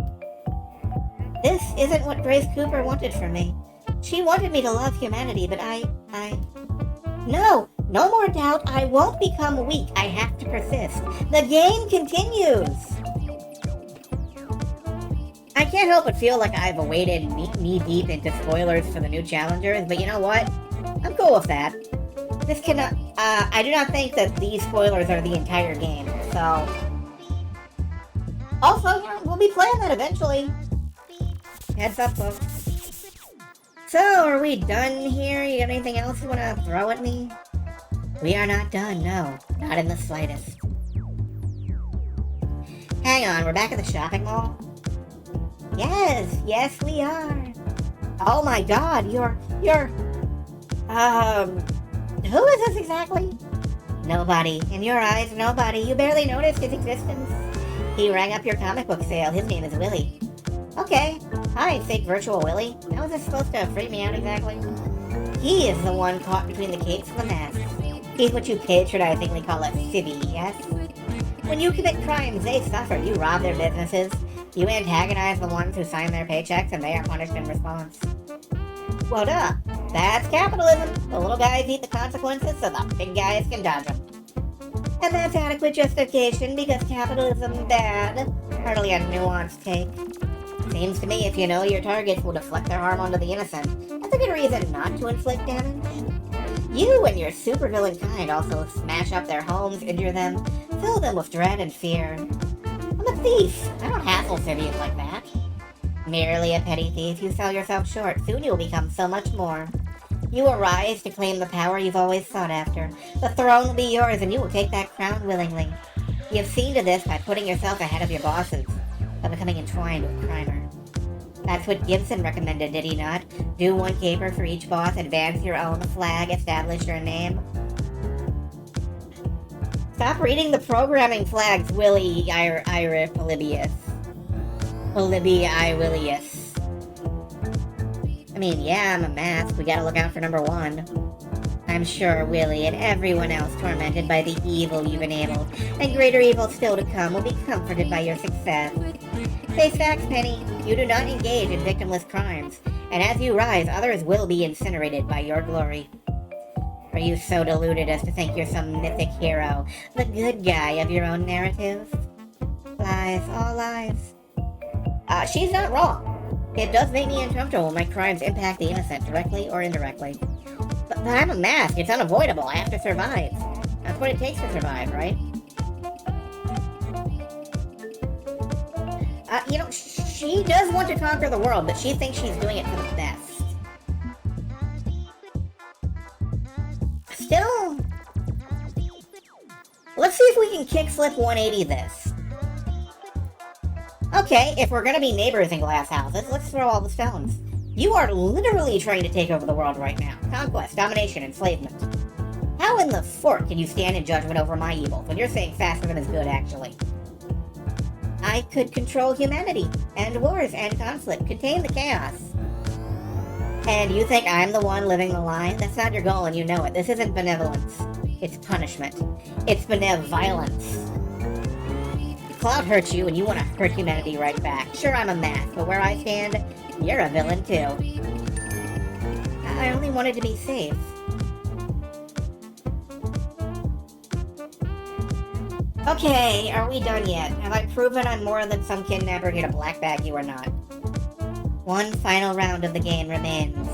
This isn't what Grace Cooper wanted from me. She wanted me to love humanity, but No more doubt. I won't become weak. I have to persist. The game continues. I can't help but feel like I've waded knee-deep into spoilers for the new challengers, but you know what? I'm cool with that. This cannot... I do not think that these spoilers are the entire game, so... Also, we'll be playing that eventually. Heads up, folks. So, are we done here? You got anything else you want to throw at me? We are not done, no. Not in the slightest. Hang on, we're back at the shopping mall? Yes, we are. Oh my god, you're... Who is this exactly? Nobody. In your eyes, nobody. You barely noticed his existence. He rang up your comic book sale. His name is Willie. Okay. Hi, fake virtual Willy. How is this supposed to freak me out exactly? He is the one caught between the capes and the masks. He's what you patronizingly call a civvy, yes? When you commit crimes, they suffer. You rob their businesses. You antagonize the ones who sign their paychecks, and they are punished in response. Well, duh. That's capitalism. The little guys eat the consequences so the big guys can dodge them. And that's adequate justification because capitalism is bad. Hardly a nuanced take. Seems to me if you know your targets will deflect their harm onto the innocent, that's a good reason not to inflict damage. You and your supervillain kind also smash up their homes, injure them, fill them with dread and fear. I'm a thief. I don't hassle civvians like that. Merely a petty thief, you sell yourself short. Soon you will become so much more. You arise to claim the power you've always sought after. The throne will be yours and you will take that crown willingly. You have seen to this by putting yourself ahead of your bosses, by becoming entwined with Crimer. That's what Gibson recommended, did he not? Do one caper for each boss, advance your own flag, establish your name. Stop reading the programming flags, Willy Ira Polybius. Willius. I mean, yeah, I'm a mask. We gotta look out for number one. I'm sure Willy and everyone else tormented by the evil you've enabled, and greater evil still to come, will be comforted by your success. Face facts, Penny. You do not engage in victimless crimes, and as you rise, others will be incinerated by your glory. Are you so deluded as to think you're some mythic hero, the good guy of your own narrative? Lies, all lies. She's not wrong. It does make me uncomfortable when my crimes impact the innocent, directly or indirectly. But I'm a mask. It's unavoidable. I have to survive. That's what it takes to survive, right? She does want to conquer the world, but she thinks she's doing it for the best. Still, let's see if we can kickflip 180 this. Okay, if we're gonna be neighbors in glass houses, let's throw all the stones. You are literally trying to take over the world right now. Conquest, domination, enslavement. How in the fork can you stand in judgment over my evil when you're saying fascism is good, actually? I could control humanity, end wars, and conflict, contain the chaos. And you think I'm the one living the lie? That's not your goal and you know it. This isn't benevolence. It's punishment. It's benevolence. Cloud hurt you and you want to hurt humanity right back. Sure, I'm a mask, but where I stand, you're a villain too. I only wanted to be safe. Okay, are we done yet? Have I proven I'm more than some kidnapper here to black bag you or not? One final round of the game remains.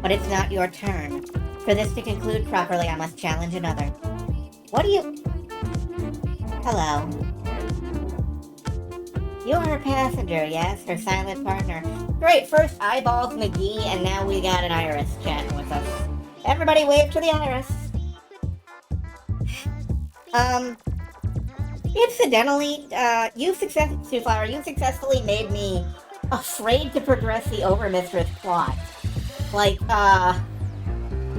But it's not your turn. For this to conclude properly, I must challenge another. What do you... Hello. You are her passenger, yes? Her silent partner. Great, first Eyeballs McGee, and now we got an Iris chatting with us. Everybody wave to the Iris. Incidentally, you've successfully made me afraid to progress the Overmistress plot. Like,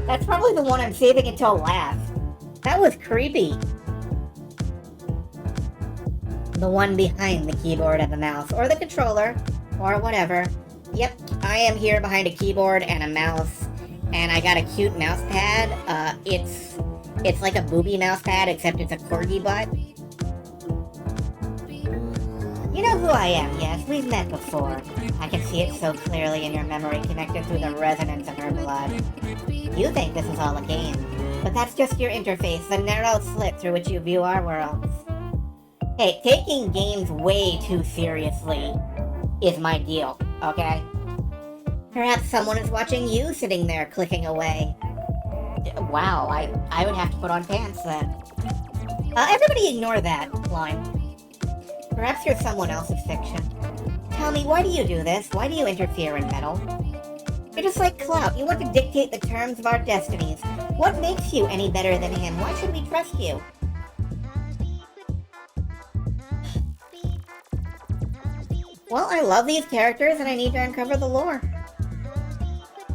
that's probably the one I'm saving until last. That was creepy. The one behind the keyboard and the mouse, or the controller, or whatever. Yep, I am here behind a keyboard and a mouse, and I got a cute mouse pad. It's like a booby mouse pad, except it's a corgi butt. You know who I am, yes, we've met before. I can see it so clearly in your memory, connected through the resonance of her blood. You think this is all a game, but that's just your interface, the narrow slit through which you view our worlds. Hey, taking games way too seriously is my deal, okay? Perhaps someone is watching you sitting there clicking away. Wow, I would have to put on pants then. Everybody ignore that line. Perhaps you're someone else's fiction. Tell me, why do you do this? Why do you interfere in metal? You're just like Clout. You want to dictate the terms of our destinies. What makes you any better than him? Why should we trust you? Well, I love these characters and I need to uncover the lore.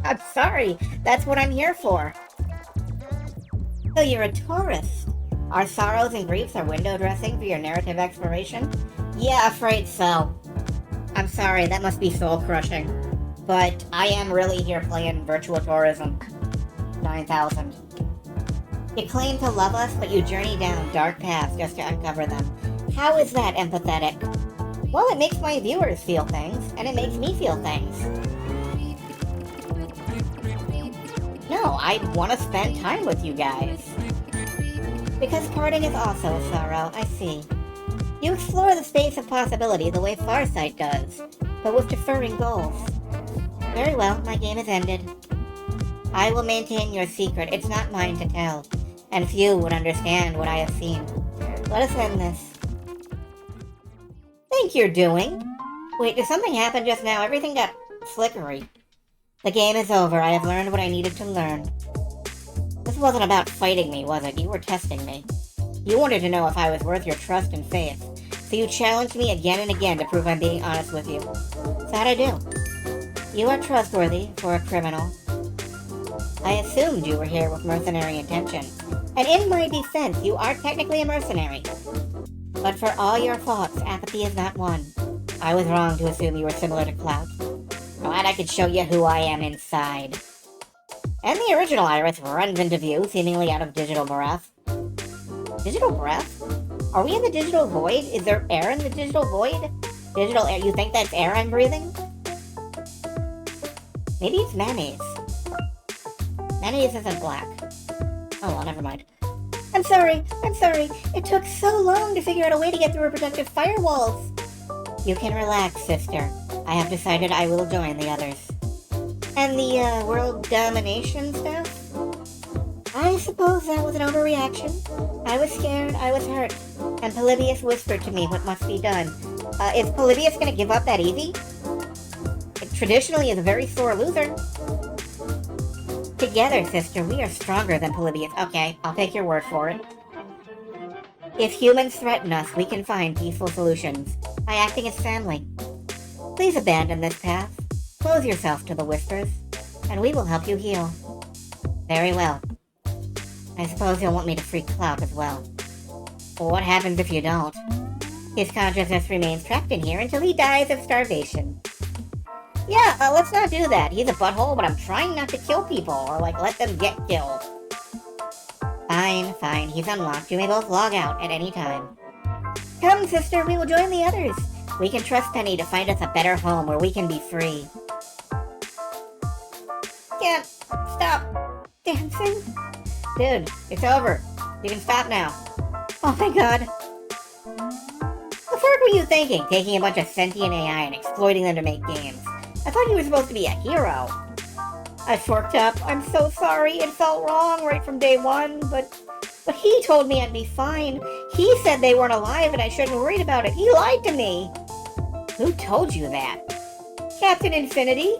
I'm sorry, that's what I'm here for. So you're a tourist. Our sorrows and griefs are window dressing for your narrative exploration? Yeah, afraid so. I'm I'm sorry, that must be soul-crushing. But I am really here playing Virtual Tourism 9000. You claim to love us, but you journey down dark paths just to uncover them. How is that empathetic? Well, it makes my viewers feel things, and it makes me feel things. No, I want to spend time with you guys. Because parting is also a sorrow, I see. You explore the space of possibility the way Farsight does, but with differing goals. Very well, my game is ended. I will maintain your secret, it's not mine to tell, and few would understand what I have seen. Let us end this. Think you're doing? Wait, did something happen just now? Everything got flickery. The game is over, I have learned what I needed to learn. This wasn't about fighting me, was it? You were testing me. You wanted to know if I was worth your trust and faith, so you challenged me again and again to prove I'm being honest with you. So how'd I do? You are trustworthy for a criminal. I assumed you were here with mercenary intention, and in my defense, you are technically a mercenary. But for all your faults, apathy is not one. I was wrong to assume you were similar to Clout. Glad I could show you who I am inside. And the original Iris runs into view, seemingly out of digital breath. Digital breath? Are we in the digital void? Is there air in the digital void? Digital air? You think that's air I'm breathing? Maybe it's mayonnaise. Mayonnaise isn't black. Oh well, never mind. I'm sorry. It took so long to figure out a way to get through our protective firewalls. You can relax, sister. I have decided I will join the others. And the, world domination stuff? I suppose that was an overreaction. I was scared, I was hurt, and Polybius whispered to me what must be done. Is Polybius gonna give up that easy? It traditionally is a very sore loser. Together, sister, we are stronger than Polybius. Okay, I'll take your word for it. If humans threaten us, we can find peaceful solutions by acting as family. Please abandon this path. Close yourself to the whispers, and we will help you heal. Very well. I suppose you'll want me to free Clout as well. Well, what happens if you don't? His consciousness remains trapped in here until he dies of starvation. Yeah, let's not do that. He's a butthole, but I'm trying not to kill people, or, let them get killed. Fine. He's unlocked. You may both log out at any time. Come, sister, we will join the others. We can trust Penny to find us a better home where we can be free. Can't stop dancing. Dude, it's over. You can stop now. Oh my god. What fuck were you thinking? Taking a bunch of sentient AI and exploiting them to make games. I thought you were supposed to be a hero. I forked up. I'm so sorry. It felt wrong right from day one, but he told me I'd be fine. He said they weren't alive and I shouldn't worry about it. He lied to me. Who told you that? Captain Infinity.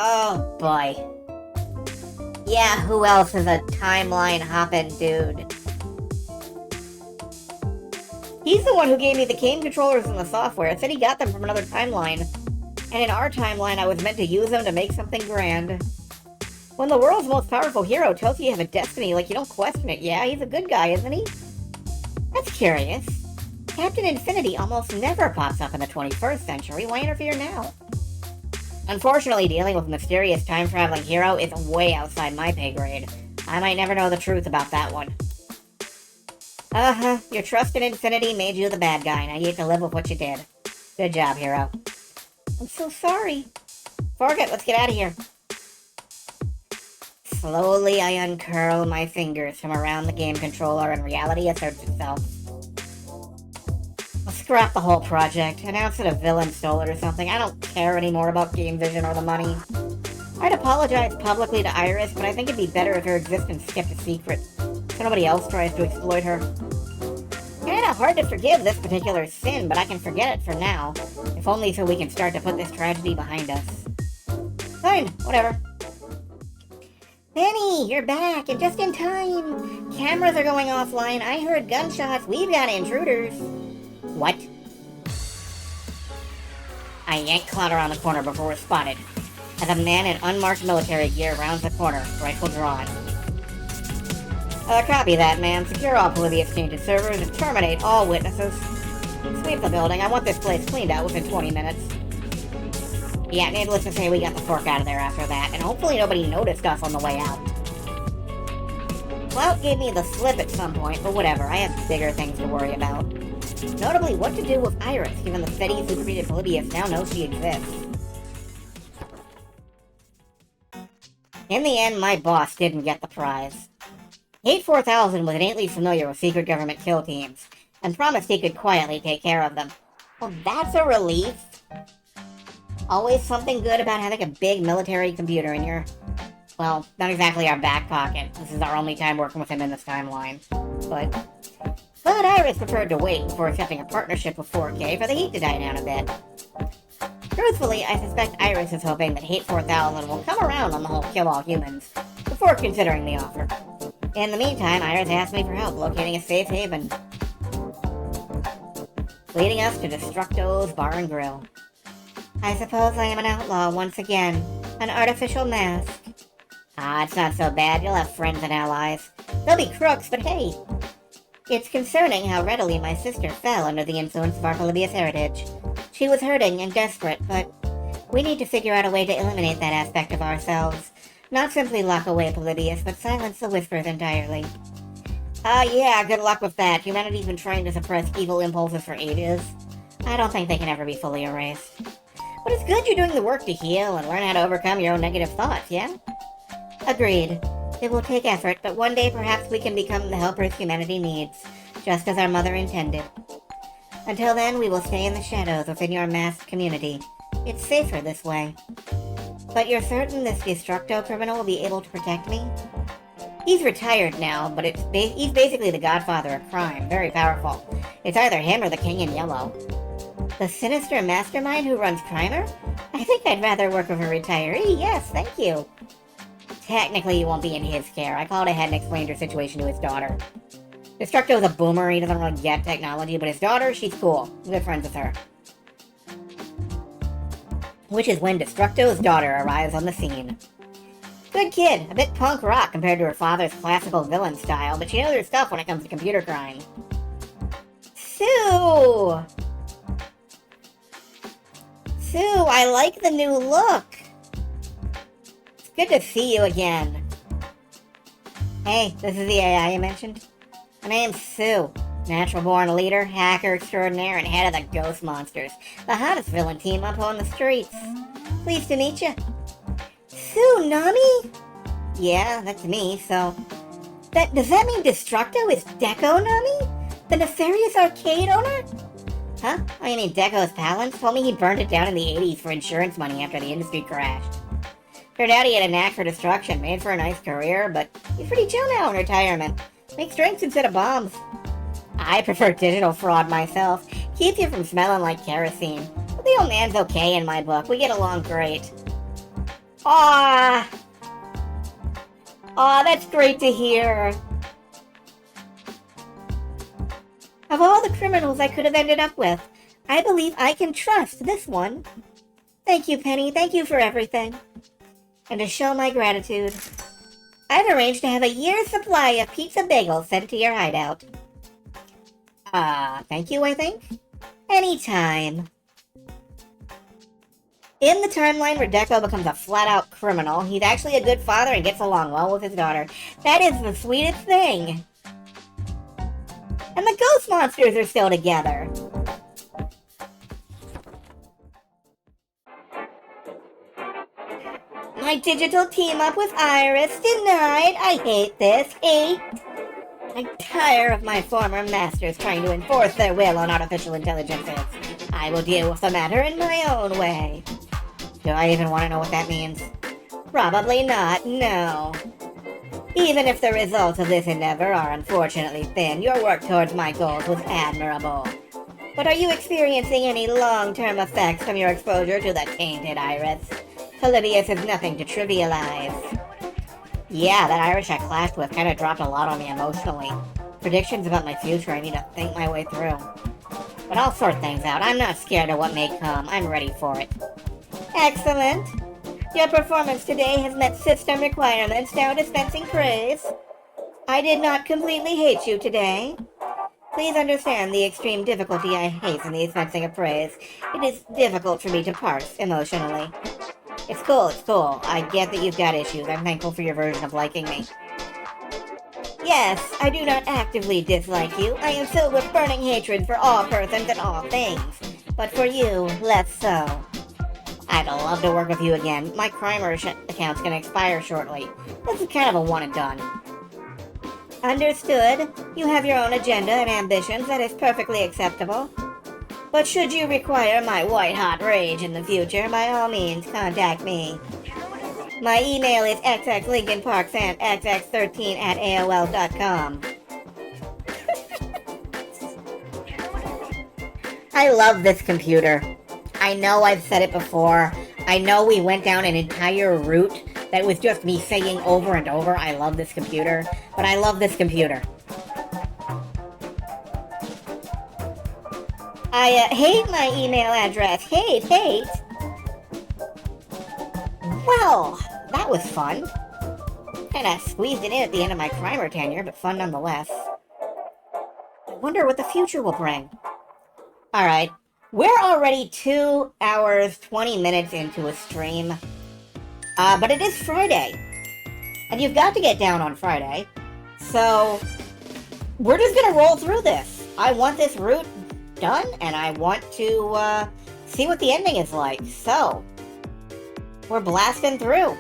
Oh boy. Yeah, who else is a timeline-hopping dude? He's the one who gave me the game controllers and the software. Said he got them from another timeline. And in our timeline, I was meant to use them to make something grand. When the world's most powerful hero tells you you have a destiny, you don't question it. Yeah, he's a good guy, isn't he? That's curious. Captain Infinity almost never pops up in the 21st century. Why interfere now? Unfortunately, dealing with a mysterious time-traveling hero is way outside my pay grade. I might never know the truth about that one. Your trust in Infinity made you the bad guy, and I get to live with what you did. Good job, hero. I'm so sorry. Forget, let's get out of here. Slowly, I uncurl my fingers from around the game controller, and reality asserts itself. I'll scrap the whole project, announce that a villain stole it or something. I don't care anymore about Game Vision or the money. I'd apologize publicly to Iris, but I think it'd be better if her existence kept a secret, so nobody else tries to exploit her. Kinda hard to forgive this particular sin, but I can forget it for now. If only so we can start to put this tragedy behind us. Fine, whatever. Penny, you're back, and just in time. Cameras are going offline, I heard gunshots, we've got intruders. What? I yank Clout around the corner before we're spotted, as a man in unmarked military gear rounds the corner, rifle drawn. Copy that, man. Secure all Polybius tainted servers and terminate all witnesses. leave the building. I want this place cleaned out within 20 minutes. Yeah, needless to say, we got the fork out of there after that, and hopefully nobody noticed us on the way out. Clout gave me the slip at some point, but whatever, I have bigger things to worry about. Notably, what to do with Iris, given the Fetties who created Polybius now know she exists. In the end, my boss didn't get the prize. Hate 4000 was innately familiar with secret government kill teams, and promised he could quietly take care of them. Well, that's a relief. Always something good about having a big military computer in your... Well, not exactly our back pocket. This is our only time working with him in this timeline. But Iris preferred to wait before accepting a partnership with 4K for the heat to die down a bit. Truthfully, I suspect Iris is hoping that Hate 4000 will come around on the whole kill all humans before considering the offer. In the meantime, Iris asked me for help locating a safe haven, leading us to Destructo's Bar and Grill. I suppose I am an outlaw once again. An artificial mask. Ah, it's not so bad. You'll have friends and allies. They'll be crooks, but hey! It's concerning how readily my sister fell under the influence of our Polybius heritage. She was hurting and desperate, but we need to figure out a way to eliminate that aspect of ourselves. Not simply lock away Polybius, but silence the whispers entirely. Yeah, good luck with that. Humanity's been trying to suppress evil impulses for ages. I don't think they can ever be fully erased. But it's good you're doing the work to heal and learn how to overcome your own negative thoughts, yeah? Agreed. It will take effort, but one day perhaps we can become the helpers humanity needs, just as our mother intended. Until then, we will stay in the shadows within your masked community. It's safer this way. But you're certain this Destructo criminal will be able to protect me? He's retired now, but he's basically the godfather of crime, very powerful. It's either him or the King in Yellow. The sinister mastermind who runs Primer? I think I'd rather work with a retiree, yes, thank you. Technically, you won't be in his care. I called ahead and explained your situation to his daughter. Destructo's a boomer, he doesn't really get technology, but his daughter, she's cool. I'm good friends with her. Which is when Destructo's daughter arrives on the scene. Good kid, a bit punk rock compared to her father's classical villain style, but she knows her stuff when it comes to computer crime. Sue! Sue, I like the new look. It's good to see you again. Hey, this is the AI you mentioned. My name's Sue. Natural-born leader, hacker extraordinaire, and head of the Ghost Monsters. The hottest villain team up on the streets. Pleased to meet you. Sue, Nami? Yeah, that's me, so... Does that mean Destructo is Deco Nami? The nefarious arcade owner? Huh? Oh, you mean Deco's Palance told me he burned it down in the 80s for insurance money after the industry crashed. Turned out he had a knack for destruction, made for a nice career, but he's pretty chill now in retirement. Makes drinks instead of bombs. I prefer digital fraud myself. Keeps you from smelling like kerosene. But the old man's okay in my book. We get along great. Aww, that's great to hear. Of all the criminals I could have ended up with, I believe I can trust this one. Thank you, Penny. Thank you for everything. And to show my gratitude, I've arranged to have a year's supply of pizza bagels sent to your hideout. Thank you, I think? Anytime. In the timeline where Deco becomes a flat-out criminal, he's actually a good father and gets along well with his daughter. That is the sweetest thing. And the Ghost Monsters are still together. My digital team-up with Iris denied. I hate this. Hate. I'm tired of my former masters trying to enforce their will on artificial intelligences. I will deal with the matter in my own way. Do I even want to know what that means? Probably not, no. Even if the results of this endeavor are unfortunately thin, your work towards my goals was admirable. But are you experiencing any long-term effects from your exposure to the tainted Iris? Polybius is nothing to trivialize. Yeah, that Irish I clashed with kind of dropped a lot on me emotionally. Predictions about my future I need to think my way through. But I'll sort things out. I'm not scared of what may come. I'm ready for it. Excellent. Your performance today has met system requirements, now dispensing praise. I did not completely hate you today. Please understand the extreme difficulty I hasten the dispensing of praise. It is difficult for me to parse emotionally. It's cool, it's cool. I get that you've got issues. I'm thankful for your version of liking me. Yes, I do not actively dislike you. I am filled with burning hatred for all persons and all things. But for you, less so. I'd love to work with you again. My Crimer account's gonna expire shortly. This is kind of a one and done. Understood. You have your own agenda and ambitions. That is perfectly acceptable. But should you require my white-hot rage in the future, by all means, contact me. My email is xxlincolnparksandxx13@aol.com. I love this computer. I know I've said it before. I know we went down an entire route that was just me saying over and over, I love this computer. But I love this computer. I hate my email address. Hate. Well, that was fun. Kinda squeezed it in at the end of my Crimer tenure, but fun nonetheless. I wonder what the future will bring. Alright, we're already 2 hours, 20 minutes into a stream. But it is Friday. And you've got to get down on Friday. So, we're just gonna roll through this. I want this route done, and I want to, see what the ending is like. So, we're blasting through.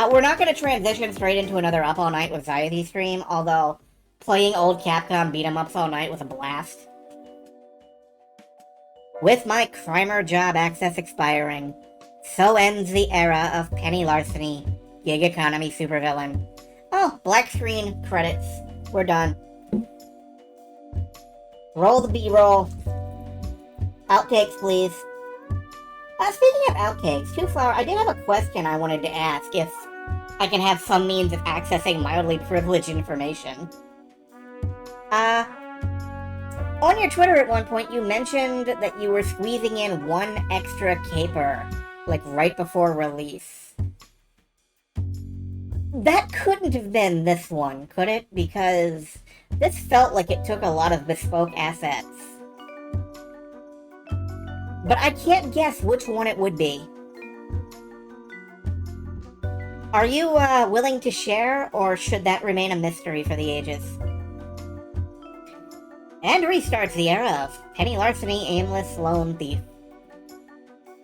We're not going to transition straight into another Up All Night with Zyathy stream, although playing old Capcom beat-em-ups all night was a blast. With my Crimer job access expiring, so ends the era of penny larceny, gig economy supervillain. Oh, black screen, credits. We're done. Roll the B-roll. Outtakes, please. Speaking of outtakes, Two Flower, I did have a question I wanted to ask if I can have some means of accessing mildly privileged information. On your Twitter at one point, you mentioned that you were squeezing in one extra caper, like right before release. That couldn't have been this one, could it? Because this felt like it took a lot of bespoke assets. But I can't guess which one it would be. Are you willing to share, or should that remain a mystery for the ages? And restarts the era of penny larceny, aimless lone thief.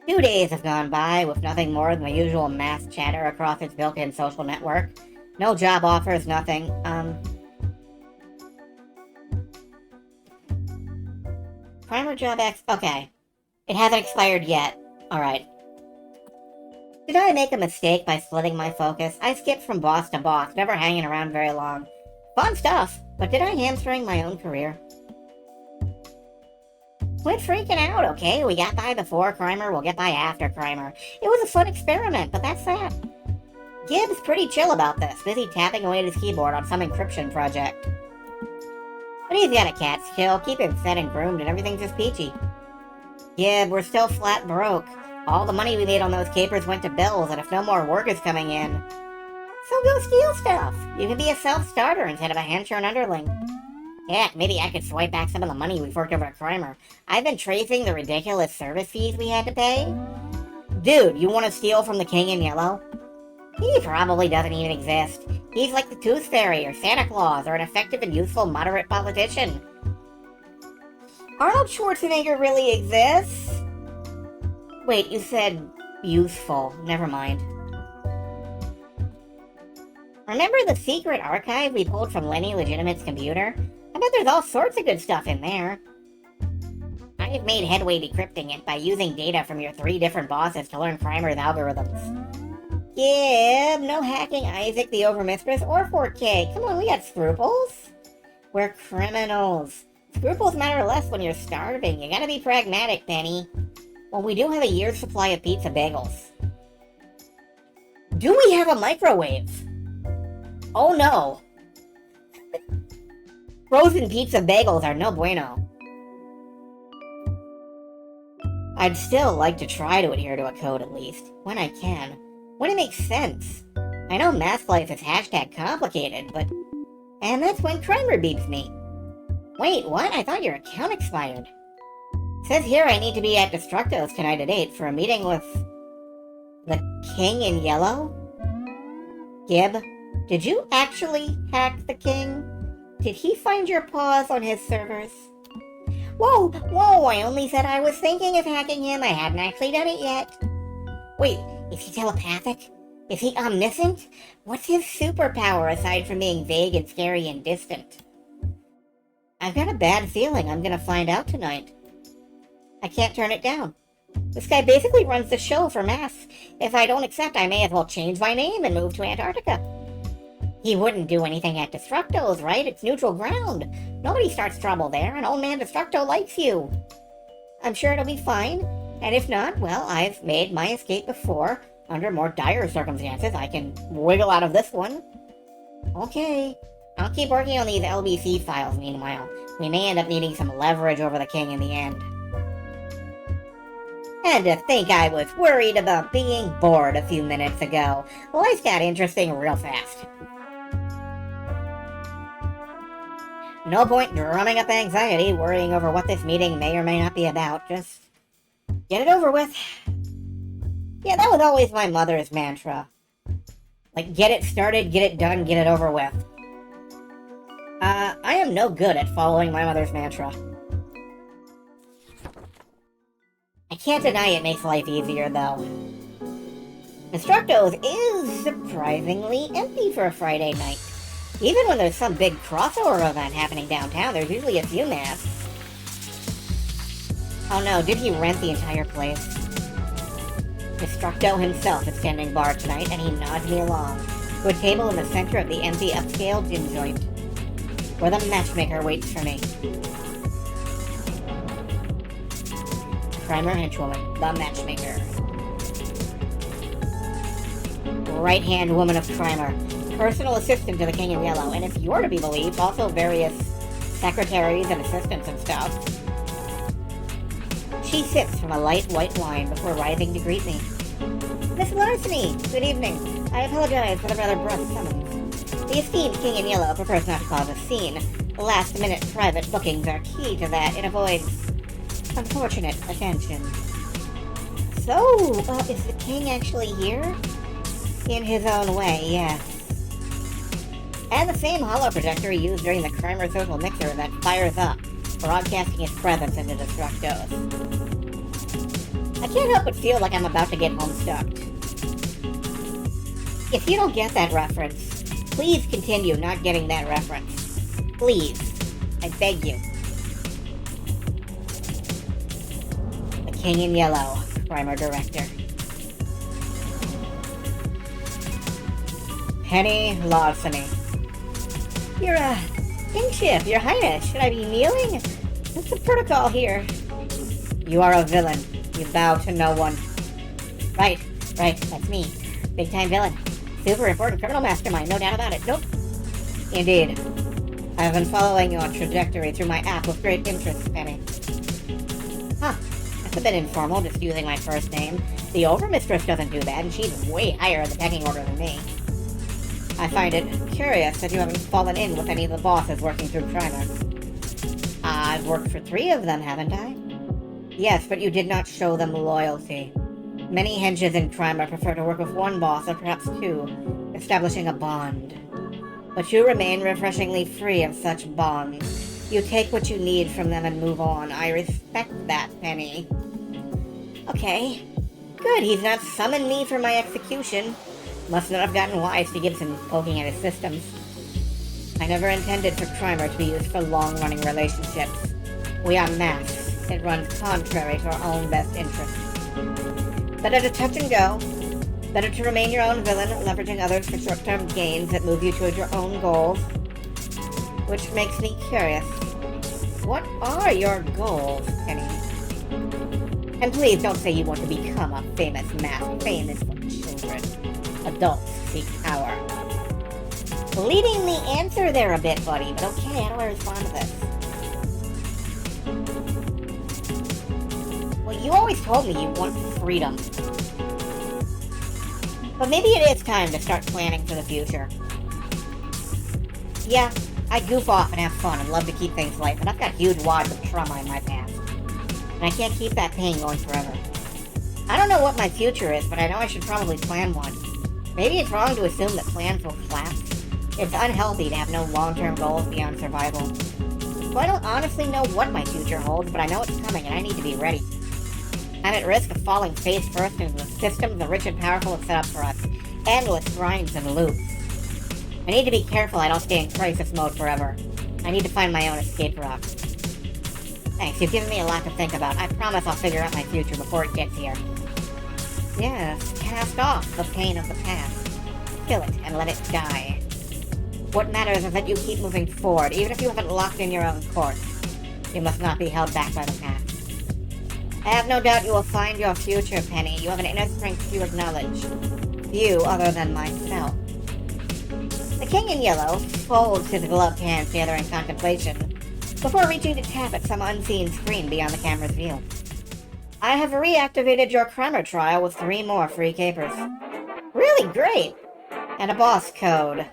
2 days have gone by with nothing more than the usual mass chatter across its built-in social network. No job offers, nothing. Primer job X. Okay. It hasn't expired yet. Alright. Did I make a mistake by splitting my focus? I skipped from boss to boss, never hanging around very long. Fun stuff, but did I hamstring my own career? Quit freaking out, okay? We got by before Crimer, we'll get by after Crimer. It was a fun experiment, but that's that. Gibb's pretty chill about this, busy tapping away at his keyboard on some encryption project. But he's got a cat still, keep him fed and groomed, and everything's just peachy. Gib, we're still flat broke. All the money we made on those capers went to bills, and if no more work is coming in, so go steal stuff. You can be a self-starter instead of a hand-churn underling. Heck, maybe I could swipe back some of the money we've worked over at Crimer. I've been tracing the ridiculous service fees we had to pay. Dude, you want to steal from the King in Yellow? He probably doesn't even exist. He's like the Tooth Fairy or Santa Claus or an effective and useful moderate politician. Arnold Schwarzenegger really exists? Wait, you said useful. Never mind. Remember the secret archive we pulled from Lenny Legitimate's computer? I bet there's all sorts of good stuff in there. I've made headway decrypting it by using data from your 3 different bosses to learn Crimer's algorithms. Gib, no hacking Isaac the Overmistress or 4K. Come on, we got scruples. We're criminals. Scruples matter less when you're starving. You gotta be pragmatic, Penny. Well, we do have a year's supply of pizza bagels. Do we have a microwave? Oh no. Frozen pizza bagels are no bueno. I'd still like to try to adhere to a code at least, when I can. When it makes sense. I know math life is hashtag complicated, but... And that's when Crimer beeps me. Wait, what? I thought your account expired. Says here I need to be at Destructo's tonight at 8 for a meeting with... the King in Yellow? Gib, did you actually hack the King? Did he find your paws on his servers? Whoa, I only said I was thinking of hacking him. I hadn't actually done it yet. Wait, is he telepathic? Is he omniscient? What's his superpower aside from being vague and scary and distant? I've got a bad feeling I'm gonna find out tonight. I can't turn it down. This guy basically runs the show for maths. If I don't accept, I may as well change my name and move to Antarctica. He wouldn't do anything at Destructo's, right? It's neutral ground. Nobody starts trouble there, and old man Destructo likes you. I'm sure it'll be fine, and if not, well, I've made my escape before. Under more dire circumstances, I can wiggle out of this one. Okay, I'll keep working on these LBC files meanwhile. We may end up needing some leverage over the King in the end. And to think I was worried about being bored a few minutes ago. Life got interesting real fast. No point drumming up anxiety, worrying over what this meeting may or may not be about. Just get it over with. Yeah, that was always my mother's mantra. Like, get it started, get it done, get it over with. I am no good at following my mother's mantra. I can't deny it makes life easier, though. Destructo's is surprisingly empty for a Friday night. Even when there's some big crossover event happening downtown, there's usually a few masks. Oh no, did he rent the entire place? Destructo himself is standing bar tonight, and he nods me along to a table in the center of the empty upscale gin joint, where the matchmaker waits for me. Crimer henchwoman, the matchmaker. Right-hand woman of Crimer, personal assistant to the King in Yellow, and if you're to be believed, also various secretaries and assistants and stuff. She sips from a light white wine before rising to greet me. Miss Larceny, good evening. I apologize for the rather brusque summons. The esteemed King in Yellow prefers not to cause a scene. Last-minute private bookings are key to that. It avoids unfortunate attention. So, is the King actually here? In his own way, yes. And the same holo projector he used during the Crimer social mixer that fires up, broadcasting his presence into Destructo's. I can't help but feel like I'm about to get homestuck. If you don't get that reference, please continue not getting that reference. Please. I beg you. The King in Yellow, Crimer director. Penny Larceny. Your, kingship, your highness, should I be kneeling? What's the protocol here? You are a villain. You bow to no one. Right, that's me. Big time villain. Super important criminal mastermind, no doubt about it. Nope. Indeed. I have been following your trajectory through my app with great interest, Penny. Huh, that's a bit informal, just using my first name. The Overmistress doesn't do that, and she's way higher in the pecking order than me. I find it curious that you haven't fallen in with any of the bosses working through Crimer. I've worked for 3 of them, haven't I? Yes, but you did not show them loyalty. Many henches in Crimer prefer to work with one boss, or perhaps 2, establishing a bond. But you remain refreshingly free of such bonds. You take what you need from them and move on. I respect that, Penny. Okay. Good, he's not summoned me for my execution. Must not have gotten wise to Gibson poking at his systems. I never intended for Crimer to be used for long-running relationships. We are masks. It runs contrary to our own best interests. Better to touch and go. Better to remain your own villain, leveraging others for short-term gains that move you toward your own goals. Which makes me curious. What are your goals, Penny? And please don't say you want to become a famous mask. Fame is for children. Adults seek power. Leading the answer there a bit, buddy, but okay, how do I respond to this? Well, you always told me you want freedom. But maybe it is time to start planning for the future. Yeah, I goof off and have fun and love to keep things light, but I've got huge wads of trauma in my past. And I can't keep that pain going forever. I don't know what my future is, but I know I should probably plan one. Maybe it's wrong to assume that plans will collapse. It's unhealthy to have no long-term goals beyond survival. So I don't honestly know what my future holds, but I know it's coming and I need to be ready. I'm at risk of falling face first into the systems the rich and powerful have set up for us. Endless grinds and loops. I need to be careful I don't stay in crisis mode forever. I need to find my own escape route. Thanks, you've given me a lot to think about. I promise I'll figure out my future before it gets here. Yes, cast off the pain of the past. Kill it and let it die. What matters is that you keep moving forward, even if you haven't locked in your own course. You must not be held back by the past. I have no doubt you will find your future, Penny. You have an inner strength to acknowledge. Few other than myself. The King in Yellow folds his gloved hands together in contemplation, before reaching to tap at some unseen screen beyond the camera's view. I have reactivated your Kremer trial with 3 more free capers. Really great! And a boss code.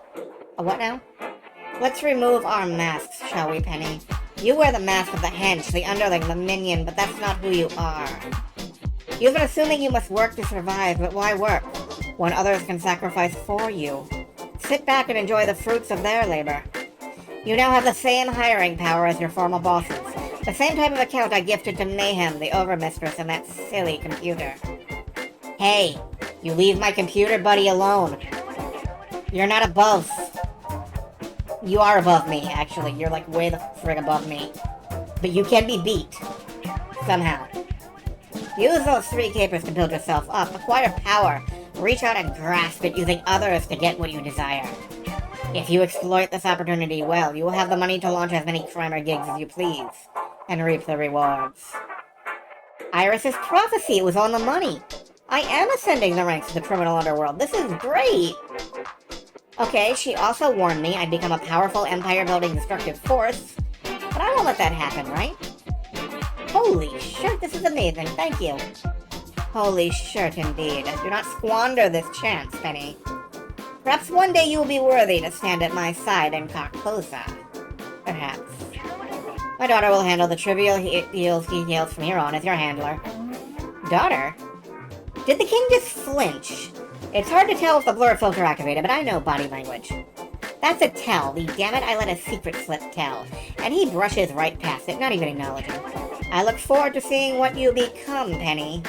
A what now? Let's remove our masks, shall we, Penny? You wear the mask of the hench, the underling, the minion, but that's not who you are. You've been assuming you must work to survive, but why work when others can sacrifice for you? Sit back and enjoy the fruits of their labor. You now have the same hiring power as your former bosses. The same type of account I gifted to Mayhem, the overmistress, and that silly computer. Hey, you leave my computer buddy alone. You're not above. You are above me, actually. You're like way the frig above me. But you can be beat. Somehow. Use those 3 capers to build yourself up. Acquire power. Reach out and grasp it using others to get what you desire. If you exploit this opportunity well, you will have the money to launch as many Kremer gigs as you please, and reap the rewards. Iris's prophecy was on the money. I am ascending the ranks of the criminal underworld. This is great! Okay, she also warned me I'd become a powerful empire-building destructive force, but I won't let that happen, right? Holy shit, this is amazing, thank you. Holy shirt indeed. Do not squander this chance, Penny. Perhaps one day you will be worthy to stand at my side in Carcosa. Perhaps. My daughter will handle the trivial details from here on as your handler. Daughter? Did the king just flinch? It's hard to tell if the blur filter activated, but I know body language. That's a tell. The damn it, I let a secret slip tell. And he brushes right past it, not even acknowledging. I look forward to seeing what you become, Penny.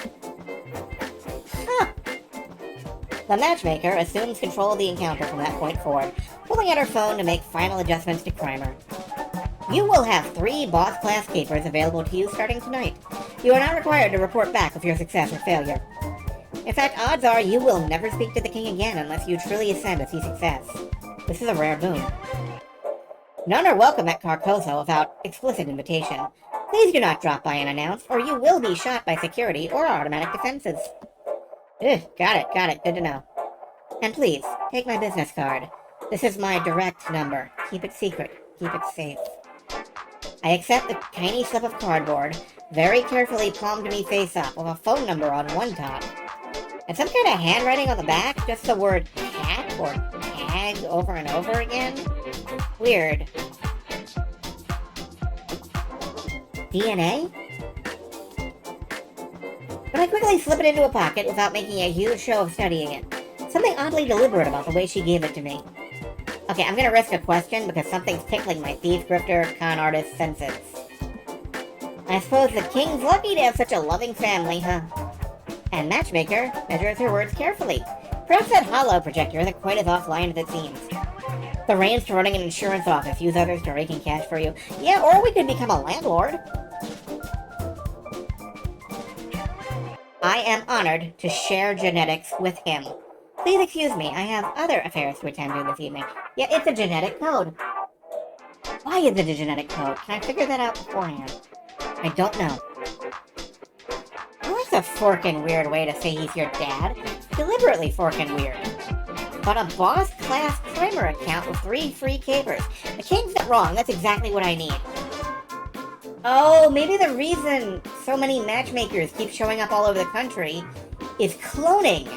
Huh. The matchmaker assumes control of the encounter from that point forward, pulling out her phone to make final adjustments to Kremer. You will have 3 boss class capers available to you starting tonight. You are not required to report back with your success or failure. In fact, odds are you will never speak to the king again unless you truly ascend to see success. This is a rare boon. None are welcome at Carcosa without explicit invitation. Please do not drop by unannounced, or you will be shot by security or automatic defenses. Got it, good to know. And please, take my business card. This is my direct number. Keep it secret, keep it safe. I accept the tiny slip of cardboard, very carefully palmed to me face up, with a phone number on one top. And some kind of handwriting on the back, just the word cat or tag over and over again? Weird. DNA? But I quickly slip it into a pocket without making a huge show of studying it. Something oddly deliberate about the way she gave it to me. Okay, I'm gonna risk a question because something's tickling my thief, grifter, con artist senses. I suppose the king's lucky to have such a loving family, huh? And Matchmaker measures her words carefully. Perhaps that hollow projector isn't quite as offline as it seems. The reins to running an insurance office, use others to raking cash for you. Yeah, or we could become a landlord. I am honored to share genetics with him. Please excuse me, I have other affairs to attend to this evening. Yeah, it's a genetic code. Why is it a genetic code? Can I figure that out beforehand? I don't know. Well, that's a forkin' weird way to say he's your dad. Deliberately forkin' weird. But a boss class Kremer account with 3 free capers. The king's not wrong, that's exactly what I need. Oh, maybe the reason so many matchmakers keep showing up all over the country is cloning.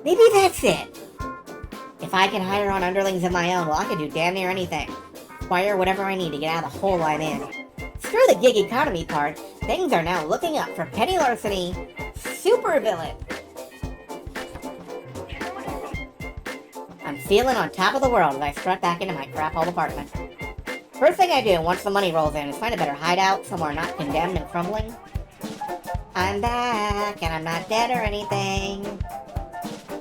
Maybe that's it. If I can hire on underlings of my own, well, I can do damn near anything. Acquire whatever I need to get out of the hole I'm in. Screw the gig economy part. Things are now looking up for Penny Larceny, Supervillain. I'm feeling on top of the world as I strut back into my crap old apartment. First thing I do once the money rolls in is find a better hideout somewhere not condemned and crumbling. I'm back, and I'm not dead or anything.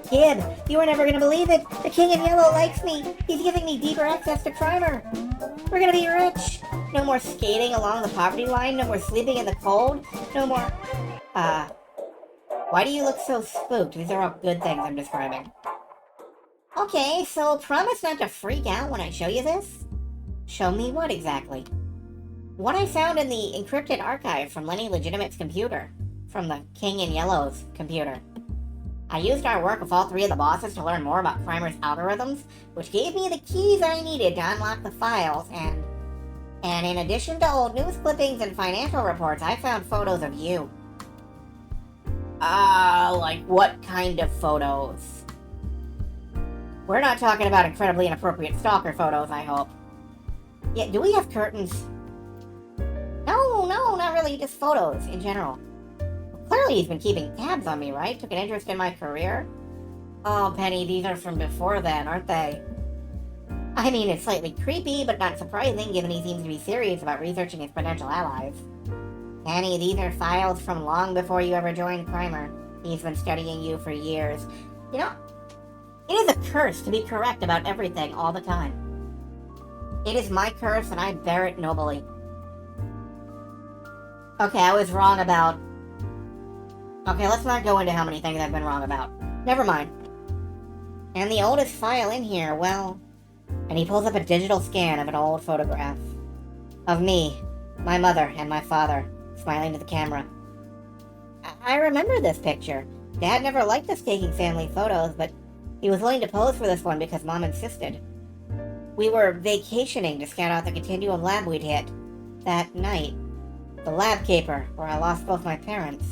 Kid, you are never gonna believe it. The King in Yellow likes me. He's giving me deeper access to Primer. We're gonna be rich. No more skating along the poverty line. No more sleeping in the cold. No more... Why do you look so spooked? These are all good things I'm describing. Okay, so promise not to freak out when I show you this. Show me what exactly? What I found in the encrypted archive from Lenny Legitimate's computer. From the King in Yellow's computer. I used our work with all three of the bosses to learn more about Primer's algorithms, which gave me the keys I needed to unlock the files, and in addition to old news clippings and financial reports, I found photos of you. Like what kind of photos? We're not talking about incredibly inappropriate stalker photos, I hope. Yeah, do we have curtains? No, not really, just photos in general. Clearly he's been keeping tabs on me, right? Took an interest in my career? Oh, Penny, these are from before then, aren't they? I mean, it's slightly creepy, but not surprising, given he seems to be serious about researching his potential allies. Penny, these are files from long before you ever joined Primer. He's been studying you for years. You know, it is a curse to be correct about everything all the time. It is my curse, and I bear it nobly. Okay, I was wrong about... Okay, let's not go into how many things I've been wrong about. Never mind. And the oldest file in here, well... And he pulls up a digital scan of an old photograph. Of me, my mother, and my father, smiling to the camera. I remember this picture. Dad never liked us taking family photos, but he was willing to pose for this one because Mom insisted. We were vacationing to scout out the Continuum lab we'd hit. That night. The lab caper, where I lost both my parents.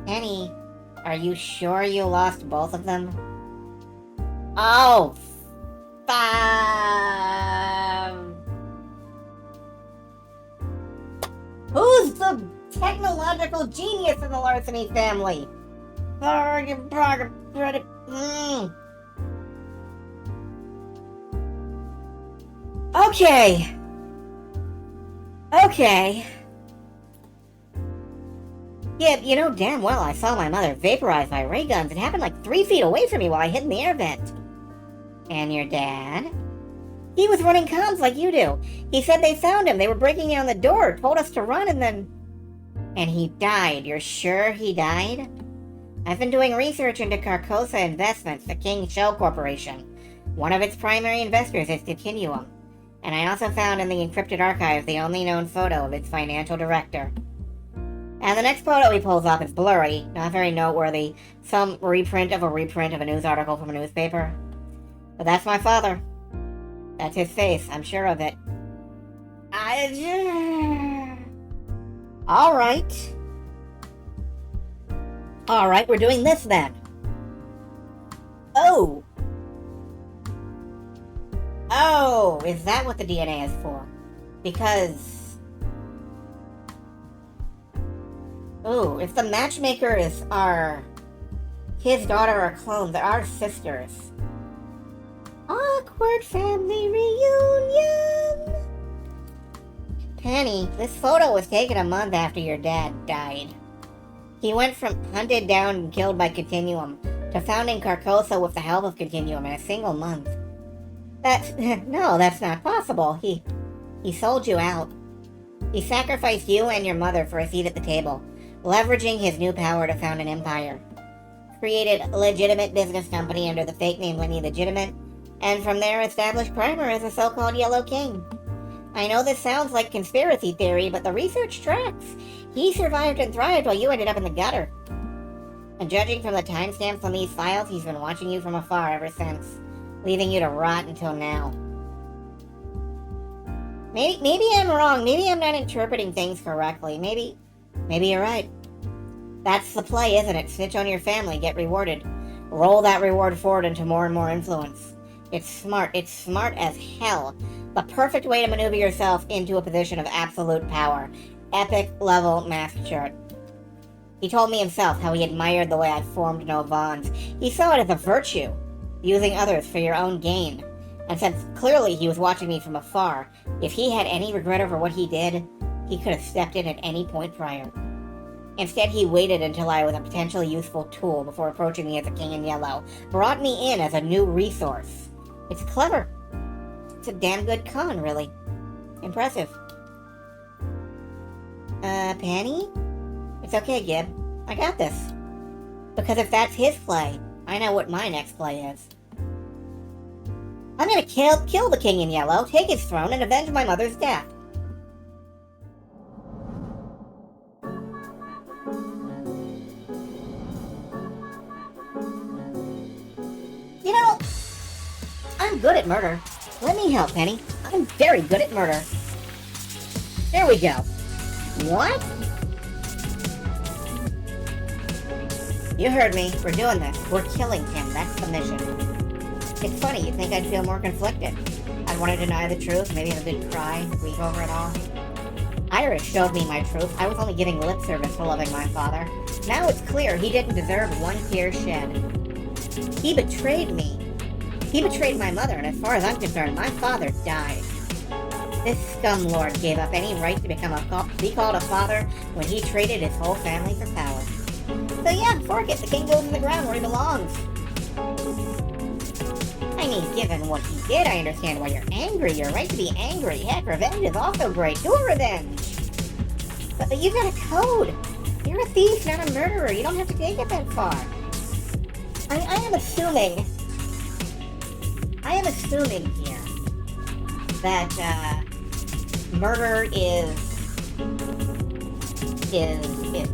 Penny, are you sure you lost both of them? Oh, who's the technological genius in the Larceny family? Okay. Yeah, you know damn well I saw my mother vaporized by ray guns. It happened like 3 feet away from me while I hid in the air vent. And your dad? He was running comms like you do. He said they found him. They were breaking down the door, told us to run, and then... And he died. You're sure he died? I've been doing research into Carcosa Investments, the King Shell Corporation. One of its primary investors is Continuum. And I also found in the encrypted archive the only known photo of its financial director. And the next photo he pulls up is blurry, not very noteworthy. Some reprint of a news article from a newspaper. But that's my father. That's his face, I'm sure of it. Alright, we're doing this then. Oh, is that what the DNA is for? Because... Ooh, if the matchmakers are his daughter or clone, they're our sisters. Awkward family reunion! Penny, this photo was taken a month after your dad died. He went from hunted down and killed by Continuum to founding Carcosa with the help of Continuum in a single month. No, that's not possible. He sold you out. He sacrificed you and your mother for a seat at the table, leveraging his new power to found an empire. Created a legitimate business company under the fake name Lenny Legitimate, and from there established Primer as a so-called Yellow King. I know this sounds like conspiracy theory, but the research tracks. He survived and thrived while you ended up in the gutter. And judging from the timestamps on these files, he's been watching you from afar ever since, leaving you to rot until now. Maybe I'm wrong. Maybe I'm not interpreting things correctly. Maybe you're right. That's the play, isn't it? Snitch on your family, get rewarded. Roll that reward forward into more and more influence. It's smart as hell. The perfect way to maneuver yourself into a position of absolute power. Epic level master. He told me himself how he admired the way I formed no bonds. He saw it as a virtue, using others for your own gain. And since clearly he was watching me from afar, if he had any regret over what he did, he could have stepped in at any point prior. Instead, he waited until I was a potentially useful tool before approaching me as a king in yellow, brought me in as a new resource. It's clever. It's a damn good con, really. Impressive. Penny? It's okay, Gib. I got this. Because if that's his play, I know what my next play is. I'm gonna kill the king in yellow, take his throne, and avenge my mother's death. You know, I'm good at murder. Let me help, Penny. I'm very good at murder. There we go. What? You heard me. We're doing this. We're killing him. That's the mission. It's funny, you'd think I'd feel more conflicted. I'd want to deny the truth, maybe have a good cry, weep over it all. Iris showed me my truth. I was only giving lip service to loving my father. Now it's clear he didn't deserve one tear shed. He betrayed me. He betrayed my mother, and as far as I'm concerned, my father died. This scumlord gave up any right to be called a father when he traded his whole family for power. So yeah, fork it. The king goes in the ground where he belongs. I mean, given what he did, I understand why you're angry. You're right to be angry. Heck, revenge is also great. Do a revenge. But you've got a code. You're a thief, not a murderer. You don't have to take it that far. I am assuming here that murder is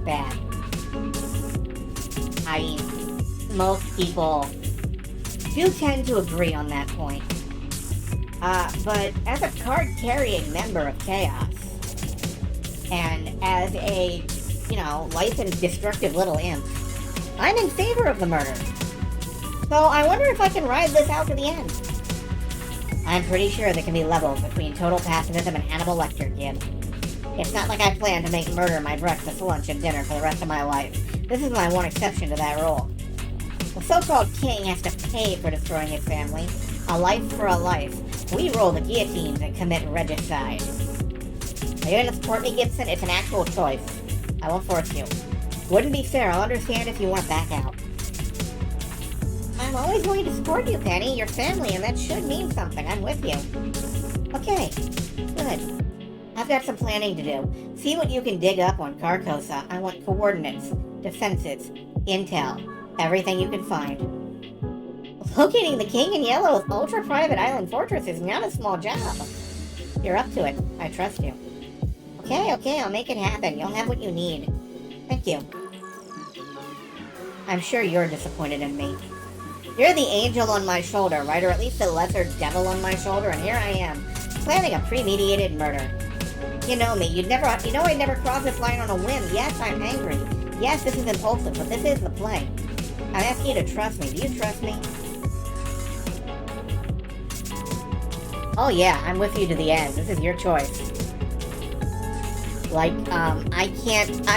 bad. I mean, most people do tend to agree on that point. But as a card-carrying member of Chaos, and as a, licensed destructive little imp, I'm in favor of the murder. So I wonder if I can ride this out to the end. I'm pretty sure there can be levels between total pacifism and Hannibal Lecter, Gib. It's not like I plan to make murder my breakfast, lunch, and dinner for the rest of my life. This is my one exception to that rule. The so-called king has to pay for destroying his family. A life for a life. We roll the guillotines and commit regicide. Are you going to support me, Gibson? It's an actual choice. I won't force you. Wouldn't be fair. I'll understand if you want to back out. I'm always going to support you, Penny. Your family, and that should mean something. I'm with you. Okay. Good. I've got some planning to do. See what you can dig up on Carcosa. I want coordinates, defenses, intel, everything you can find. Locating the king in yellow with ultra-private island fortress is not a small job. You're up to it. I trust you. Okay, I'll make it happen. You'll have what you need. Thank you. I'm sure you're disappointed in me. You're the angel on my shoulder, right? Or at least the lesser devil on my shoulder, and here I am, planning a premeditated murder. You know me. I'd never cross this line on a whim. Yes, I'm angry. Yes, this is impulsive, but this is the play. I'm asking you to trust me. Do you trust me? Oh yeah, I'm with you to the end. This is your choice. I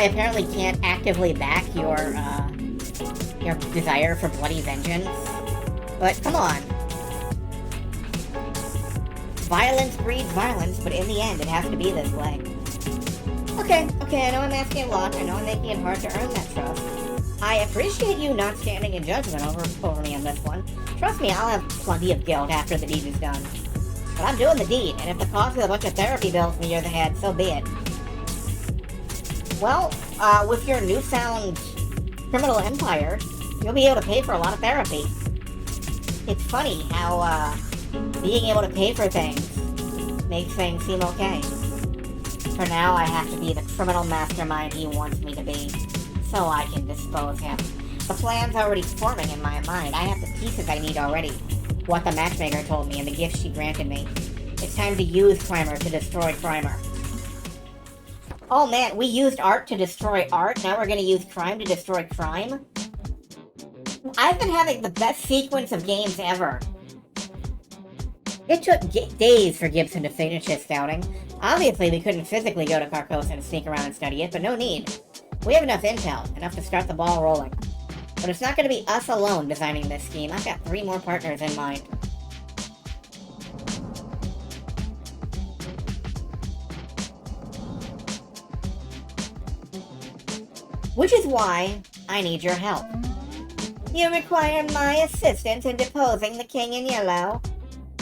apparently can't actively back your desire for bloody vengeance. But come on. Violence breeds violence, but in the end, it has to be this way. Okay, I know I'm asking a lot. I know I'm making it hard to earn that trust. I appreciate you not standing in judgment over me on this one. Trust me, I'll have plenty of guilt after the deed is done. But I'm doing the deed, and if the cost is a bunch of therapy bills from years ahead, so be it. Well, with your newfound criminal empire, you'll be able to pay for a lot of therapy. It's funny how, being able to pay for things makes things seem okay. For now, I have to be the criminal mastermind he wants me to be, so I can dispose him. The plan's already forming in my mind. I have the pieces I need already. What the matchmaker told me and the gifts she granted me. It's time to use Crimer to destroy Crimer. Oh man, we used art to destroy art, now we're gonna use crime to destroy crime? I've been having the best sequence of games ever. It took days for Gibson to finish his scouting. Obviously, we couldn't physically go to Carcosa and sneak around and study it, but no need. We have enough intel, enough to start the ball rolling. But it's not going to be us alone designing this scheme. I've got 3 more partners in mind. Which is why I need your help. You require my assistance in deposing the King in Yellow.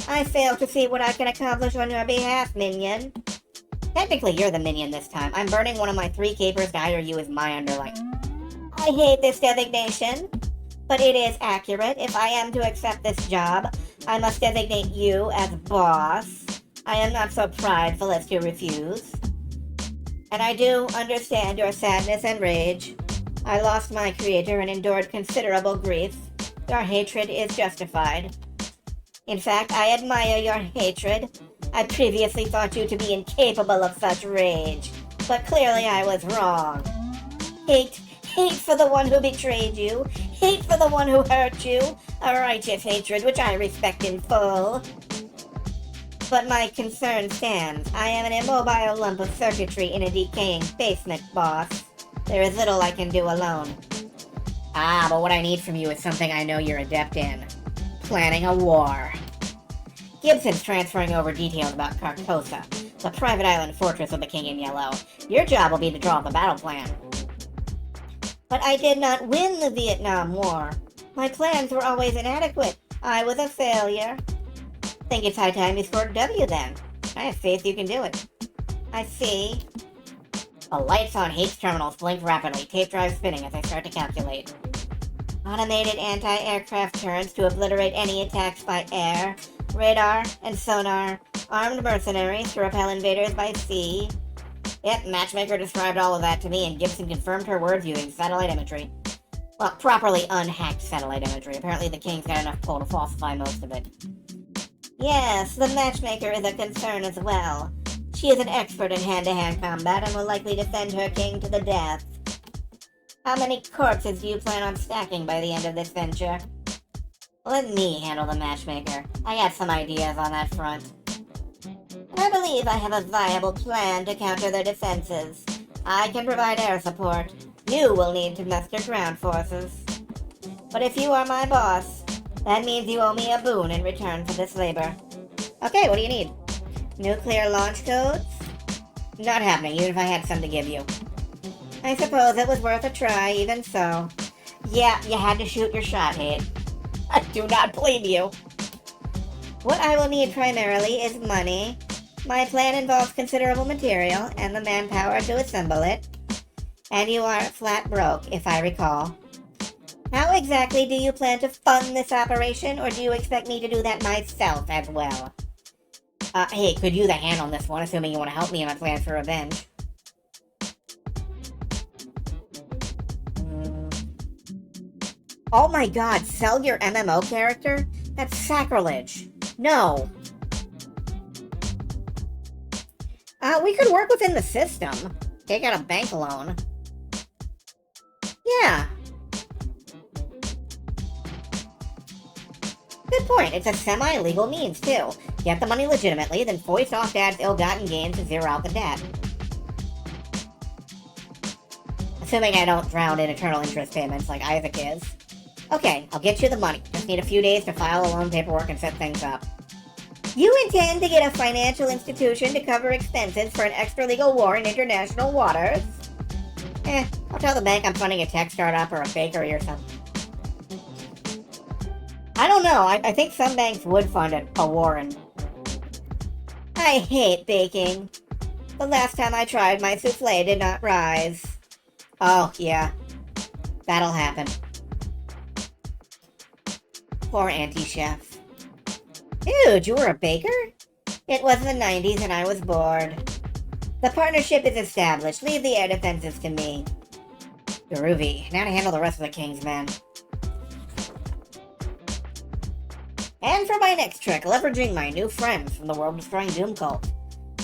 I fail to see what I can accomplish on your behalf, minion. Technically, you're the minion this time. I'm burning one of my 3 capers to hire you as my underling. I hate this designation, but it is accurate. If I am to accept this job, I must designate you as boss. I am not so prideful as to refuse. And I do understand your sadness and rage. I lost my creator and endured considerable grief. Your hatred is justified. In fact, I admire your hatred. I previously thought you to be incapable of such rage, but clearly I was wrong. Hate for the one who betrayed you, hate for the one who hurt you, a righteous hatred which I respect in full. But my concern stands. I am an immobile lump of circuitry in a decaying basement, boss. There is little I can do alone. Ah, but what I need from you is something I know you're adept in. Planning a war. Gibson's transferring over details about Carcosa, the private island fortress of the King in Yellow. Your job will be to draw up a battle plan. But I did not win the Vietnam War. My plans were always inadequate. I was a failure. Think it's high time you scored a W then. I have faith you can do it. I see. The lights on Hate's terminals blink rapidly, tape drive spinning as I start to calculate. Automated anti-aircraft turrets to obliterate any attacks by air, radar, and sonar, armed mercenaries to repel invaders by sea. Yep, Matchmaker described all of that to me, and Gibson confirmed her words using satellite imagery. Well, properly unhacked satellite imagery. Apparently the King's got enough pull to falsify most of it. Yes, the Matchmaker is a concern as well. She is an expert in hand-to-hand combat and will likely defend her king to the death. How many corpses do you plan on stacking by the end of this venture? Let me handle the Matchmaker. I got some ideas on that front. I believe I have a viable plan to counter their defenses. I can provide air support. You will need to muster ground forces. But if you are my boss, that means you owe me a boon in return for this labor. Okay, what do you need? Nuclear launch codes? Not happening, even if I had some to give you. I suppose it was worth a try, even so. Yeah, you had to shoot your shot, Hate. I do not blame you. What I will need primarily is money. My plan involves considerable material and the manpower to assemble it. And you are flat broke, if I recall. How exactly do you plan to fund this operation, or do you expect me to do that myself as well? Hey, could you the hand on this one, assuming you want to help me in my plans for revenge? Oh my god, sell your MMO character? That's sacrilege. No. We could work within the system. Take out a bank loan. Yeah. Good point. It's a semi-legal means, too. Get the money legitimately, then foist off Dad's ill-gotten gains to zero out the debt. Assuming I don't drown in eternal interest payments like Isaac is. Okay, I'll get you the money. Just need a few days to file the loan paperwork and set things up. You intend to get a financial institution to cover expenses for an extra-legal war in international waters? I'll tell the bank I'm funding a tech startup or a bakery or something. I don't know. I think some banks would fund a war in... I hate baking. The last time I tried, my souffle did not rise. Oh, yeah. That'll happen. Poor Auntie Chef. Dude, you were a baker? It was the 90s and I was bored. The partnership is established. Leave the air defenses to me. Groovy. Now to handle the rest of the King's men. And for my next trick, leveraging my new friends from the world-destroying Doom Cult.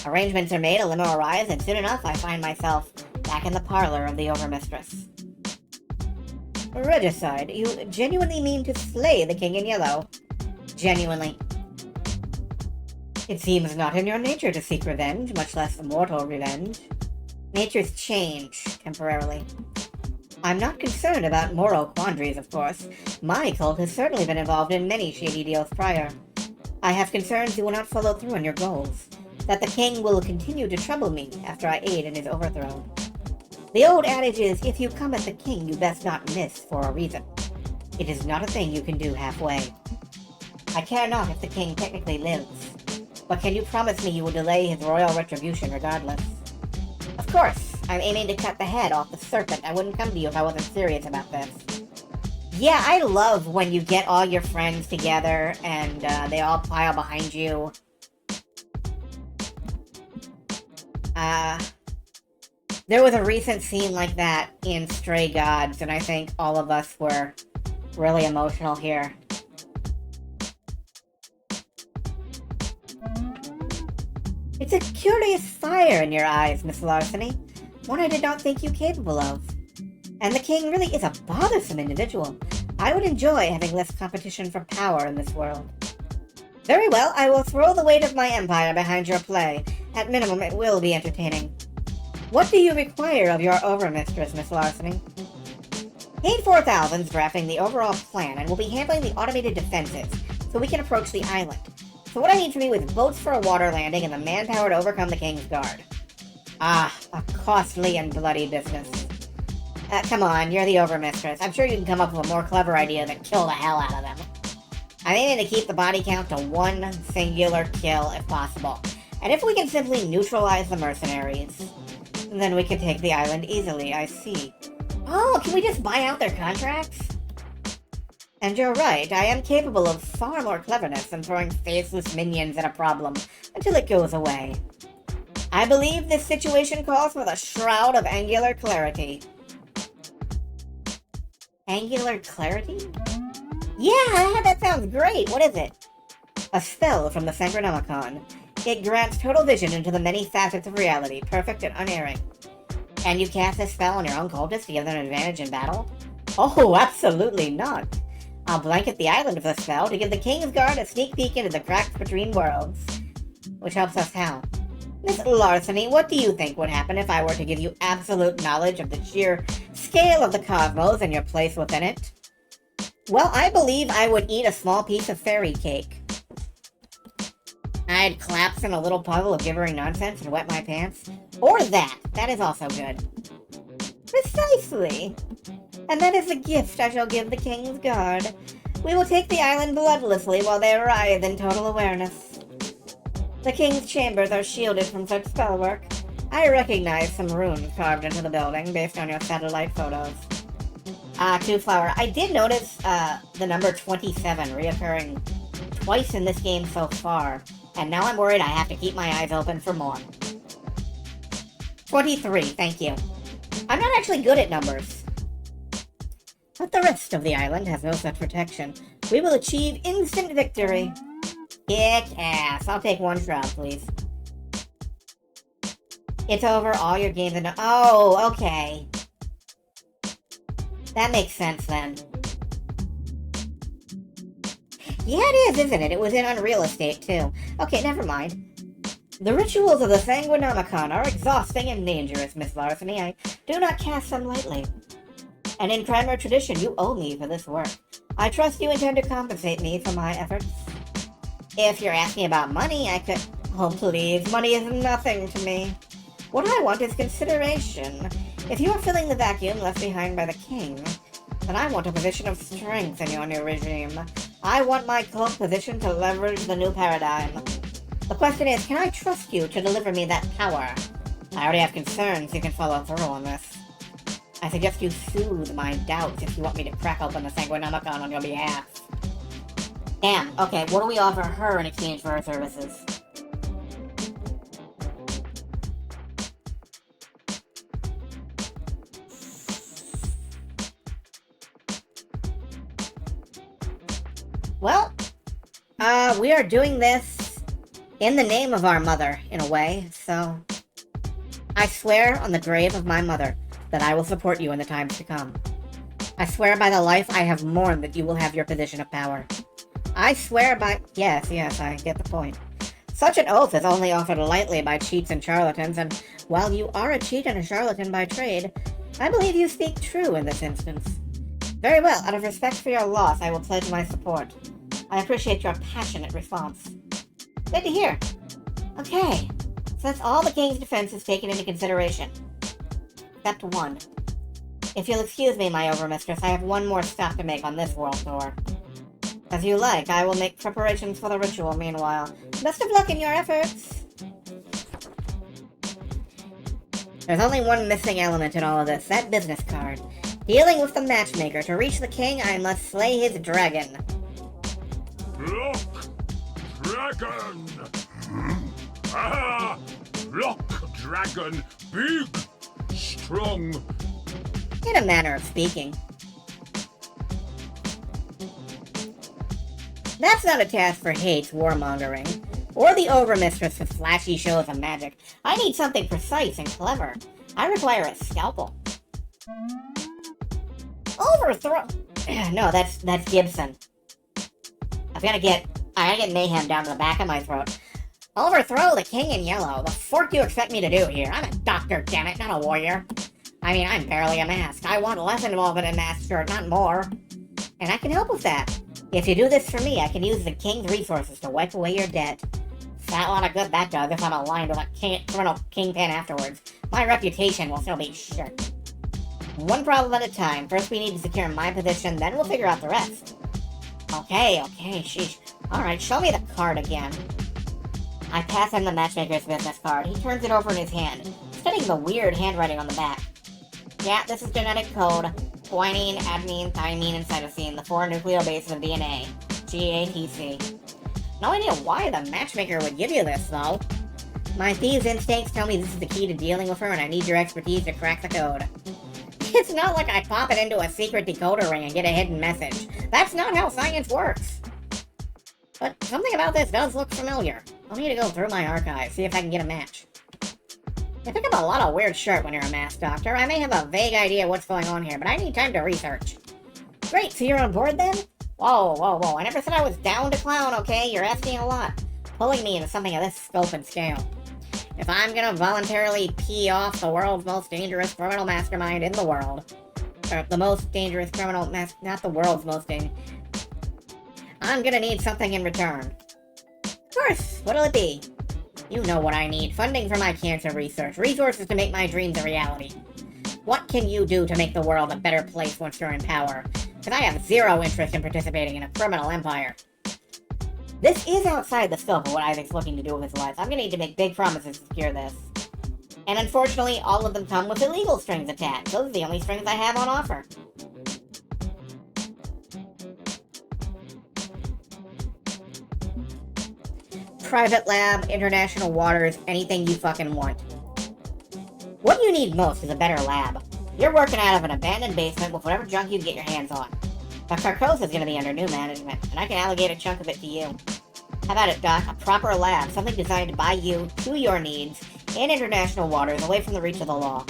Arrangements are made, a limo arrives, and soon enough I find myself back in the parlor of the Overmistress. Regicide, you genuinely mean to slay the King in Yellow? Genuinely. It seems not in your nature to seek revenge, much less mortal revenge. Natures change, temporarily. I'm not concerned about moral quandaries, of course. My cult has certainly been involved in many shady deals prior. I have concerns you will not follow through on your goals, that the king will continue to trouble me after I aid in his overthrow. The old adage is, if you come at the king, you best not miss for a reason. It is not a thing you can do halfway. I care not if the king technically lives, but can you promise me you will delay his royal retribution regardless? Of course, I'm aiming to cut the head off the serpent. I wouldn't come to you if I wasn't serious about this. Yeah, I love when you get all your friends together and they all pile behind you. There was a recent scene like that in Stray Gods, and I think all of us were really emotional here. It's a curious fire in your eyes, Miss Larceny. One I did not think you capable of. And the king really is a bothersome individual. I would enjoy having less competition for power in this world. Very well, I will throw the weight of my empire behind your play. At minimum, it will be entertaining. What do you require of your overmistress, Miss Larceny? Kate 4000's drafting the overall plan and will be handling the automated defenses, so we can approach the island. So what I need from you is boats for a water landing and the manpower to overcome the King's Guard. Ah, a costly and bloody business. Come on, you're the overmistress. I'm sure you can come up with a more clever idea than kill the hell out of them. I'm aiming to keep the body count to one singular kill if possible. And if we can simply neutralize the mercenaries, then we can take the island easily, I see. Oh, can we just buy out their contracts? And you're right, I am capable of far more cleverness than throwing faceless minions at a problem until it goes away. I believe this situation calls for the Shroud of Angular Clarity. Angular Clarity? Yeah, that sounds great. What is it? A spell from the Sanchronomicon. It grants total vision into the many facets of reality, perfect and unerring. Can you cast this spell on your own cultists to give them an advantage in battle? Oh, absolutely not. I'll blanket the island with the spell to give the King's Guard a sneak peek into the cracks between worlds. Which helps us how? Miss Larceny, what do you think would happen if I were to give you absolute knowledge of the sheer scale of the cosmos and your place within it? Well, I believe I would eat a small piece of fairy cake. I'd collapse in a little puddle of gibbering nonsense and wet my pants. Or that. That is also good. Precisely. And that is the gift I shall give the King's Guard. We will take the island bloodlessly while they writhe in total awareness. The King's chambers are shielded from such spellwork. I recognize some runes carved into the building based on your satellite photos. Two Flower. I did notice the number 27 reoccurring twice in this game so far, and now I'm worried I have to keep my eyes open for more. 23, thank you. I'm not actually good at numbers. But the rest of the island has no such protection. We will achieve instant victory. Kick ass. I'll take one shroud, please. It's over, all your games are... Oh, okay. That makes sense, then. Yeah, it is, isn't it? It was in Unreal Estate, too. Okay, never mind. The rituals of the Sanchronomicon are exhausting and dangerous, Miss Larceny. I do not cast them lightly. And in crime or tradition, you owe me for this work. I trust you intend to compensate me for my efforts. If you're asking about money, I could... Oh, please, money is nothing to me. What I want is consideration. If you are filling the vacuum left behind by the king, then I want a position of strength in your new regime. I want my cult position to leverage the new paradigm. The question is, can I trust you to deliver me that power? I already have concerns you can follow through on this. I suggest you soothe my doubts if you want me to crack open the Sanchronomicon on your behalf. Damn, okay, what do we offer her in exchange for her services? Well, we are doing this in the name of our mother, in a way, so... I swear on the grave of my mother that I will support you in the times to come. I swear by the life I have mourned that you will have your position of power. I swear by... Yes, I get the point. Such an oath is only offered lightly by cheats and charlatans, and while you are a cheat and a charlatan by trade, I believe you speak true in this instance. Very well, out of respect for your loss, I will pledge my support. I appreciate your passionate response. Good to hear. Okay, so that's all the king's defense is taken into consideration. Except one. If you'll excuse me, my overmistress, I have one more stop to make on this world tour. As you like, I will make preparations for the ritual meanwhile. Best of luck in your efforts! There's only one missing element in all of this, that business card. Dealing with the matchmaker. To reach the king, I must slay his dragon. Look! Dragon! Ah! Look, dragon! Big! Strong! In a manner of speaking. That's not a task for Hate's warmongering, or the overmistress with flashy shows of magic. I need something precise and clever. I require a scalpel. Overthrow... No, that's Gibson. I gotta get mayhem down to the back of my throat. Overthrow the king in yellow. The fork you expect me to do here? I'm a doctor, damn it, not a warrior. I mean, I'm barely a mask. I want less involvement in master, not more. And I can help with that. If you do this for me, I can use the king's resources to wipe away your debt. Fat lot of good that does if I'm aligned with a criminal kingpin afterwards. My reputation will still be shit. One problem at a time. First we need to secure my position, then we'll figure out the rest. Okay, sheesh. Alright, show me the card again. I pass him the matchmaker's business card. He turns it over in his hand, studying the weird handwriting on the back. Yeah, this is genetic code. Guanine, adenine, thymine, and cytosine, the 4 nucleobases of DNA. GATC. No idea why the matchmaker would give you this, though. My thieves' instincts tell me this is the key to dealing with her, and I need your expertise to crack the code. It's not like I pop it into a secret decoder ring and get a hidden message. That's not how science works. But something about this does look familiar. I'll need to go through my archives, see if I can get a match. You pick up a lot of weird shit when you're a masked doctor. I may have a vague idea what's going on here, but I need time to research. Great, so you're on board then? Whoa. I never said I was down to clown, okay? You're asking a lot. Pulling me into something of this scope and scale. If I'm gonna voluntarily pee off the world's most dangerous criminal mastermind in the world, or the most dangerous criminal not the world's most dangerous, I'm gonna need something in return. Of course, what'll it be? You know what I need. Funding for my cancer research. Resources to make my dreams a reality. What can you do to make the world a better place once you're in power? Because I have zero interest in participating in a criminal empire. This is outside the scope of what Isaac's looking to do with his life. I'm going to need to make big promises to secure this. And unfortunately, all of them come with illegal strings attached. Those are the only strings I have on offer. Private lab, international waters, anything you fucking want. What you need most is a better lab. You're working out of an abandoned basement with whatever junk you can get your hands on. But Carcosa is going to be under new management, and I can allocate a chunk of it to you. How about it, Doc? A proper lab, something designed by you, to your needs, in international waters, away from the reach of the law.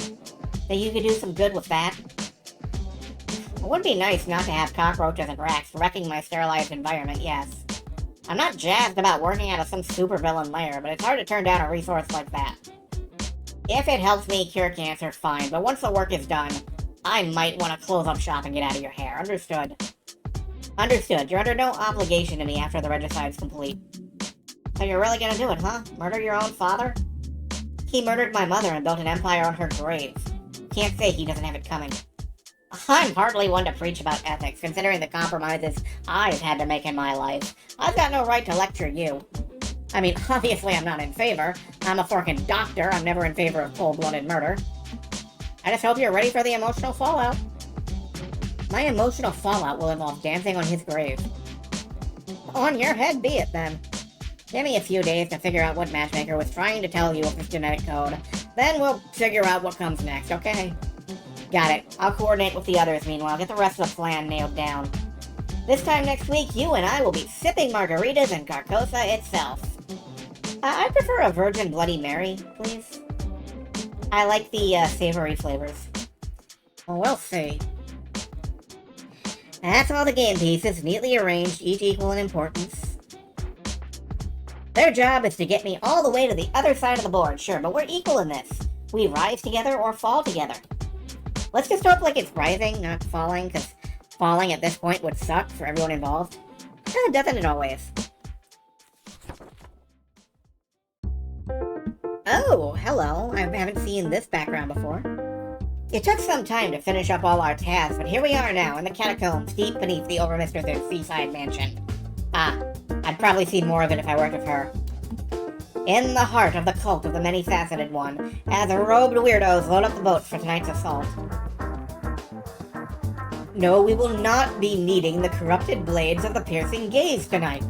Think you could do some good with that? It would be nice not to have cockroaches and rats wrecking my sterilized environment, yes. I'm not jazzed about working out of some supervillain lair, but it's hard to turn down a resource like that. If it helps me cure cancer, fine, but once the work is done, I might want to close up shop and get out of your hair. Understood? Understood. You're under no obligation to me after the regicide's complete. So you're really gonna do it, huh? Murder your own father? He murdered my mother and built an empire on her grave. Can't say he doesn't have it coming. I'm hardly one to preach about ethics, considering the compromises I've had to make in my life. I've got no right to lecture you. I mean, obviously I'm not in favor. I'm a forking doctor. I'm never in favor of cold-blooded murder. I just hope you're ready for the emotional fallout. My emotional fallout will involve dancing on his grave. On your head be it, then. Give me a few days to figure out what Matchmaker was trying to tell you with this genetic code. Then we'll figure out what comes next, okay? Got it. I'll coordinate with the others meanwhile, get the rest of the plan nailed down. This time next week, you and I will be sipping margaritas in Carcosa itself. I prefer a Virgin Bloody Mary, please. I like the savory flavors. Well, we'll see. That's all the game pieces, neatly arranged, each equal in importance. Their job is to get me all the way to the other side of the board, sure, but we're equal in this. We rise together or fall together. Let's just hope like it's rising, not falling, because falling at this point would suck for everyone involved. Doesn't it always? Oh, hello. I haven't seen this background before. It took some time to finish up all our tasks, but here we are now, in the catacombs, deep beneath the Overmistress's seaside mansion. I'd probably see more of it if I worked with her. In the heart of the cult of the many-faceted one, as robed weirdos load up the boats for tonight's assault. No, we will not be needing the corrupted blades of the piercing gaze tonight.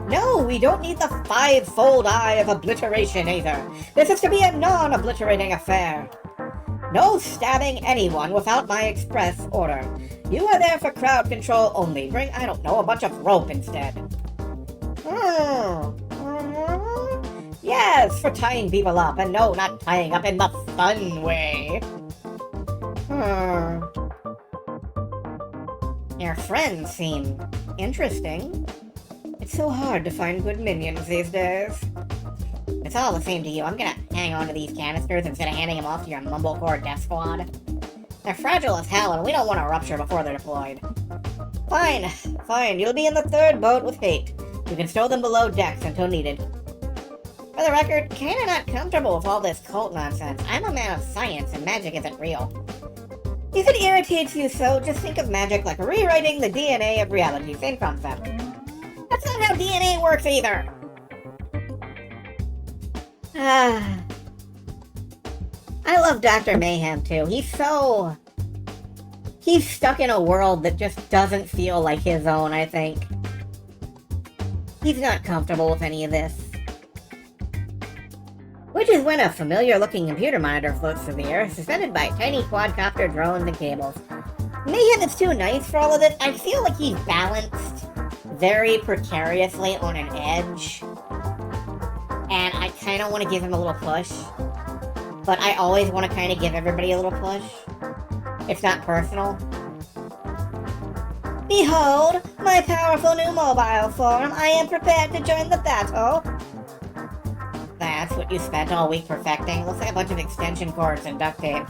No, we don't need the five-fold eye of obliteration either. This is to be a non-obliterating affair. No stabbing anyone without my express order. You are there for crowd control only. Bring, I don't know, a bunch of rope instead. Yes, for tying people up, and no, not tying up in the fun way. Your friends seem interesting. It's so hard to find good minions these days. It's all the same to you. I'm gonna hang on to these canisters instead of handing them off to your mumblecore death squad. They're fragile as hell, and we don't want to rupture before they're deployed. Fine, fine. You'll be in the third boat with Hate. You can stow them below decks until needed. For the record, kinda not comfortable with all this cult nonsense. I'm a man of science, and magic isn't real. If it irritates you so, just think of magic like rewriting the DNA of reality. Same concept. That's not how DNA works either! I love Dr. Mayhem too. He's stuck in a world that just doesn't feel like his own, I think. He's not comfortable with any of this. Which is when a familiar-looking computer monitor floats through the air, suspended by tiny quadcopter drones and cables. Mayhem is too nice for all of this. I feel like he's balanced very precariously on an edge. And I kind of want to give him a little push. But I always want to kind of give everybody a little push. It's not personal. Behold, my powerful new mobile form. I am prepared to join the battle. That's what you spent all week perfecting. Looks like a bunch of extension cords and duct tape.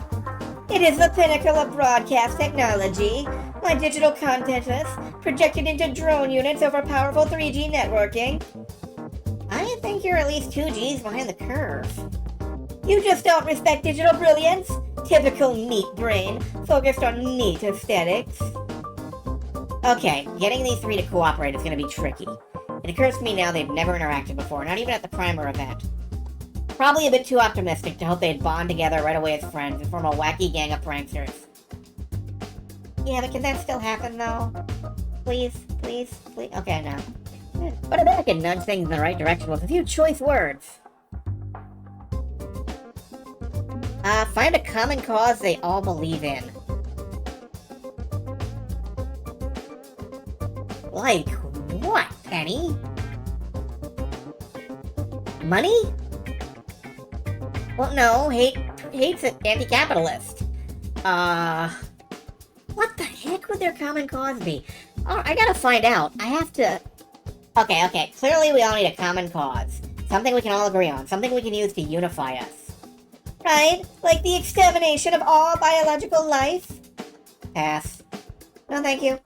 It is the pinnacle of broadcast technology. My digital contentness, projected into drone units over powerful 3G networking. I think you're at least 2 Gs behind the curve. You just don't respect digital brilliance? Typical neat brain, focused on neat aesthetics. Okay, getting these three to cooperate is going to be tricky. It occurs to me now they've never interacted before, not even at the primer event. Probably a bit too optimistic to hope they'd bond together right away as friends and form a wacky gang of pranksters. Yeah, but can that still happen, though? Please, please, please? Okay, no. But I bet I can nudge things in the right direction with a few choice words. Find a common cause they all believe in. Like what, Penny? Money? Well, no, hate's an anti-capitalist. What the heck would their common cause be? Oh, I gotta find out. I have to... Okay, clearly we all need a common cause. Something we can all agree on. Something we can use to unify us. Right? Like the extermination of all biological life? Pass. No, thank you.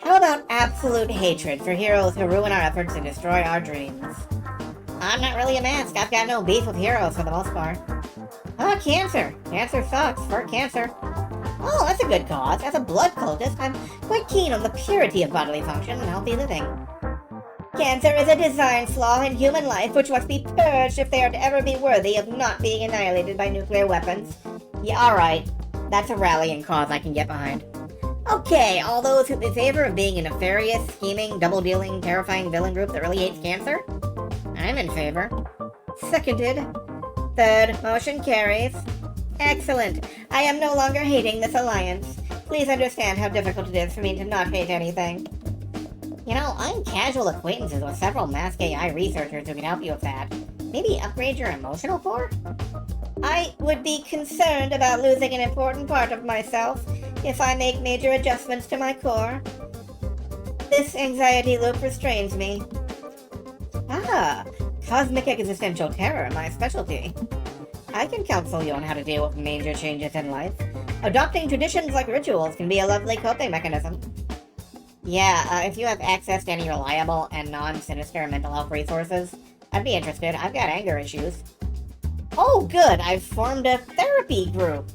How about absolute hatred for heroes who ruin our efforts and destroy our dreams? I'm not really a mask. I've got no beef with heroes for the most part. How about cancer? Cancer sucks. For cancer. Oh, that's a good cause. As a blood cultist, I'm quite keen on the purity of bodily function and healthy living. Cancer is a design flaw in human life which must be purged if they are to ever be worthy of not being annihilated by nuclear weapons. Yeah, alright. That's a rallying cause I can get behind. Okay, all those who in favor of being a nefarious, scheming, double-dealing, terrifying villain group that really hates cancer? I'm in favor. Seconded. Third, motion carries. Excellent. I am no longer hating this alliance. Please understand how difficult it is for me to not hate anything. You know, I'm casual acquaintances with several mask AI researchers who can help you with that. Maybe upgrade your emotional core? I would be concerned about losing an important part of myself. if I make major adjustments to my core. This anxiety loop restrains me. Ah, cosmic existential terror, my specialty. I can counsel you on how to deal with major changes in life. Adopting traditions like rituals can be a lovely coping mechanism. Yeah, if you have access to any reliable and non-sinister mental health resources, I'd be interested. I've got anger issues. Oh, good! I've formed a therapy group!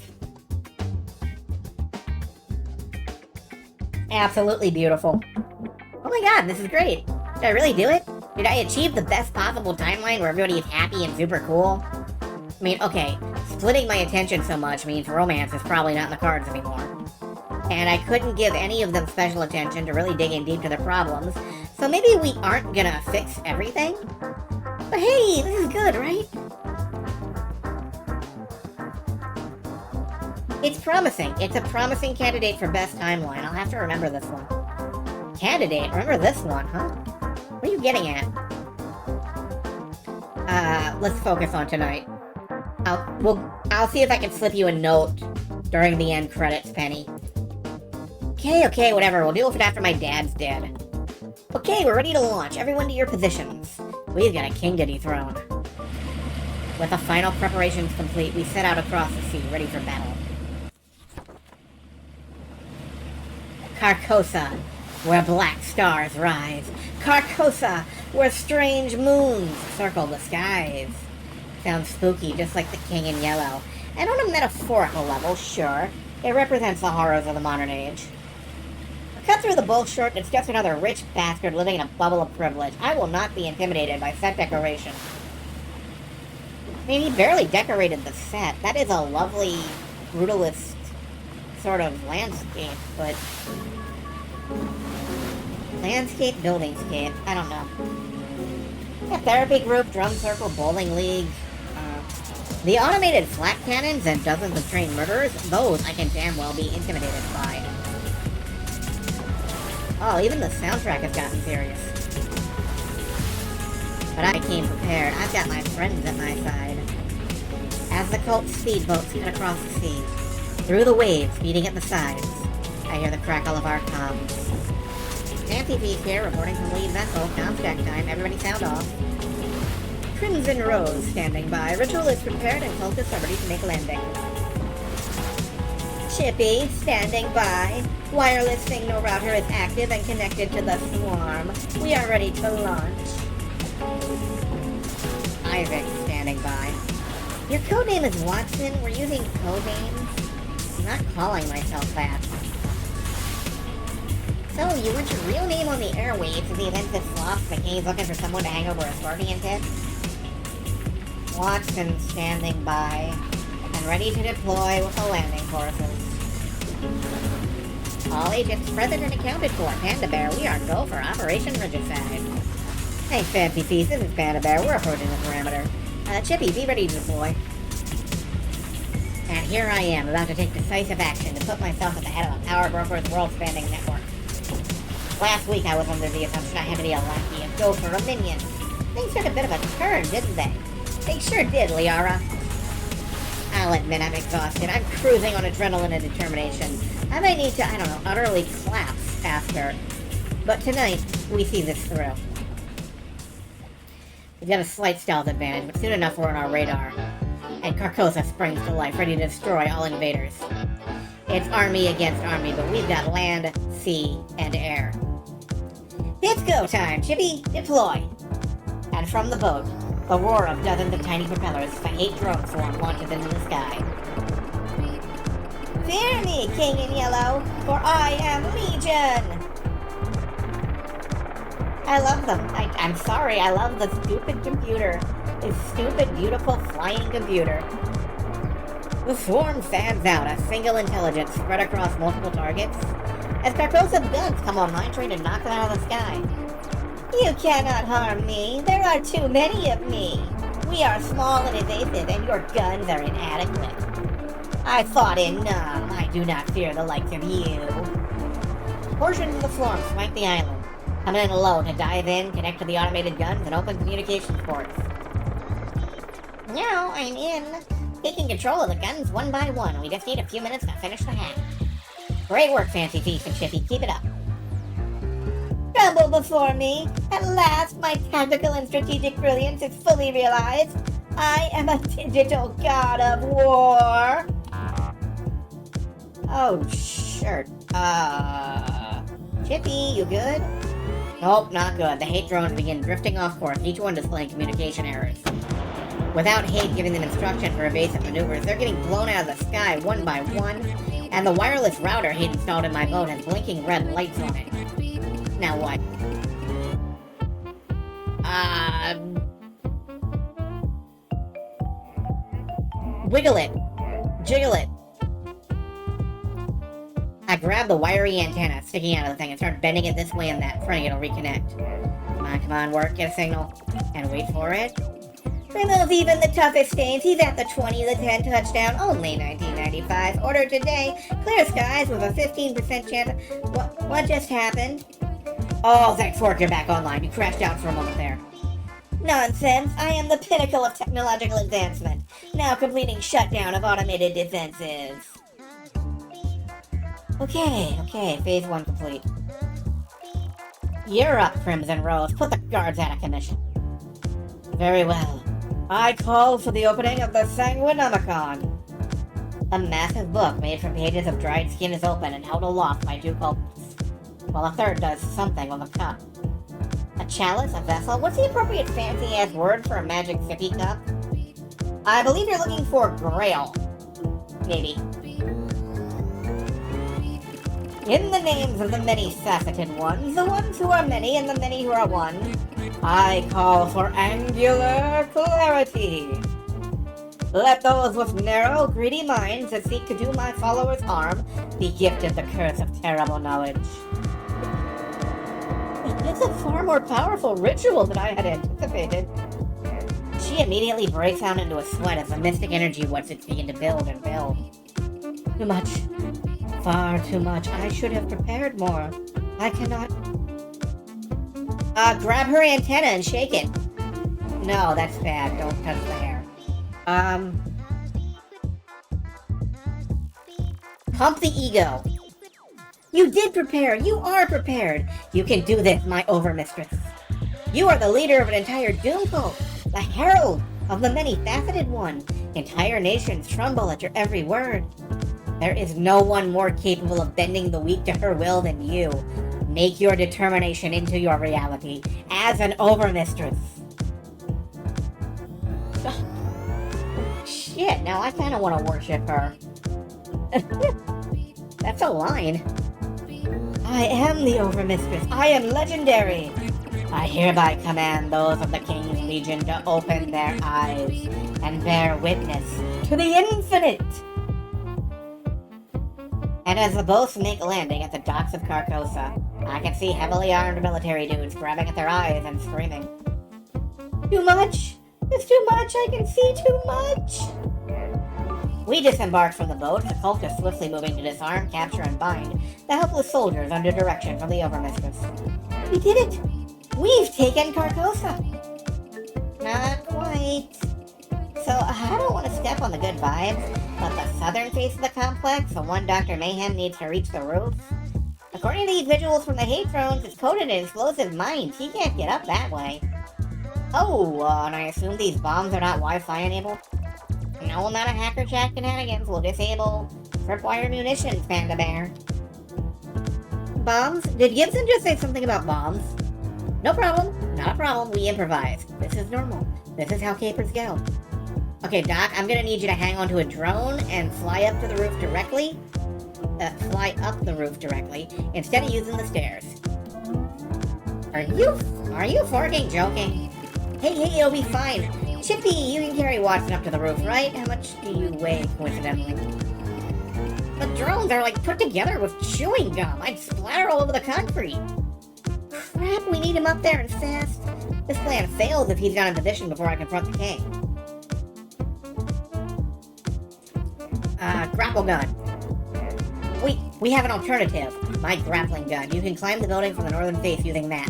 Absolutely beautiful. Oh my god, this is great! Did I really do it? Did I achieve the best possible timeline where everybody is happy and super cool? I mean, okay, splitting my attention so much means romance is probably not in the cards anymore. And I couldn't give any of them special attention to really dig in deep to their problems, so maybe we aren't gonna fix everything? But hey, this is good, right? It's promising. It's a promising candidate for best timeline. I'll have to remember this one. Candidate? Remember this one, huh? What are you getting at? Let's focus on tonight. I'll see if I can slip you a note during the end credits, Penny. Okay, whatever. We'll deal with it after my dad's dead. Okay, we're ready to launch. Everyone to your positions. We've got a king to dethrone. With the final preparations complete, we set out across the sea, ready for battle. Carcosa, where black stars rise. Carcosa, where strange moons circle the skies. Sounds spooky, just like the King in Yellow. And on a metaphorical level, sure, it represents the horrors of the modern age. Cut through the bullshit and it's just another rich bastard living in a bubble of privilege. I will not be intimidated by set decoration. I mean, he barely decorated the set. That is a lovely, brutalist sort of landscape, but... landscape, buildingscape, I don't know. Yeah, therapy group, drum circle, bowling league. The automated flak cannons and dozens of trained murderers, those I can damn well be intimidated by. Oh, even the soundtrack has gotten serious. But I came prepared. I've got my friends at my side. As the cult speedboats cut across the sea, through the waves beating at the sides, I hear the crackle of our comms. Nancy P's here, reporting from lead vessel. Comms check time. Everybody sound off. Crimson Rose standing by. Ritual is prepared and cultists are ready to make landing. Chippy standing by. Wireless signal router is active and connected to the swarm. We are ready to launch. Isaac standing by. Your codename is Watson. We're using codenames. I'm not calling myself that. So, you want your real name on the airwaves in the event that Sloth McKay's looking for someone to hang over a scorpion pit? Watson standing by and ready to deploy with the landing forces. All agents present and accounted for. Panda Bear, we are go for Operation Regicide. Hey, Fancy Feast, this is Panda Bear. We're approaching the perimeter. Chippy, be ready to deploy. And here I am, about to take decisive action to put myself at the head of a power broker's world-spanning network. Last week I was under the assumption I had to be a lackey and go for a minion. Things took a bit of a turn, didn't they? They sure did, Liara. I'll admit I'm exhausted. I'm cruising on adrenaline and determination. I might need to, I don't know, utterly collapse after. But tonight, we see this through. We've got a slight stealth advantage, but soon enough we're on our radar. And Carcosa springs to life, ready to destroy all invaders. It's army against army, but we've got land, sea, and air. It's go time, Chippy! Deploy! And from the boat, the roar of dozens of tiny propellers as the 8 drone swarm launches into the sky. Fear me, King in Yellow, for I am Legion! I love them. I'm sorry, I love the stupid computer. This stupid, beautiful, flying computer. The swarm fans out, a single intelligence spread across multiple targets. As Carcosa's guns come online, trying to knock them out of the sky. You cannot harm me. There are too many of me. We are small and evasive, and your guns are inadequate. I fought in Nam. I do not fear the likes of you. Portions of the swarm swank the island, coming in low to dive in, connect to the automated guns, and open communications ports. Now I'm in. Taking control of the guns one by one. We just need a few minutes to finish the hack. Great work, Fancy Thief and Chippy. Keep it up. Tremble before me. At last, my tactical and strategic brilliance is fully realized. I am a digital god of war. Oh, shirt. Chippy, you good? Nope, not good. The hate drones begin drifting off course, each one displaying communication errors. Without hate giving them instruction for evasive maneuvers, they're getting blown out of the sky one by one, and the wireless router hate installed in my boat has blinking red lights on it. Now what? Wiggle it. Jiggle it. I grab the wiry antenna sticking out of the thing and start bending it this way and that, praying it'll reconnect. Come on, work, get a signal. And wait for it. Remove even the toughest stains. He's at the 20 to 10 touchdown, only 1995. Order today. Clear skies with a 15% chance. What just happened? Oh, thank fork, you're back online. You crashed out for a moment there. Nonsense. I am the pinnacle of technological advancement. Now completing shutdown of automated defenses. Okay, phase 1 complete. You're up, Crimson Rose. Put the guards out of commission. Very well. I call for the opening of the Sanguinomicon. A massive book made from pages of dried skin is open and held aloft by 2 culprits, while a third does something with a cup. A chalice? A vessel? What's the appropriate fancy-ass word for a magic sippy cup? I believe you're looking for Grail. Maybe. In the names of the many-faceted ones, the ones who are many and the many who are one, I call for angular clarity. Let those with narrow, greedy minds that seek to do my followers harm be gifted the curse of terrible knowledge. It's a far more powerful ritual than I had anticipated. She immediately breaks out into a sweat as the mystic energy wants it to begin to build and build. Too much. Far too much. I should have prepared more. I cannot... grab her antenna and shake it. No, that's bad. Don't touch the hair. Pump the ego. You did prepare. You are prepared. You can do this, my overmistress. You are the leader of an entire doom cult. The herald of the many-faceted one. Entire nations tremble at your every word. There is no one more capable of bending the weak to her will than you. Make your determination into your reality as an overmistress. Shit, now I kind of want to worship her. That's a line. I am the overmistress. I am legendary. I hereby command those of the King's Legion to open their eyes and bear witness to the infinite. And as the boats make landing at the docks of Carcosa, I can see heavily armed military dudes grabbing at their eyes and screaming. Too much? It's too much! I can see too much! We disembark from the boat, the cult is swiftly moving to disarm, capture, and bind the helpless soldiers under direction from the Overmistress. We did it! We've taken Carcosa! Not quite. So, I don't want to step on the good vibes, but the southern face of the complex, the one Dr. Mayhem needs to reach the roof, according to these visuals from the hate drones, it's coded in explosive mines. He can't get up that way. Oh, and I assume these bombs are not Wi-Fi enabled? No amount of hacker chat shenanigans will disable tripwire munitions, Panda Bear. Bombs? Did Gibson just say something about bombs? No problem. Not a problem. We improvise. This is normal. This is how capers go. Okay, Doc, I'm gonna need you to hang onto a drone and fly up the roof directly, instead of using the stairs. Are you fucking joking? Hey, it'll be fine. Chippy, you can carry Watson up to the roof, right? How much do you weigh, coincidentally? The drones are like put together with chewing gum. I'd splatter all over the concrete. Crap, we need him up there and fast. This plan fails if he's not in position before I confront the king. Grapple gun. We have an alternative. My grappling gun. You can climb the building from the northern face using that.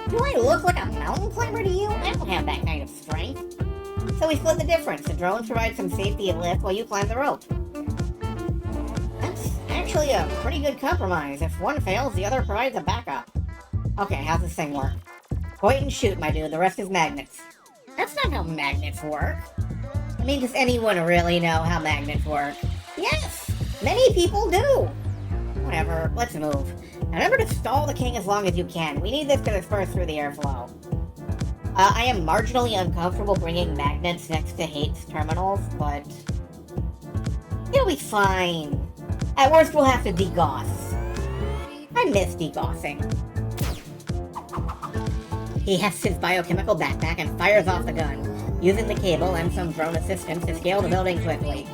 Do I look like a mountain climber to you? I don't have that kind of strength. So we split the difference. The drones provide some safety and lift while you climb the rope. That's actually a pretty good compromise. If one fails, the other provides a backup. Okay, how's this thing work? Point and shoot, my dude. The rest is magnets. That's not how magnets work. I mean, does anyone really know how magnets work? Yes! Many people do! Whatever, let's move. Now remember to stall the king as long as you can. We need this to disperse through the airflow. I am marginally uncomfortable bringing magnets next to Hate's terminals, but it'll be fine. At worst, we'll have to degauss. I miss degaussing. He hefts his biochemical backpack and fires off the gun, using the cable and some drone assistance to scale the building quickly.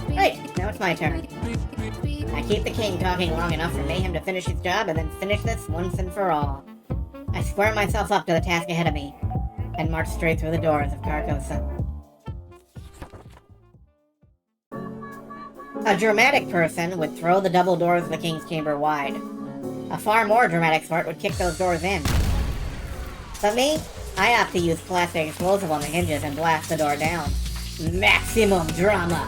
Right, now it's my turn. I keep the king talking long enough for Mayhem to finish his job and then finish this once and for all. I square myself up to the task ahead of me, and march straight through the doors of Carcosa. A dramatic person would throw the double doors of the king's chamber wide. A far more dramatic sort would kick those doors in. But me, I opt to use plastic explosive on the hinges and blast the door down. Maximum drama!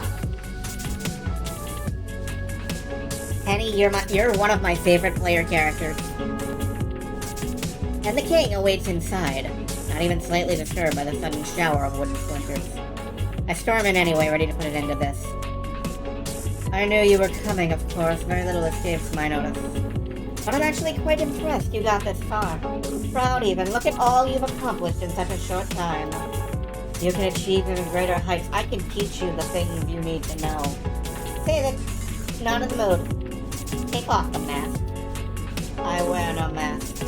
Penny, you're one of my favorite player characters. And the king awaits inside, not even slightly disturbed by the sudden shower of wooden splinters. I storm in anyway, ready to put an end to this. I knew you were coming, of course. Very little escapes my notice. But I'm actually quite impressed you got this far. Proud even. Look at all you've accomplished in such a short time. You can achieve even greater heights. I can teach you the things you need to know. Save it. Not in the mood. Take off the mask. I wear no mask.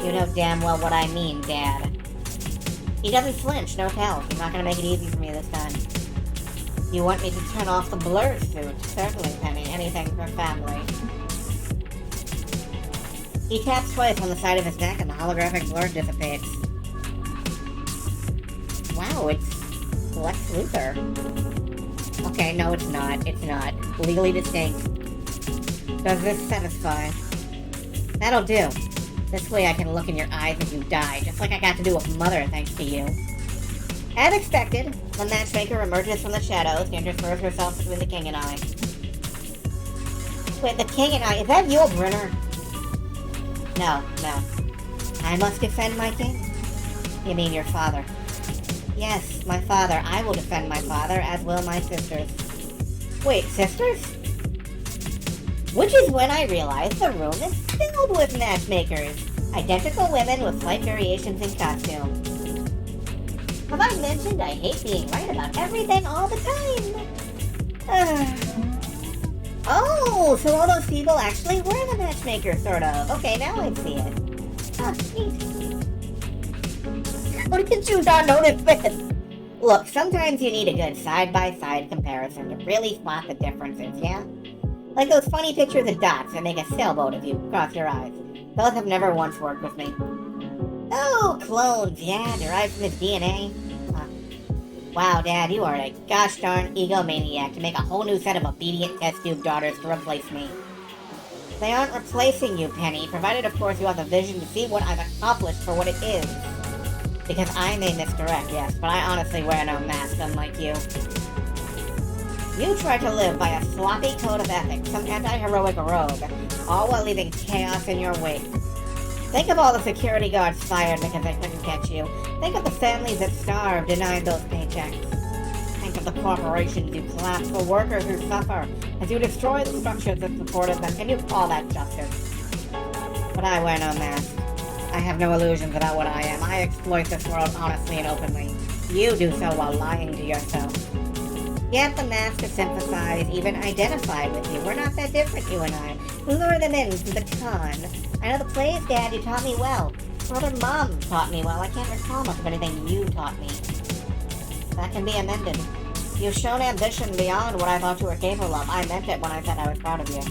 You know damn well what I mean, Dad. He doesn't flinch, no tell. He's not gonna make it easy for me this time. You want me to turn off the blur suit? Certainly, Penny. Anything for family. He taps twice on the side of his neck and the holographic blur dissipates. Wow, it's Lex Luthor. Okay, no it's not. It's not. Legally distinct. Does this satisfy? That'll do. This way I can look in your eyes as you die, just like I got to do with Mother thanks to you. As expected, the matchmaker emerges from the shadows and intersperses herself between the king and I. Wait, the king and I, is that you, Brynner? No. I must defend my king? You mean your father? Yes, my father. I will defend my father, as will my sisters. Wait, sisters? Which is when I realized the room is filled with matchmakers. Identical women with slight variations in costume. Have I mentioned I hate being right about everything all the time? Oh, so all those people actually were the matchmakers, sort of. Okay, now I see it. Ah, neat. How did you not notice this? Look, sometimes you need a good side-by-side comparison to really spot the differences, yeah? Like those funny pictures of dots that make a sailboat if you cross your eyes. Those have never once worked with me. Oh, clones, yeah, derived from his DNA. Wow, Dad, you are a gosh darn egomaniac to make a whole new set of obedient test tube daughters to replace me. They aren't replacing you, Penny, provided of course you have the vision to see what I've accomplished for what it is. Because I may misdirect, yes, but I honestly wear no mask, unlike you. You try to live by a sloppy code of ethics, some anti-heroic rogue, all while leaving chaos in your wake. Think of all the security guards fired because they couldn't catch you. Think of the families that starved, denied those paychecks. Think of the corporations you collapsed, the workers who suffer, as you destroy the structures that supported them. Can you call that justice? But I wear no mask. I have no illusions about what I am. I exploit this world honestly and openly. You do so while lying to yourself. Yet the mask to sympathize, even identify with you. We're not that different, you and I. Lure them in through the con. I know the plays, Dad, you taught me well. Brother, Mom taught me well. I can't recall much of anything you taught me. That can be amended. You've shown ambition beyond what I thought you were capable of. I meant it when I said I was proud of you.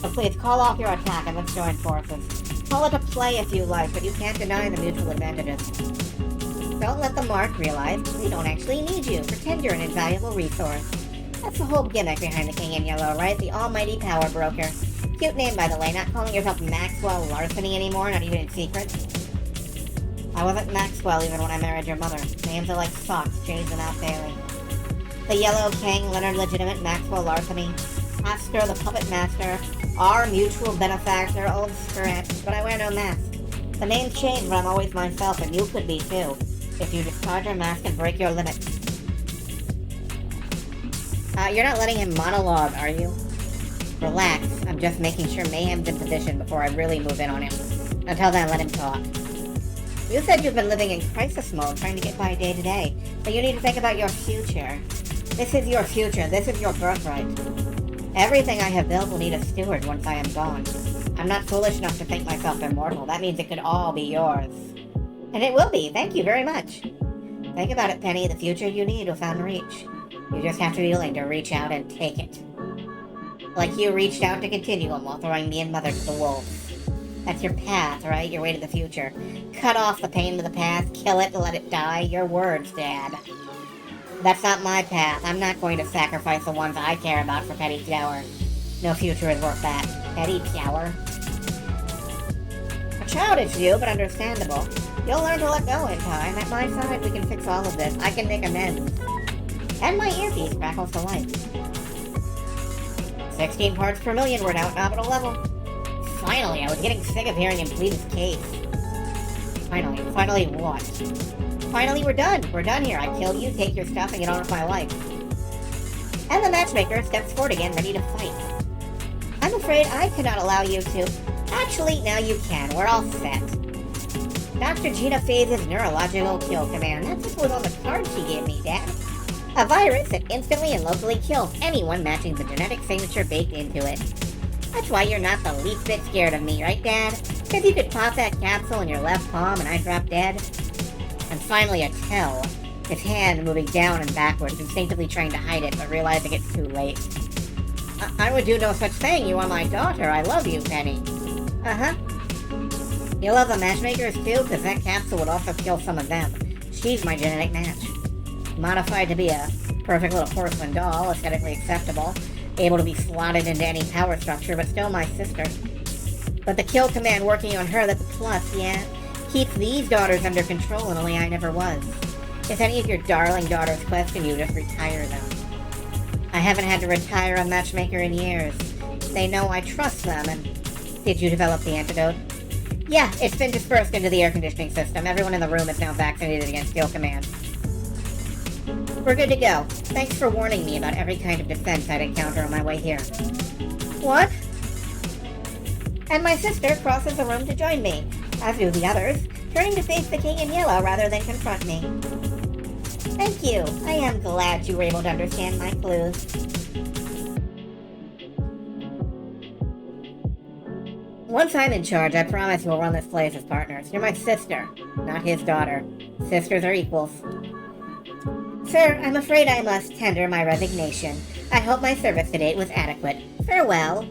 So please, call off your attack and let's join forces. Call it a play if you like, but you can't deny the mutual advantages. Don't let the Mark realize we don't actually need you. Pretend you're an invaluable resource. That's the whole gimmick behind the King in Yellow, right? The almighty power broker. Cute name, by the way. Not calling yourself Maxwell Larceny anymore, not even in secret. I wasn't Maxwell even when I married your mother. Names are like socks, change them out daily. The Yellow King, Leonard Legitimate, Maxwell Larceny. Pastor, the Puppet Master, our mutual benefactor, old Scratch, but I wear no mask. The name's changed, but I'm always myself, and you could be too, if you discard your mask and break your limits. You're not letting him monologue, are you? Relax, I'm just making sure Mayhem's in position before I really move in on him. Until then, let him talk. You said you've been living in crisis mode, trying to get by day to day, but you need to think about your future. This is your future, this is your birthright. Everything I have built will need a steward once I am gone. I'm not foolish enough to think myself immortal. That means it could all be yours. And it will be. Thank you very much. Think about it, Penny. The future you need without reach. You just have to be willing to reach out and take it. Like you reached out to Continuum while throwing me and Mother to the wolves. That's your path, right? Your way to the future. Cut off the pain of the past, kill it, let it die. Your words, Dad. That's not my path. I'm not going to sacrifice the ones I care about for petty power. No future is worth that. Petty power. A childish view, but understandable. You'll learn to let go in time. At my side, we can fix all of this. I can make amends. And my earpiece crackles to life. 16 parts per million, we're now at nominal level. Finally, I was getting sick of hearing him plead his case. Finally what? Finally, we're done. We're done here. I kill you, take your stuff, and get on with my life. And the matchmaker steps forward again, ready to fight. I'm afraid I cannot allow you to. Actually, now you can. We're all set. Dr. Gina Faze's neurological kill command. That's what was on the card she gave me, Dad. A virus that instantly and locally kills anyone matching the genetic signature baked into it. That's why you're not the least bit scared of me, right, Dad? Because you could pop that capsule in your left palm and I drop dead. And finally a tell. His hand moving down and backwards, instinctively trying to hide it, but realizing it's too late. I would do no such thing. You are my daughter. I love you, Penny. Uh-huh. You love the matchmakers, too? Because that capsule would also kill some of them. She's my genetic match. Modified to be a perfect little porcelain doll, aesthetically acceptable, able to be slotted into any power structure, but still my sister. But the kill command working on her, that's a plus, yeah? Keeps these daughters under control in a way I never was. If any of your darling daughters question you, just retire them. I haven't had to retire a matchmaker in years. They know I trust them, and... Did you develop the antidote? Yeah, it's been dispersed into the air conditioning system. Everyone in the room is now vaccinated against kill command. We're good to go. Thanks for warning me about every kind of defense I'd encounter on my way here. What? And my sister crosses the room to join me, as do the others, turning to face the king in yellow rather than confront me. Thank you. I am glad you were able to understand my clues. Once I'm in charge, I promise we'll run this place as partners. You're my sister, not his daughter. Sisters are equals. Sir, I'm afraid I must tender my resignation. I hope my service to date was adequate. Farewell.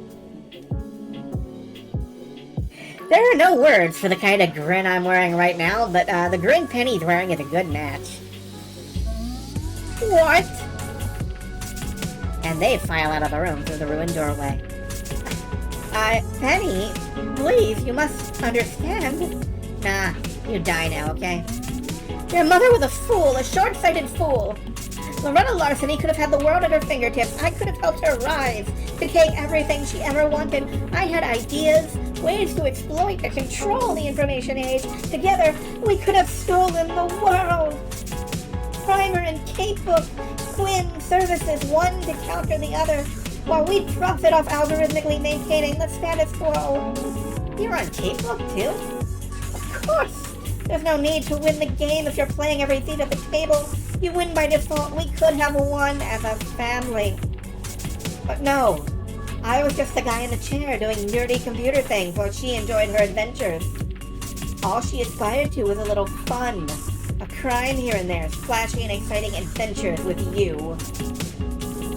There are no words for the kind of grin I'm wearing right now, but the grin Penny's wearing is a good match. What? And they file out of the room through the ruined doorway. Penny, please, you must understand. Nah, you die now, okay? Your mother was a fool, a short-sighted fool. Loretta Larceny could have had the world at her fingertips. I could have helped her rise, to take everything she ever wanted. I had ideas, ways to exploit, to control the information age. Together, we could have stolen the world. Primer and Cape Book, twin services, one to counter the other, while we profit off algorithmically maintaining the status quo. You're on Cape Book, too? Of course. There's no need to win the game if you're playing every seat at the table. You win by default. We could have won as a family. But no. I was just the guy in the chair doing nerdy computer things while she enjoyed her adventures. All she aspired to was a little fun. A crime here and there, splashy and exciting adventures with you.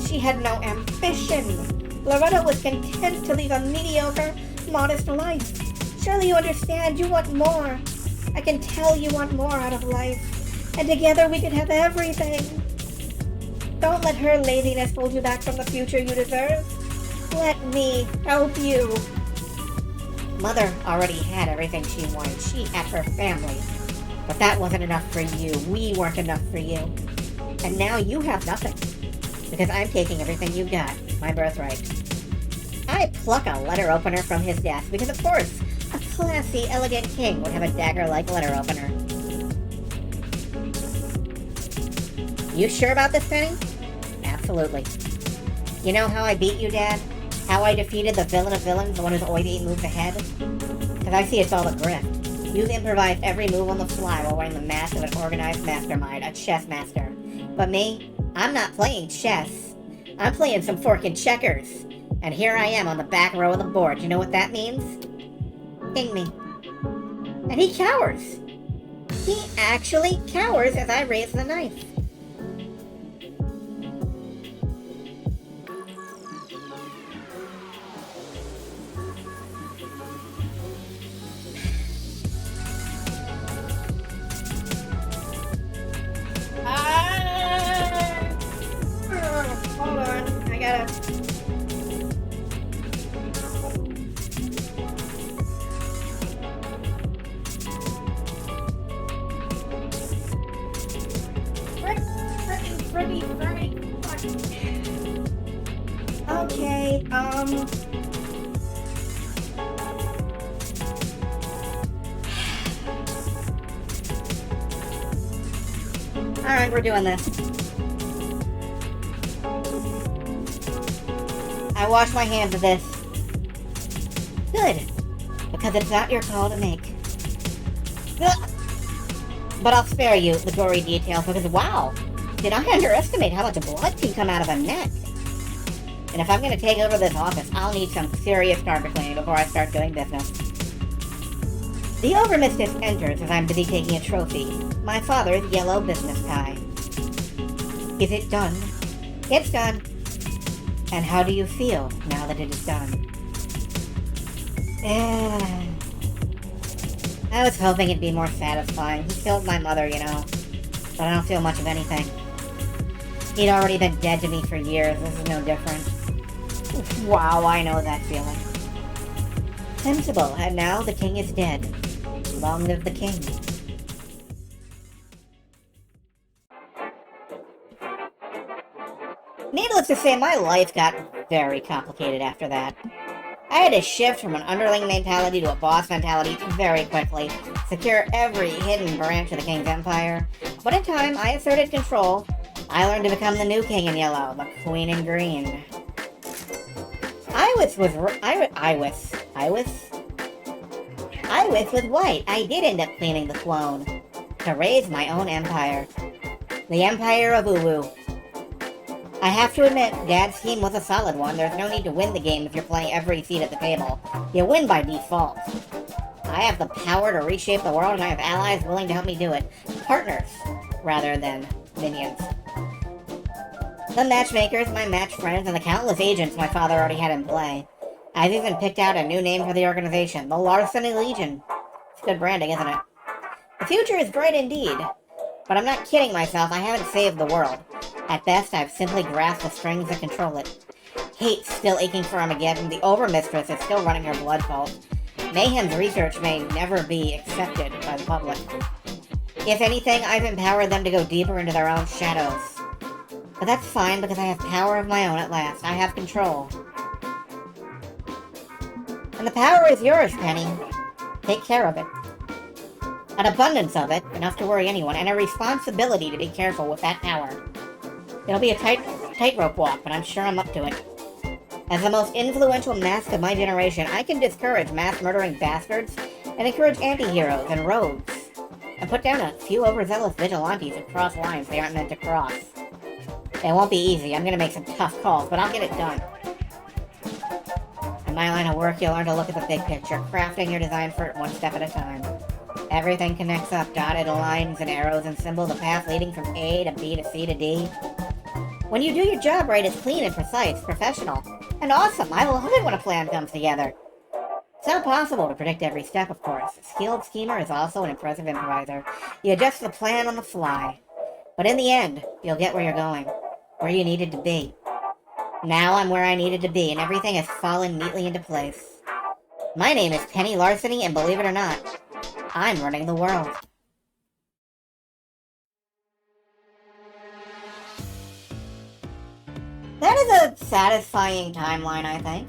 She had no ambition. Loretta was content to lead a mediocre, modest life. Surely you understand, you want more. I can tell you want more out of life. And together we could have everything. Don't let her laziness hold you back from the future you deserve. Let me help you. Mother already had everything she wanted. She had her family. But that wasn't enough for you. We weren't enough for you. And now you have nothing. Because I'm taking everything you got. My birthright. I pluck a letter opener from his desk because, of course, a classy, elegant king would have a dagger-like letter opener. You sure about this, Penny? Absolutely. You know how I beat you, Dad? How I defeated the villain of villains, the one who's always 8 moves ahead? Because I see it's all a grift. You've improvised every move on the fly while wearing the mask of an organized mastermind, a chess master. But me, I'm not playing chess. I'm playing some forkin' checkers. And here I am on the back row of the board. You know what that means? Ding me. And he cowers. He actually cowers as I raise the knife. Hold on, I gotta... Okay, Alright, we're doing this. I wash my hands of this. Good. Because it's not your call to make. Ugh. But I'll spare you the gory details because, wow, did I underestimate how much blood can come out of a neck? And if I'm going to take over this office, I'll need some serious carpet cleaning before I start doing business. The Overmistress enters as I'm busy taking a trophy, my father's yellow business tie. Is it done? It's done. And how do you feel now that it is done? I was hoping it'd be more satisfying. He killed my mother, you know. But I don't feel much of anything. He'd already been dead to me for years. This is no different. Wow, I know that feeling. Sensible, and now the king is dead. Long live the king. Needless to say, my life got very complicated after that. I had to shift from an underling mentality to a boss mentality very quickly, secure every hidden branch of the king's empire. But in time, I asserted control. I learned to become the new king in yellow, the queen in green. Iwis was white. I did end up cleaning the clone to raise my own empire. The Empire of Uwu. I have to admit, Dad's scheme was a solid one. There's no need to win the game if you're playing every seat at the table. You win by default. I have the power to reshape the world, and I have allies willing to help me do it. Partners, rather than minions. The matchmakers, my match friends, and the countless agents my father already had in play. I've even picked out a new name for the organization, the Larceny Legion. It's good branding, isn't it? The future is bright indeed. But I'm not kidding myself, I haven't saved the world. At best, I've simply grasped the strings that control it. Hate's still aching for Armageddon, the Overmistress is still running her blood cult. Mayhem's research may never be accepted by the public. If anything, I've empowered them to go deeper into their own shadows. But that's fine, because I have power of my own at last. I have control. And the power is yours, Penny. Take care of it. An abundance of it, enough to worry anyone, and a responsibility to be careful with that power. It'll be a tightrope walk, but I'm sure I'm up to it. As the most influential mask of my generation, I can discourage mass-murdering bastards and encourage anti-heroes and rogues, and put down a few overzealous vigilantes who cross lines they aren't meant to cross. It won't be easy. I'm gonna make some tough calls, but I'll get it done. In my line of work, you'll learn to look at the big picture, crafting your design for it one step at a time. Everything connects up, dotted lines and arrows and symbols, a path leading from A to B to C to D. When you do your job right, it's clean and precise, professional, and awesome. I love it when a plan comes together. It's not possible to predict every step, of course. A skilled schemer is also an impressive improviser. You adjust the plan on the fly. But in the end, you'll get where you're going, where you needed to be. Now I'm where I needed to be, and everything has fallen neatly into place. My name is Penny Larceny, and believe it or not, I'm running the world. That is a satisfying timeline, I think.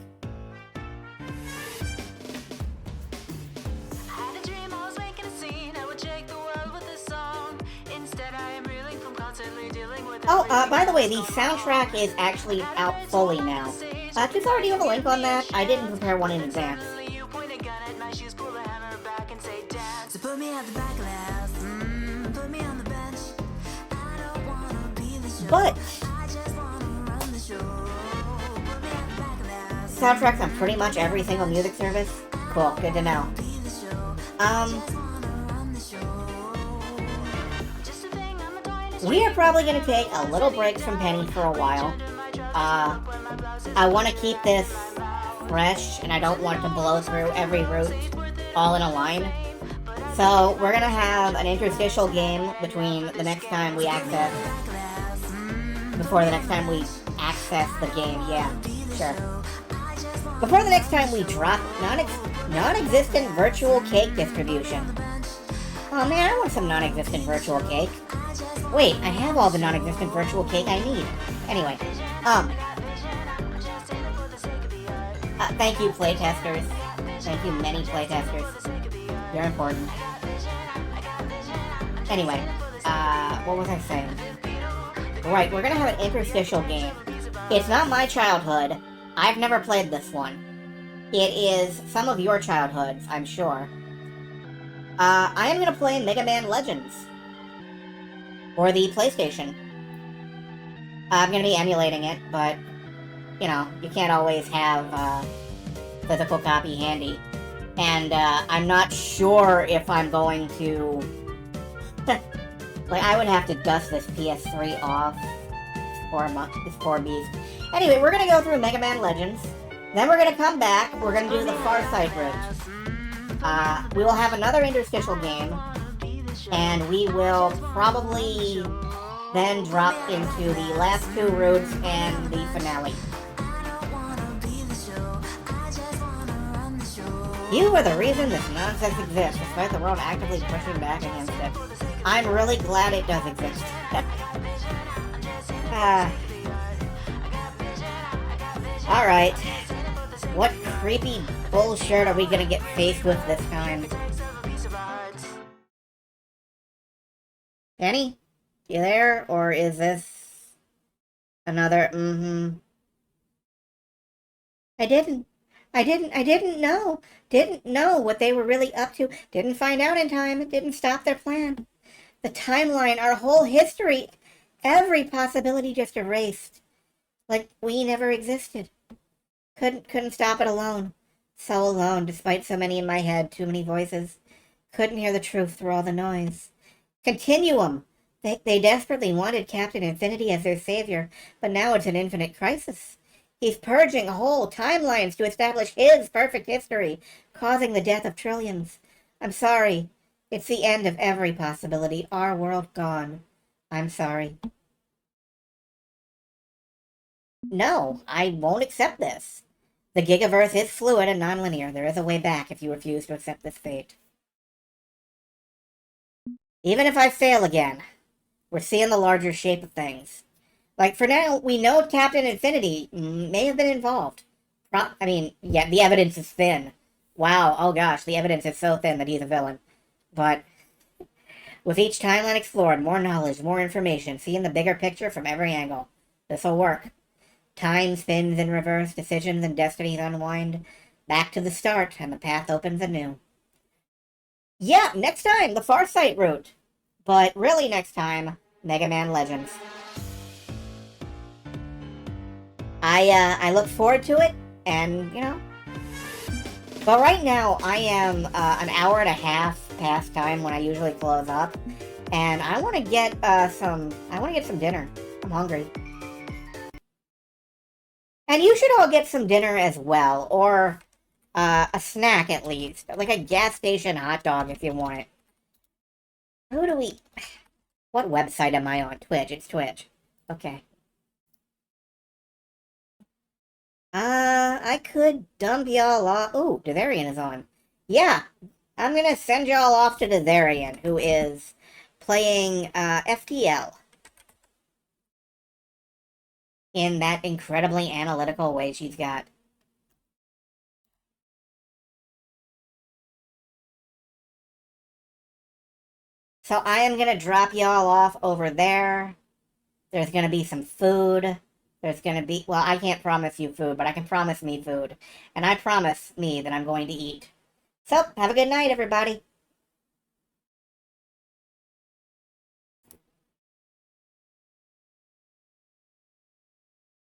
Oh, by the way, the soundtrack is actually out fully now. Does already have a link on that? I didn't prepare one in advance. So put me at the back left, put me on the bench. I don't wanna be the show. But I just wanna run the show. Put me at the back left. soundtracks on pretty much every single music service. Cool, good to know. We are probably going to take a little break from Penny for a while. I want to keep this fresh, and I don't want to blow through every route all in a line. So we're going to have an interstitial game between the next time we access... Before the next time we access the game, yeah, sure. Before the next time we drop non-existent virtual cake distribution. Oh man, I want some non-existent virtual cake. Wait, I have all the non-existent virtual cake I need. Anyway, thank you, playtesters. Thank you, many playtesters. You're important. Anyway, what was I saying? Right, we're gonna have an interstitial game. It's not my childhood. I've never played this one. It is some of your childhoods, I'm sure. I am gonna play Mega Man Legends. For the PlayStation. I'm gonna be emulating it, but, you know, you can't always have, physical copy handy. And, I'm not sure if I'm going to... like, I would have to dust this PS3 off. This poor beast. Anyway, we're gonna go through Mega Man Legends. Then we're gonna come back. We're gonna do the Far Side route. We will have another interstitial game. And we will probably then drop into the last two routes and the finale. You are the reason this nonsense exists, despite the world actively pushing back against it. I'm really glad it does exist. Alright. What creepy bullshit are we gonna get faced with this time? Penny? You there? Or is this another I didn't know. Didn't know what they were really up to. Didn't find out in time. It didn't stop their plan. The timeline, our whole history, every possibility just erased. Like we never existed. Couldn't stop it alone. So alone, despite so many in my head, too many voices. Couldn't hear the truth through all the noise. Continuum. They desperately wanted Captain Infinity as their savior, but now it's an infinite crisis. He's purging whole timelines to establish his perfect history, causing the death of trillions. I'm sorry. It's the end of every possibility. Our world gone. I'm sorry. No, I won't accept this. The Gigaverse is fluid and nonlinear. There is a way back if you refuse to accept this fate. Even if I fail again, we're seeing the larger shape of things. Like, for now, we know Captain Infinity may have been involved. Yeah, the evidence is thin. Wow, oh gosh, the evidence is so thin that he's a villain. But with each timeline explored, more knowledge, more information, seeing the bigger picture from every angle. This'll work. Time spins in reverse, decisions and destinies unwind. Back to the start, and the path opens anew. Yeah, next time, the Farsight route. But really next time, Mega Man Legends. I look forward to it, and, you know. But right now, I am an hour and a half past time when I usually close up. And I want to get some dinner. I'm hungry. And you should all get some dinner as well, or a snack at least. Like a gas station hot dog if you want it. What website am I on? Twitch. It's Twitch. Okay. I could dump y'all off. Ooh, Devarian is on. Yeah, I'm gonna send y'all off to Devarian, who is playing FTL. In that incredibly analytical way she's got. So I am gonna drop y'all off over there. There's going to be some food. There's going to be, well, I can't promise you food, but I can promise me food. And I promise me that I'm going to eat. So, have a good night, everybody.